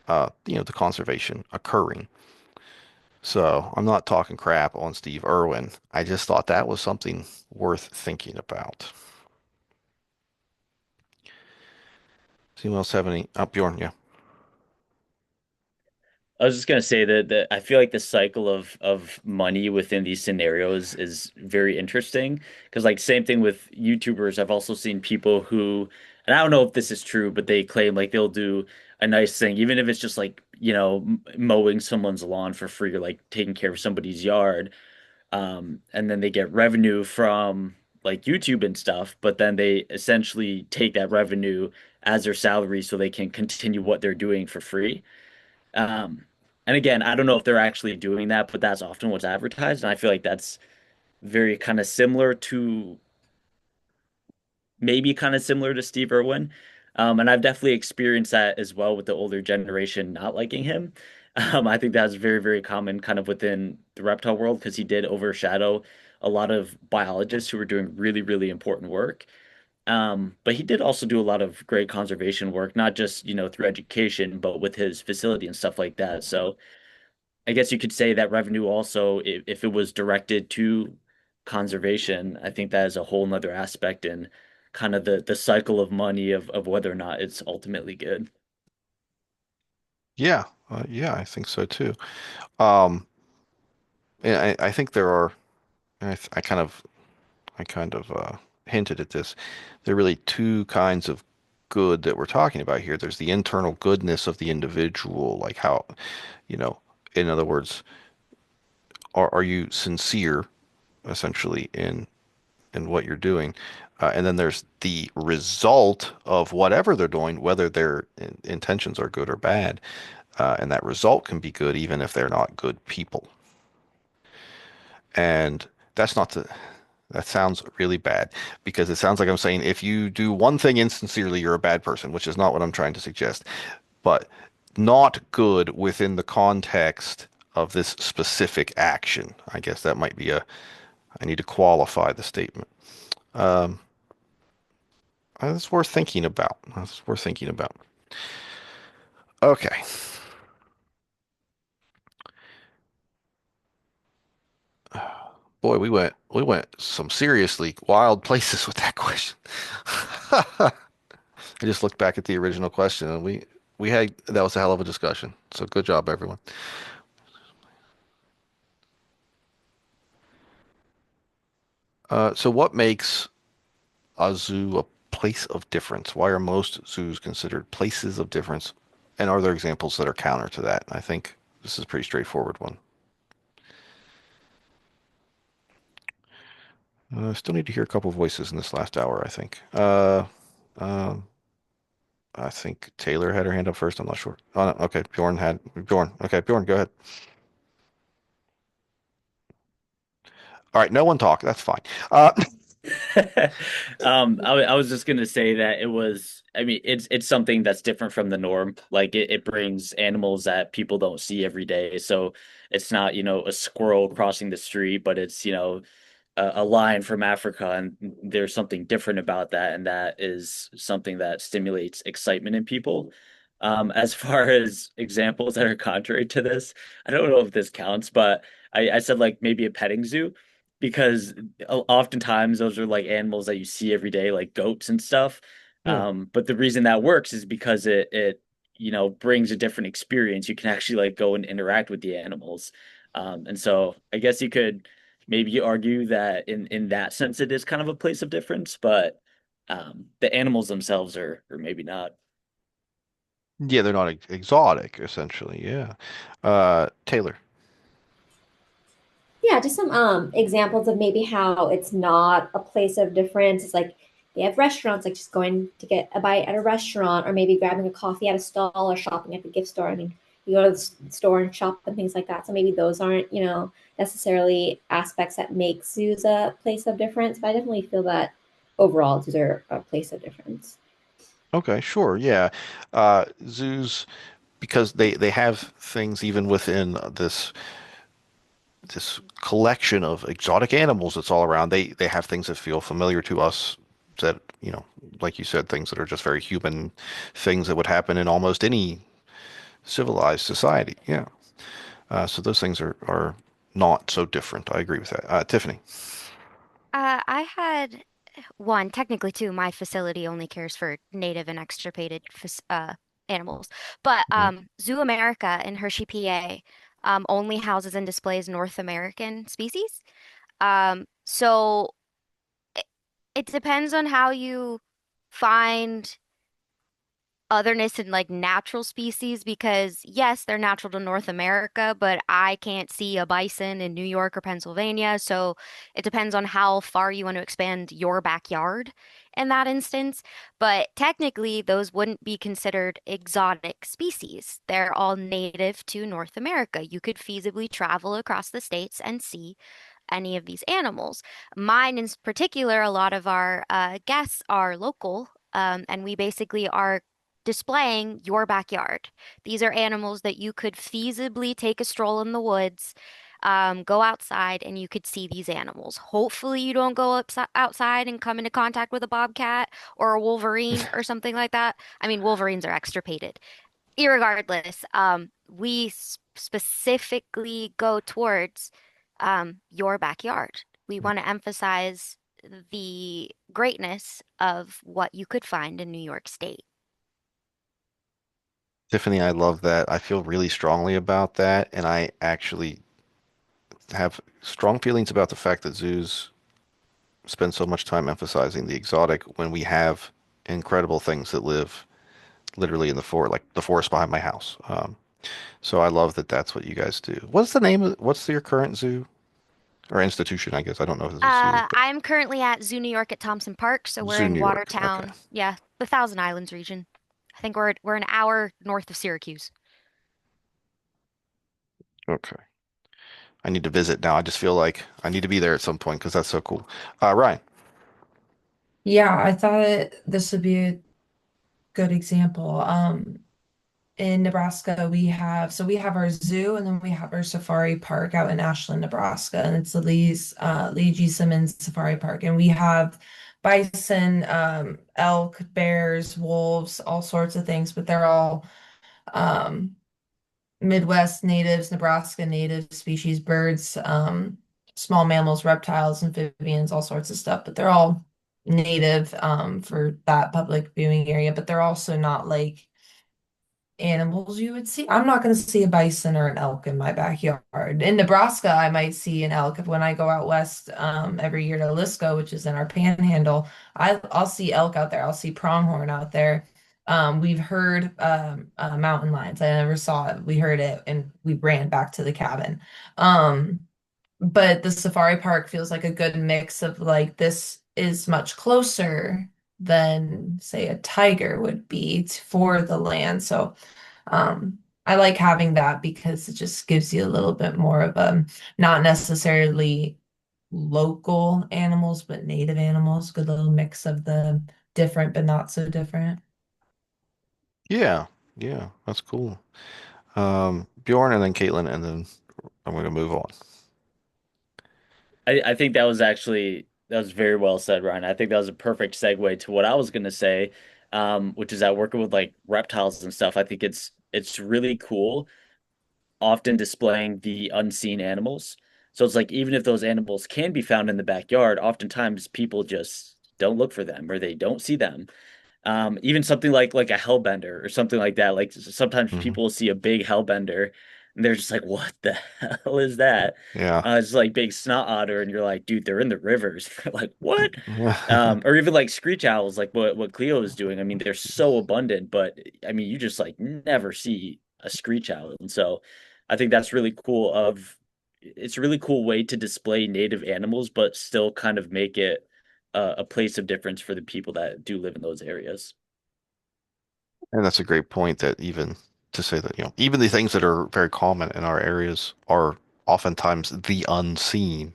the conservation occurring. So I'm not talking crap on Steve Irwin. I just thought that was something worth thinking about. Does anyone else have any? Bjorn, yeah. I was just gonna say that I feel like the cycle of money within these scenarios is very interesting because like same thing with YouTubers. I've also seen people who, and I don't know if this is true, but they claim like they'll do a nice thing, even if it's just like, mowing someone's lawn for free or like taking care of somebody's yard. And then they get revenue from like YouTube and stuff, but then they essentially take that revenue as their salary so they can continue what they're doing for free. And again, I don't know if they're actually doing that, but that's often what's advertised, and I feel like that's very kind of similar to maybe kind of similar to Steve Irwin. And I've definitely experienced that as well with the older generation not liking him. I think that's very, very common kind of within the reptile world because he did overshadow a lot of biologists who were doing really, really important work. But he did also do a lot of great conservation work, not just, through education, but with his facility and stuff like that. So I guess you could say that revenue also, if it was directed to conservation, I think that is a whole nother aspect in kind of the cycle of money of whether or not it's ultimately good. Yeah, yeah, I think so too. Um, and I think there are. I kind of hinted at this. There are really two kinds of good that we're talking about here. There's the internal goodness of the individual, like how, you know, in other words, are you sincere essentially in what you're doing? And then there's the result of whatever they're doing, whether their intentions are good or bad. And that result can be good even if they're not good people. And that's not the, that sounds really bad because it sounds like I'm saying if you do one thing insincerely, you're a bad person, which is not what I'm trying to suggest. But not good within the context of this specific action. I guess that might be I need to qualify the statement. Um, that's worth thinking about. That's worth thinking about. Okay. Boy, we went some seriously wild places with that question. I just looked back at the original question and we had that was a hell of a discussion. So good job, everyone. So what makes a zoo a place of difference? Why are most zoos considered places of difference? And are there examples that are counter to that? I think this is a pretty straightforward one. Still need to hear a couple voices in this last hour, I think. Um, I think Taylor had her hand up first. I'm not sure. Oh, no. Okay. Bjorn. Okay. Bjorn, go ahead. All right. No one talk. That's fine. Uh, I was just gonna say that I mean, it's something that's different from the norm. Like it brings animals that people don't see every day. So it's not, a squirrel crossing the street, but it's, a lion from Africa, and there's something different about that, and that is something that stimulates excitement in people. As far as examples that are contrary to this, I don't know if this counts, but I said like maybe a petting zoo because oftentimes those are like animals that you see every day, like goats and stuff. yeah. But the reason that works is because it brings a different experience. You can actually like go and interact with the animals. And so I guess you could maybe argue that in that sense it is kind of a place of difference, but the animals themselves are or maybe not. Yeah, they're not exotic, essentially. Yeah. Taylor. Yeah, just some examples of maybe how it's not a place of difference. It's like they have restaurants, like just going to get a bite at a restaurant, or maybe grabbing a coffee at a stall or shopping at the gift store. I mean, you go to the store and shop and things like that. So maybe those aren't, necessarily aspects that make zoos a place of difference. But I definitely feel that overall zoos are a place of difference. Okay, sure. Yeah. Zoos, because they have things even within this collection of exotic animals that's all around. They have things that feel familiar to us that, like you said, things that are just very human things that would happen in almost any civilized society. Yeah. So those things are not so different. I agree with that. Tiffany. I had one, technically two. My facility only cares for native and extirpated animals, but Mhm. Zoo America in Hershey, PA, only houses and displays North American species. So it, it depends on how you find otherness in like natural species because yes, they're natural to North America, but I can't see a bison in New York or Pennsylvania. So it depends on how far you want to expand your backyard in that instance. But technically, those wouldn't be considered exotic species. They're all native to North America. You could feasibly travel across the states and see any of these animals. Mine in particular, a lot of our guests are local. And we basically are displaying your backyard. These are animals that you could feasibly take a stroll in the woods, go outside, and you could see these animals. Hopefully, you don't go outside and come into contact with a bobcat or a wolverine or something like that. I mean, wolverines are extirpated. Irregardless, we specifically go towards your backyard. We want to emphasize the greatness of what you could find in New York State. Tiffany, I love that. I feel really strongly about that, and I actually have strong feelings about the fact that zoos spend so much time emphasizing the exotic when we have incredible things that live literally in the forest, like the forest behind my house. So I love that that's what you guys do. What's your current zoo or institution? I guess I don't know if it's a zoo, but I'm currently at Zoo New York at Thompson Park, so we're Zoo in New York. Okay. Watertown. Yeah, the Thousand Islands region. I think we're an hour north of Syracuse. Okay. I need to visit now. I just feel like I need to be there at some point because that's so cool. Ryan. Yeah, I thought this would be a good example. In Nebraska, we have our zoo and then we have our safari park out in Ashland, Nebraska, and it's the Lee G. Simmons Safari Park. And we have bison, elk, bears, wolves, all sorts of things, but they're all um, Midwest natives, Nebraska native species, birds, small mammals, reptiles, amphibians, all sorts of stuff, but they're all native for that public viewing area, but they're also not like animals you would see. I'm not going to see a bison or an elk in my backyard. In Nebraska, I might see an elk when I go out west every year to Lisco, which is in our panhandle. I'll see elk out there. I'll see pronghorn out there. We've heard mountain lions. I never saw it. We heard it and we ran back to the cabin. Um, but the safari park feels like a good mix of like this is much closer than say a tiger would be for the land. So I like having that because it just gives you a little bit more of a not necessarily local animals, but native animals. Good little mix of the different but not so different. Yeah. Yeah. That's cool. Bjorn and then Caitlin, and then I'm going to move on. I think that was very well said, Ryan. I think that was a perfect segue to what I was gonna say, which is that working with like reptiles and stuff, I think it's really cool, often displaying the unseen animals. So it's like even if those animals can be found in the backyard, oftentimes people just don't look for them or they don't see them. Even something like a hellbender or something like that. Like sometimes Hmm. people will see a big hellbender and they're just like, "What the hell is that?" Yeah. It's like big snot otter, and you're like, "Dude, they're in the rivers." Like what? Or even like screech owls, like what Cleo is doing. I mean, they're so abundant, but I mean, you just like never see a screech owl, and so I think that's really cool. It's a really cool way to display native animals, but still kind of make it a place of difference for the people that do live in those areas. And that's a great point that even to say that, even the things that are very common in our areas are oftentimes the unseen.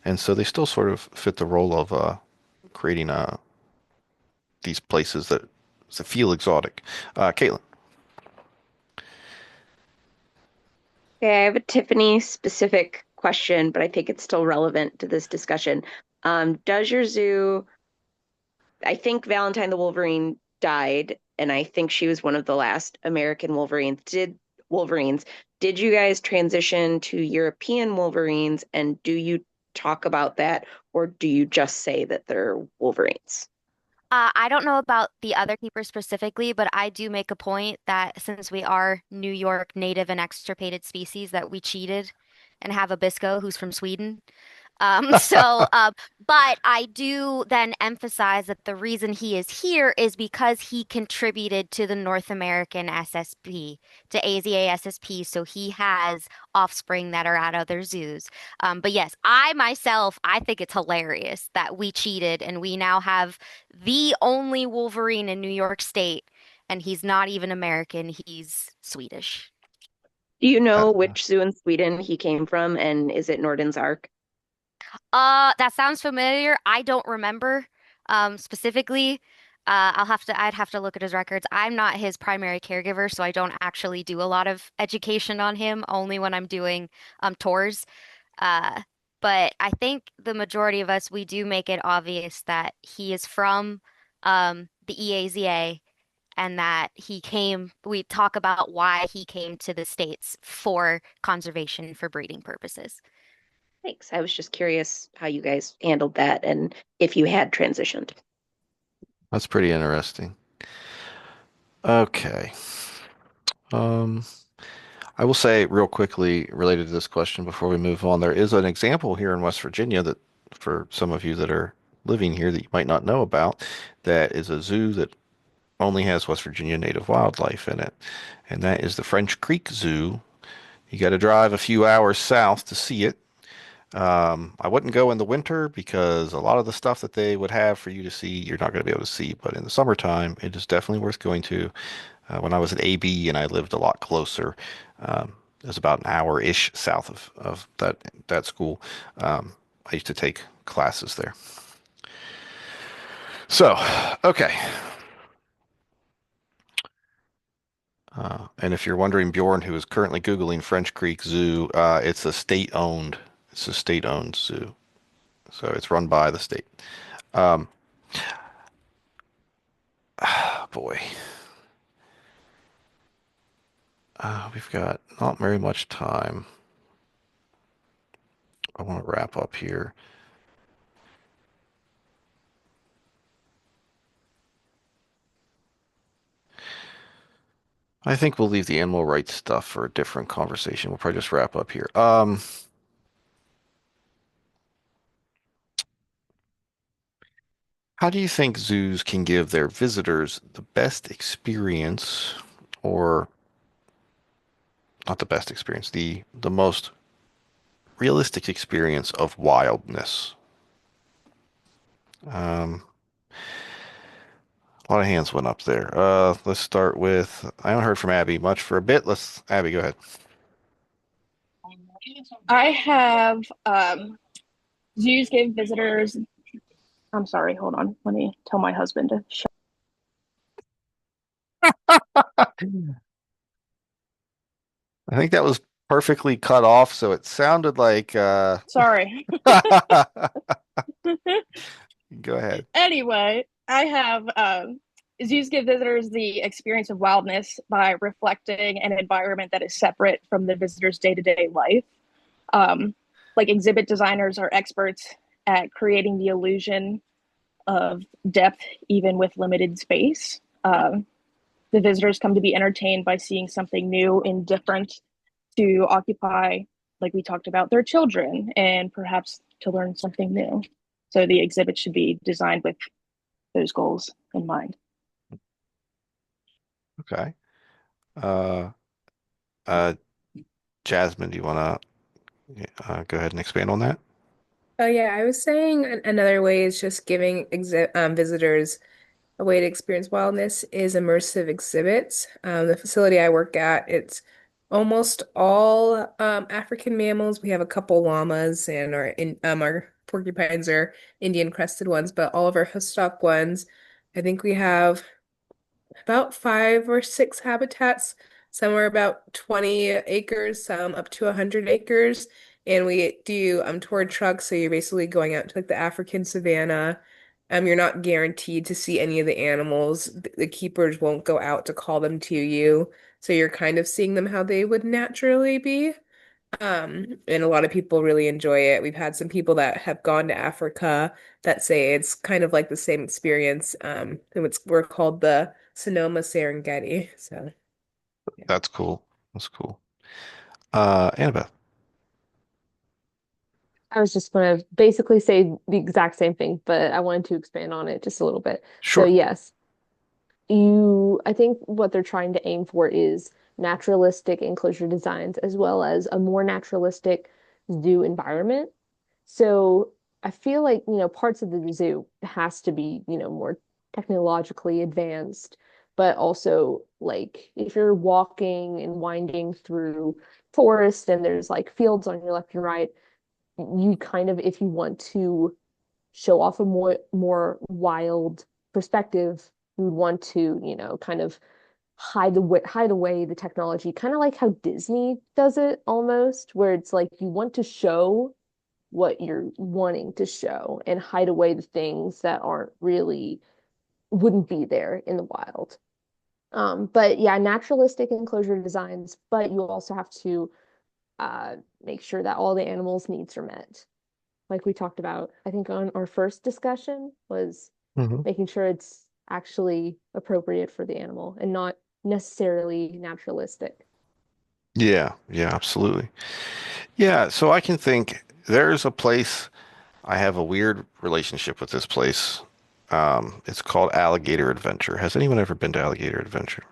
And so they still sort of fit the role of creating these places that feel exotic. Caitlin. Okay, I have a Tiffany specific question, but I think it's still relevant to this discussion. Does your zoo, I think Valentine the Wolverine died, and I think she was one of the last American Wolverines. Did you guys transition to European Wolverines, and do you talk about that, or do you just say that they're Wolverines? I don't know about the other keepers specifically, but I do make a point that since we are New York native and extirpated species, that we cheated and have a Bisco who's from Sweden. But I do then emphasize that the reason he is here is because he contributed to the North American SSP, to AZA SSP, so he has offspring that are at other zoos. But yes, I myself, I think it's hilarious that we cheated and we now have the only Wolverine in New York State, and he's not even American, he's Swedish. Do you Uh, know which zoo in Sweden he came from, and is it Norden's Ark? That sounds familiar. I don't remember specifically. I'd have to look at his records. I'm not his primary caregiver, so I don't actually do a lot of education on him, only when I'm doing tours. Uh, but I think the majority of us, we do make it obvious that he is from the EAZA and that we talk about why he came to the States for conservation for breeding purposes. Thanks. I was just curious how you guys handled that and if you had transitioned. That's pretty interesting. Okay. Um, I will say real quickly related to this question before we move on, there is an example here in West Virginia that for some of you that are living here that you might not know about, that is a zoo that only has West Virginia native wildlife in it. And that is the French Creek Zoo. You got to drive a few hours south to see it. I wouldn't go in the winter because a lot of the stuff that they would have for you to see, you're not going to be able to see. But in the summertime, it is definitely worth going to. When I was at AB and I lived a lot closer, it was about an hour-ish south of that school. I used to take classes there. So, okay. And if you're wondering, Bjorn, who is currently Googling French Creek Zoo, it's a state-owned zoo. So it's run by the state. Um, boy. We've got not very much time. I want to wrap up here. I think we'll leave the animal rights stuff for a different conversation. We'll probably just wrap up here. How do you think zoos can give their visitors the best experience, or not the best experience, the most realistic experience of wildness? A lot of hands went up there. Let's start with, I haven't heard from Abby much for a bit. Abby, go ahead. I have zoos give visitors. I'm sorry, hold on. Let me tell my husband to shut. I think that was perfectly cut off, so it sounded like Sorry. Go ahead. Anyway, I have zoos give visitors the experience of wildness by reflecting an environment that is separate from the visitor's day-to-day life. Like exhibit designers are experts at creating the illusion of depth, even with limited space. The visitors come to be entertained by seeing something new and different to occupy, like we talked about, their children and perhaps to learn something new. So the exhibit should be designed with those goals in mind. Okay. Jasmine, do you want to go ahead and expand on that? Oh yeah, I was saying another way is just giving visitors a way to experience wildness is immersive exhibits. The facility I work at, it's almost all African mammals. We have a couple llamas and our porcupines are Indian crested ones, but all of our host stock ones, I think we have about 5 or 6 habitats. Some are about 20 acres, some up to 100 acres. And we do tour trucks, so you're basically going out to like the African savanna. You're not guaranteed to see any of the animals. The keepers won't go out to call them to you. So you're kind of seeing them how they would naturally be. And a lot of people really enjoy it. We've had some people that have gone to Africa that say it's kind of like the same experience. And we're called the Sonoma Serengeti. So yeah. That's cool. That's cool. Annabeth. I was just going to basically say the exact same thing, but I wanted to expand on it just a little bit. So Sure. yes, I think what they're trying to aim for is naturalistic enclosure designs as well as a more naturalistic zoo environment. So I feel like, parts of the zoo has to be, more technologically advanced, but also like if you're walking and winding through forest and there's like fields on your left and right, you kind of, if you want to show off a more wild perspective, you would want to, kind of hide away the technology, kind of like how Disney does it almost, where it's like you want to show what you're wanting to show and hide away the things that aren't really wouldn't be there in the wild. But yeah, naturalistic enclosure designs, but you also have to make sure that all the animals' needs are met. Like we talked about, I think on our first discussion was Hmm. making sure it's actually appropriate for the animal and not necessarily naturalistic. Yeah, yeah, absolutely. Yeah, so I can think there's a place I have a weird relationship with this place. It's called Alligator Adventure. Has anyone ever been to Alligator Adventure?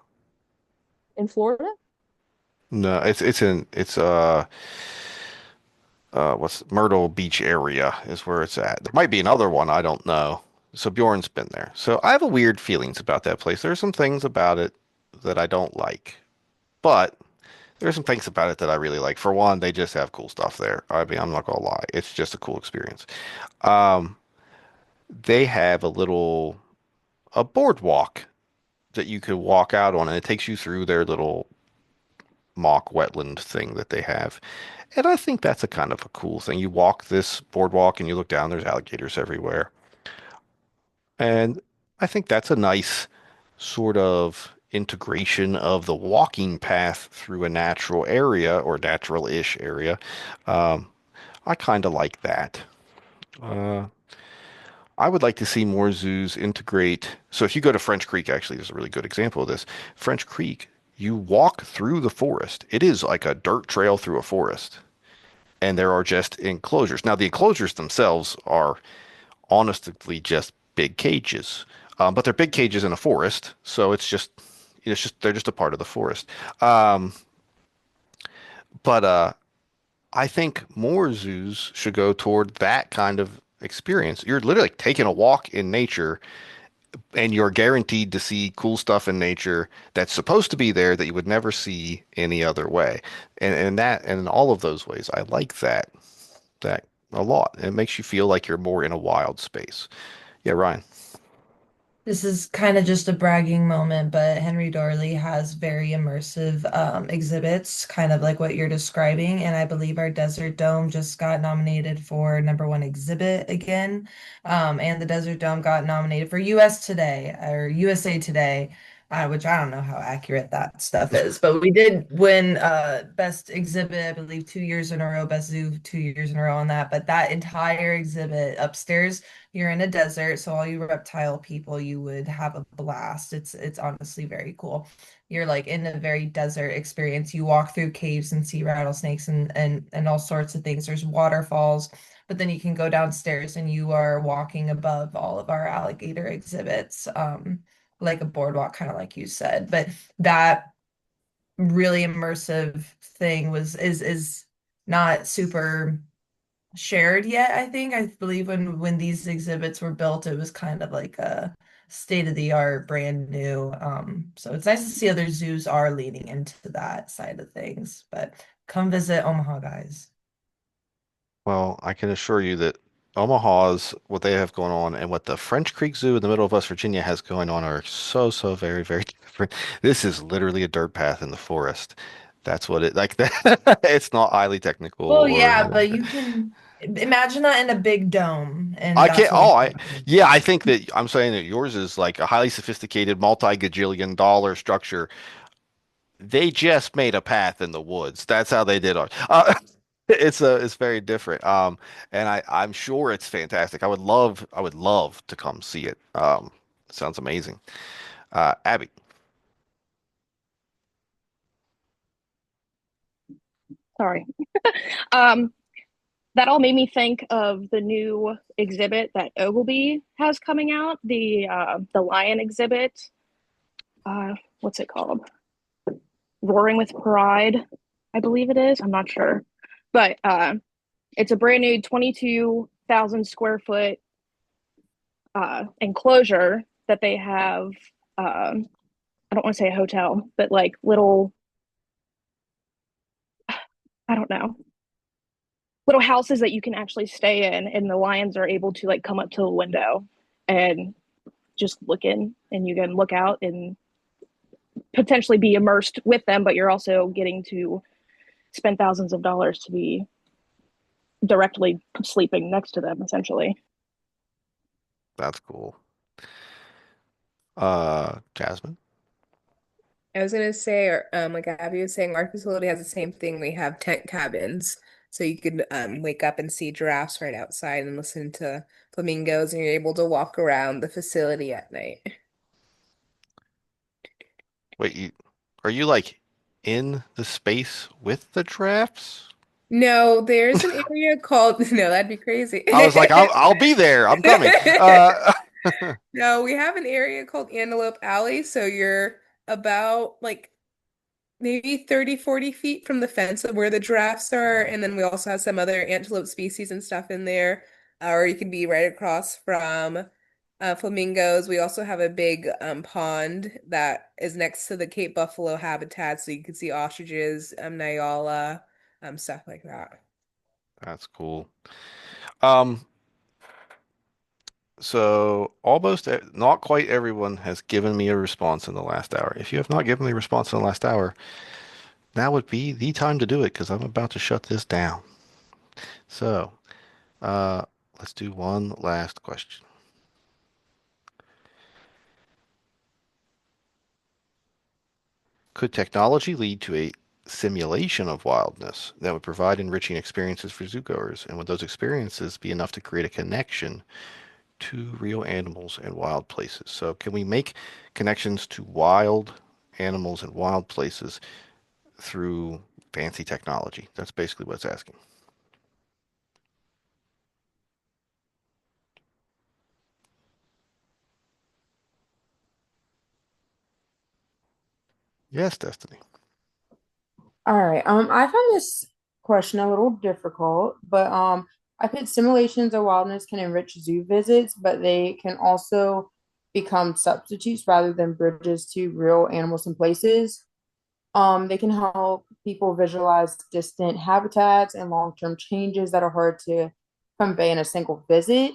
In Florida, No, it's what's Myrtle Beach area is where it's at. There might be another one, I don't know. So Bjorn's been there. So I have a weird feelings about that place. There's some things about it that I don't like, but there's some things about it that I really like. For one, they just have cool stuff there. I mean, I'm not gonna lie. It's just a cool experience. Um, they have a boardwalk that you could walk out on, and it takes you through their little mock wetland thing that they have. And I think that's a kind of a cool thing. You walk this boardwalk and you look down, there's alligators everywhere. And I think that's a nice sort of integration of the walking path through a natural area or natural-ish area. Um, I kind of like that. Uh, I would like to see more zoos integrate. So if you go to French Creek, actually, there's a really good example of this. French Creek, you walk through the forest. It is like a dirt trail through a forest, and there are just enclosures. Now, the enclosures themselves are honestly just big cages, but they're big cages in a forest, so it's just they're just a part of the forest. Um, but I think more zoos should go toward that kind of experience. You're literally like taking a walk in nature and you're guaranteed to see cool stuff in nature that's supposed to be there that you would never see any other way. And in all of those ways, I like that a lot. It makes you feel like you're more in a wild space. Yeah, Ryan. This is kind of just a bragging moment, but Henry Dorley has very immersive exhibits, kind of like what you're describing. And I believe our Desert Dome just got nominated for #1 exhibit again. And the Desert Dome got nominated for US Today or USA Today, which I don't know how accurate that stuff is. But we did win best exhibit, I believe, 2 years in a row, best zoo 2 years in a row on that. But that entire exhibit upstairs, you're in a desert, so all you reptile people, you would have a blast. It's honestly very cool. You're like in a very desert experience. You walk through caves and see rattlesnakes and all sorts of things. There's waterfalls, but then you can go downstairs and you are walking above all of our alligator exhibits, like a boardwalk, kind of like you said. But that really immersive thing is not super shared yet, I think. I believe when these exhibits were built, it was kind of like a state of the art, brand new. So it's nice to see other zoos are leaning into that side of things. But come visit Omaha, guys. Well, I can assure you that Omaha's what they have going on and what the French Creek Zoo in the middle of West Virginia has going on are so very, very different. This is literally a dirt path in the forest. That's what it like that. It's not highly technical Well, or yeah, anything like but that. you can imagine that in a big dome, and I can't. that's what Oh, I'm I talking about. yeah. I think that I'm saying that yours is like a highly sophisticated, multi-gajillion dollar structure. They just made a path in the woods. That's how they did it. It's very different. And I'm sure it's fantastic. I would love to come see it. Sounds amazing. Abby. Sorry. Um, that all made me think of the new exhibit that Ogilvy has coming out, the lion exhibit. What's it called? Roaring with Pride, I believe it is. I'm not sure, but it's a brand new 22,000 square foot enclosure that they have. I don't want to say a hotel, but like little, I don't know, little houses that you can actually stay in, and the lions are able to like come up to the window and just look in, and you can look out and potentially be immersed with them, but you're also getting to spend thousands of dollars to be directly sleeping next to them, essentially. That's cool. Jasmine? I was gonna say, or like Abby was saying, our facility has the same thing. We have tent cabins, so you could wake up and see giraffes right outside and listen to flamingos, and you're able to walk around the facility at night. Wait, are you like in the space with the giraffes? No, there's an area called no, that'd be crazy. I was like, I'll be there. I'm coming. No, we have an area called Antelope Alley, so you're about like maybe 30, 40 feet from the fence of where the giraffes are, and then we also have some other antelope species and stuff in there. Or you can be right across from flamingos. We also have a big pond that is next to the Cape Buffalo habitat, so you can see ostriches, Nyala, stuff like that. That's cool. Um, so not quite everyone has given me a response in the last hour. If you have not given me a response in the last hour, now would be the time to do it because I'm about to shut this down. So, uh, let's do one last question. Could technology lead to a simulation of wildness that would provide enriching experiences for zoogoers? And would those experiences be enough to create a connection to real animals and wild places? So, can we make connections to wild animals and wild places through fancy technology? That's basically what it's asking. Yes, Destiny. All right. I found this question a little difficult, but I think simulations of wildness can enrich zoo visits, but they can also become substitutes rather than bridges to real animals and places. They can help people visualize distant habitats and long-term changes that are hard to convey in a single visit.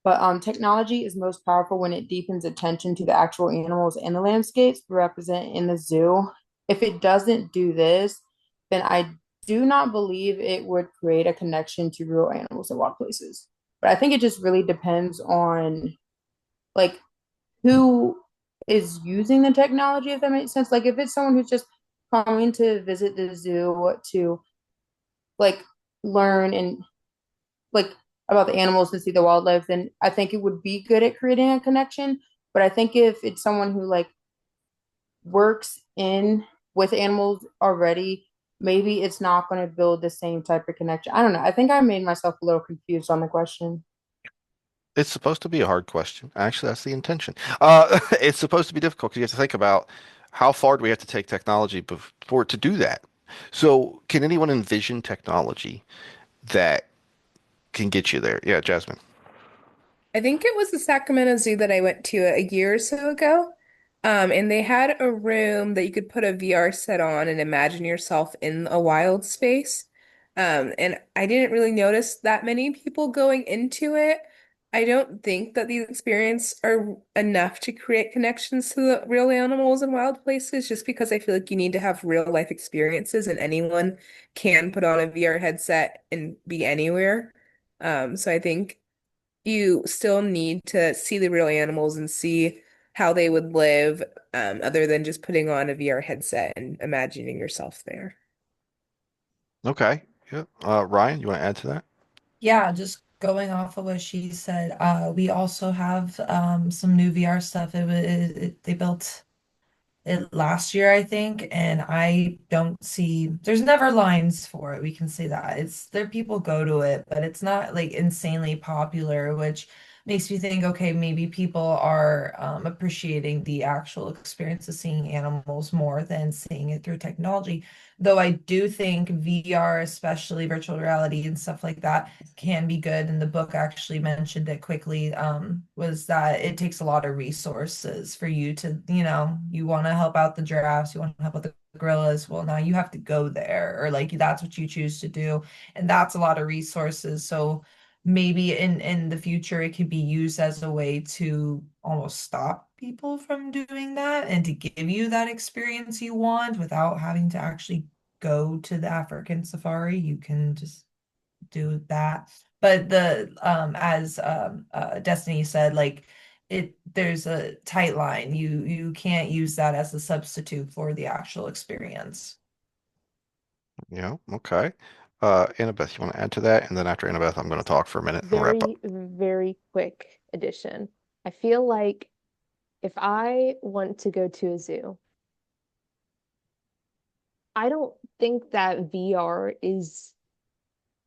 But technology is most powerful when it deepens attention to the actual animals and the landscapes represented in the zoo. If it doesn't do this, then I do not believe it would create a connection to real animals and wild places. But I think it just really depends on like who is using the technology, if that makes sense. Like if it's someone who's just coming to visit the zoo to like learn and like about the animals and see the wildlife, then I think it would be good at creating a connection. But I think if it's someone who like works in with animals already, maybe it's not going to build the same type of connection. I don't know. I think I made myself a little confused on the question. It's supposed to be a hard question. Actually, that's the intention. It's supposed to be difficult because you have to think about how far do we have to take technology before to do that. So, can anyone envision technology that can get you there? Yeah, Jasmine. I think it was the Sacramento Zoo that I went to a year or so ago. And they had a room that you could put a VR set on and imagine yourself in a wild space. And I didn't really notice that many people going into it. I don't think that these experiences are enough to create connections to the real animals and wild places, just because I feel like you need to have real life experiences, and anyone can put on a VR headset and be anywhere. So I think you still need to see the real animals and see how they would live, other than just putting on a VR headset and imagining yourself there. Okay. Yeah. Ryan, you want to add to that? Yeah, just going off of what she said, we also have some new VR stuff. They built it last year, I think, and I don't see there's never lines for it. We can say that. It's there people go to it, but it's not like insanely popular, which makes me think, okay, maybe people are appreciating the actual experience of seeing animals more than seeing it through technology. Though I do think VR, especially virtual reality and stuff like that, can be good. And the book actually mentioned it quickly, was that it takes a lot of resources for you to, you want to help out the giraffes, you want to help out the gorillas. Well, now you have to go there, or like that's what you choose to do. And that's a lot of resources. So maybe in the future it could be used as a way to almost stop people from doing that and to give you that experience you want without having to actually go to the African safari. You can just do that. But the as Destiny said, like there's a tight line. You can't use that as a substitute for the actual experience. Yeah, okay. Annabeth, you want to add to that? And then after Annabeth, I'm going to talk for a minute and we'll wrap up. Very quick addition. I feel like if I want to go to a zoo, I don't think that VR is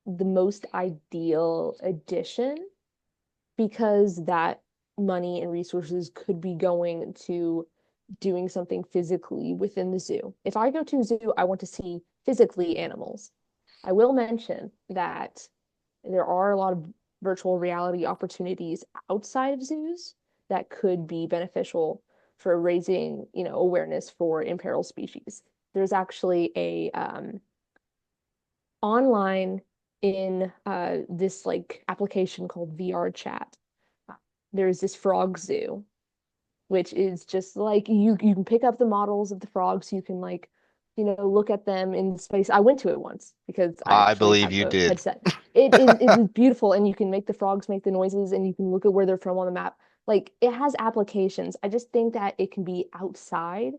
the most ideal addition because that money and resources could be going to doing something physically within the zoo. If I go to a zoo, I want to see physically animals. I will mention that there are a lot of virtual reality opportunities outside of zoos that could be beneficial for raising, awareness for imperiled species. There's actually a online in this like application called VR Chat. There's this frog zoo, which is just like you can pick up the models of the frogs. You can like, look at them in space. I went to it once because I I actually believe had you the did. headset. It is beautiful, and you can make the frogs make the noises, and you can look at where they're from on the map. Like it has applications. I just think that it can be outside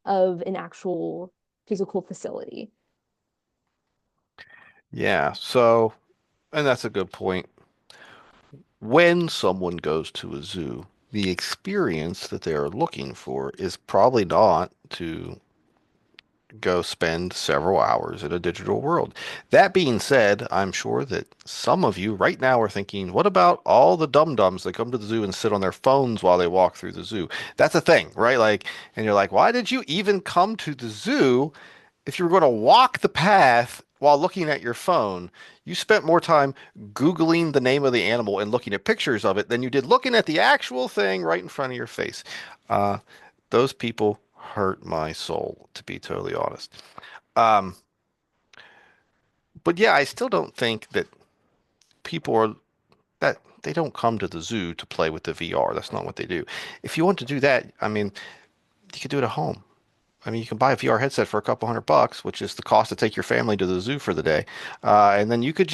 of an actual physical facility. Yeah, so, and that's a good point. When someone goes to a zoo, the experience that they are looking for is probably not to go spend several hours in a digital world. That being said, I'm sure that some of you right now are thinking, what about all the dum-dums that come to the zoo and sit on their phones while they walk through the zoo? That's a thing, right? Like, and you're like, why did you even come to the zoo if you were going to walk the path while looking at your phone? You spent more time Googling the name of the animal and looking at pictures of it than you did looking at the actual thing right in front of your face. Uh, those people hurt my soul, to be totally honest. Um, but yeah, I still don't think that people are that they don't come to the zoo to play with the VR. That's not what they do. If you want to do that, I mean, you could do it at home. I mean, you can buy a VR headset for a couple $100, which is the cost to take your family to the zoo for the day. And then you could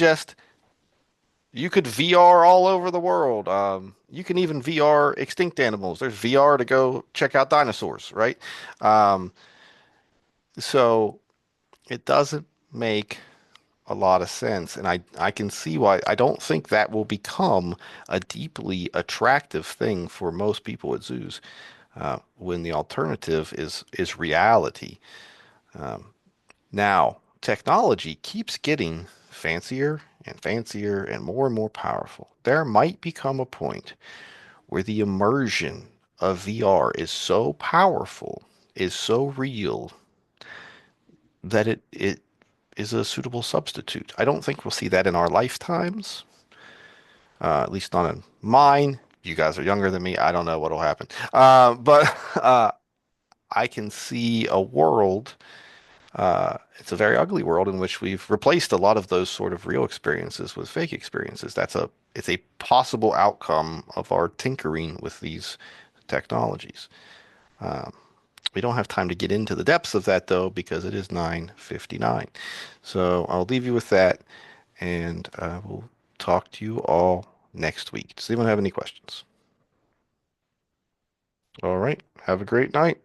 VR all over the world. You can even VR extinct animals. There's VR to go check out dinosaurs, right? Um, so it doesn't make a lot of sense. And I can see why I don't think that will become a deeply attractive thing for most people at zoos, when the alternative is reality. Um, Now, technology keeps getting fancier and fancier and more powerful. There might become a point where the immersion of VR is so powerful, is so real, that it is a suitable substitute. I don't think we'll see that in our lifetimes, at least not in mine. You guys are younger than me. I don't know what'll happen. But I can see a world. It's a very ugly world in which we've replaced a lot of those sort of real experiences with fake experiences. It's a possible outcome of our tinkering with these technologies. Um, we don't have time to get into the depths of that though, because it is 9:59. So I'll leave you with that, and we'll talk to you all next week. Does anyone have any questions? All right. Have a great night.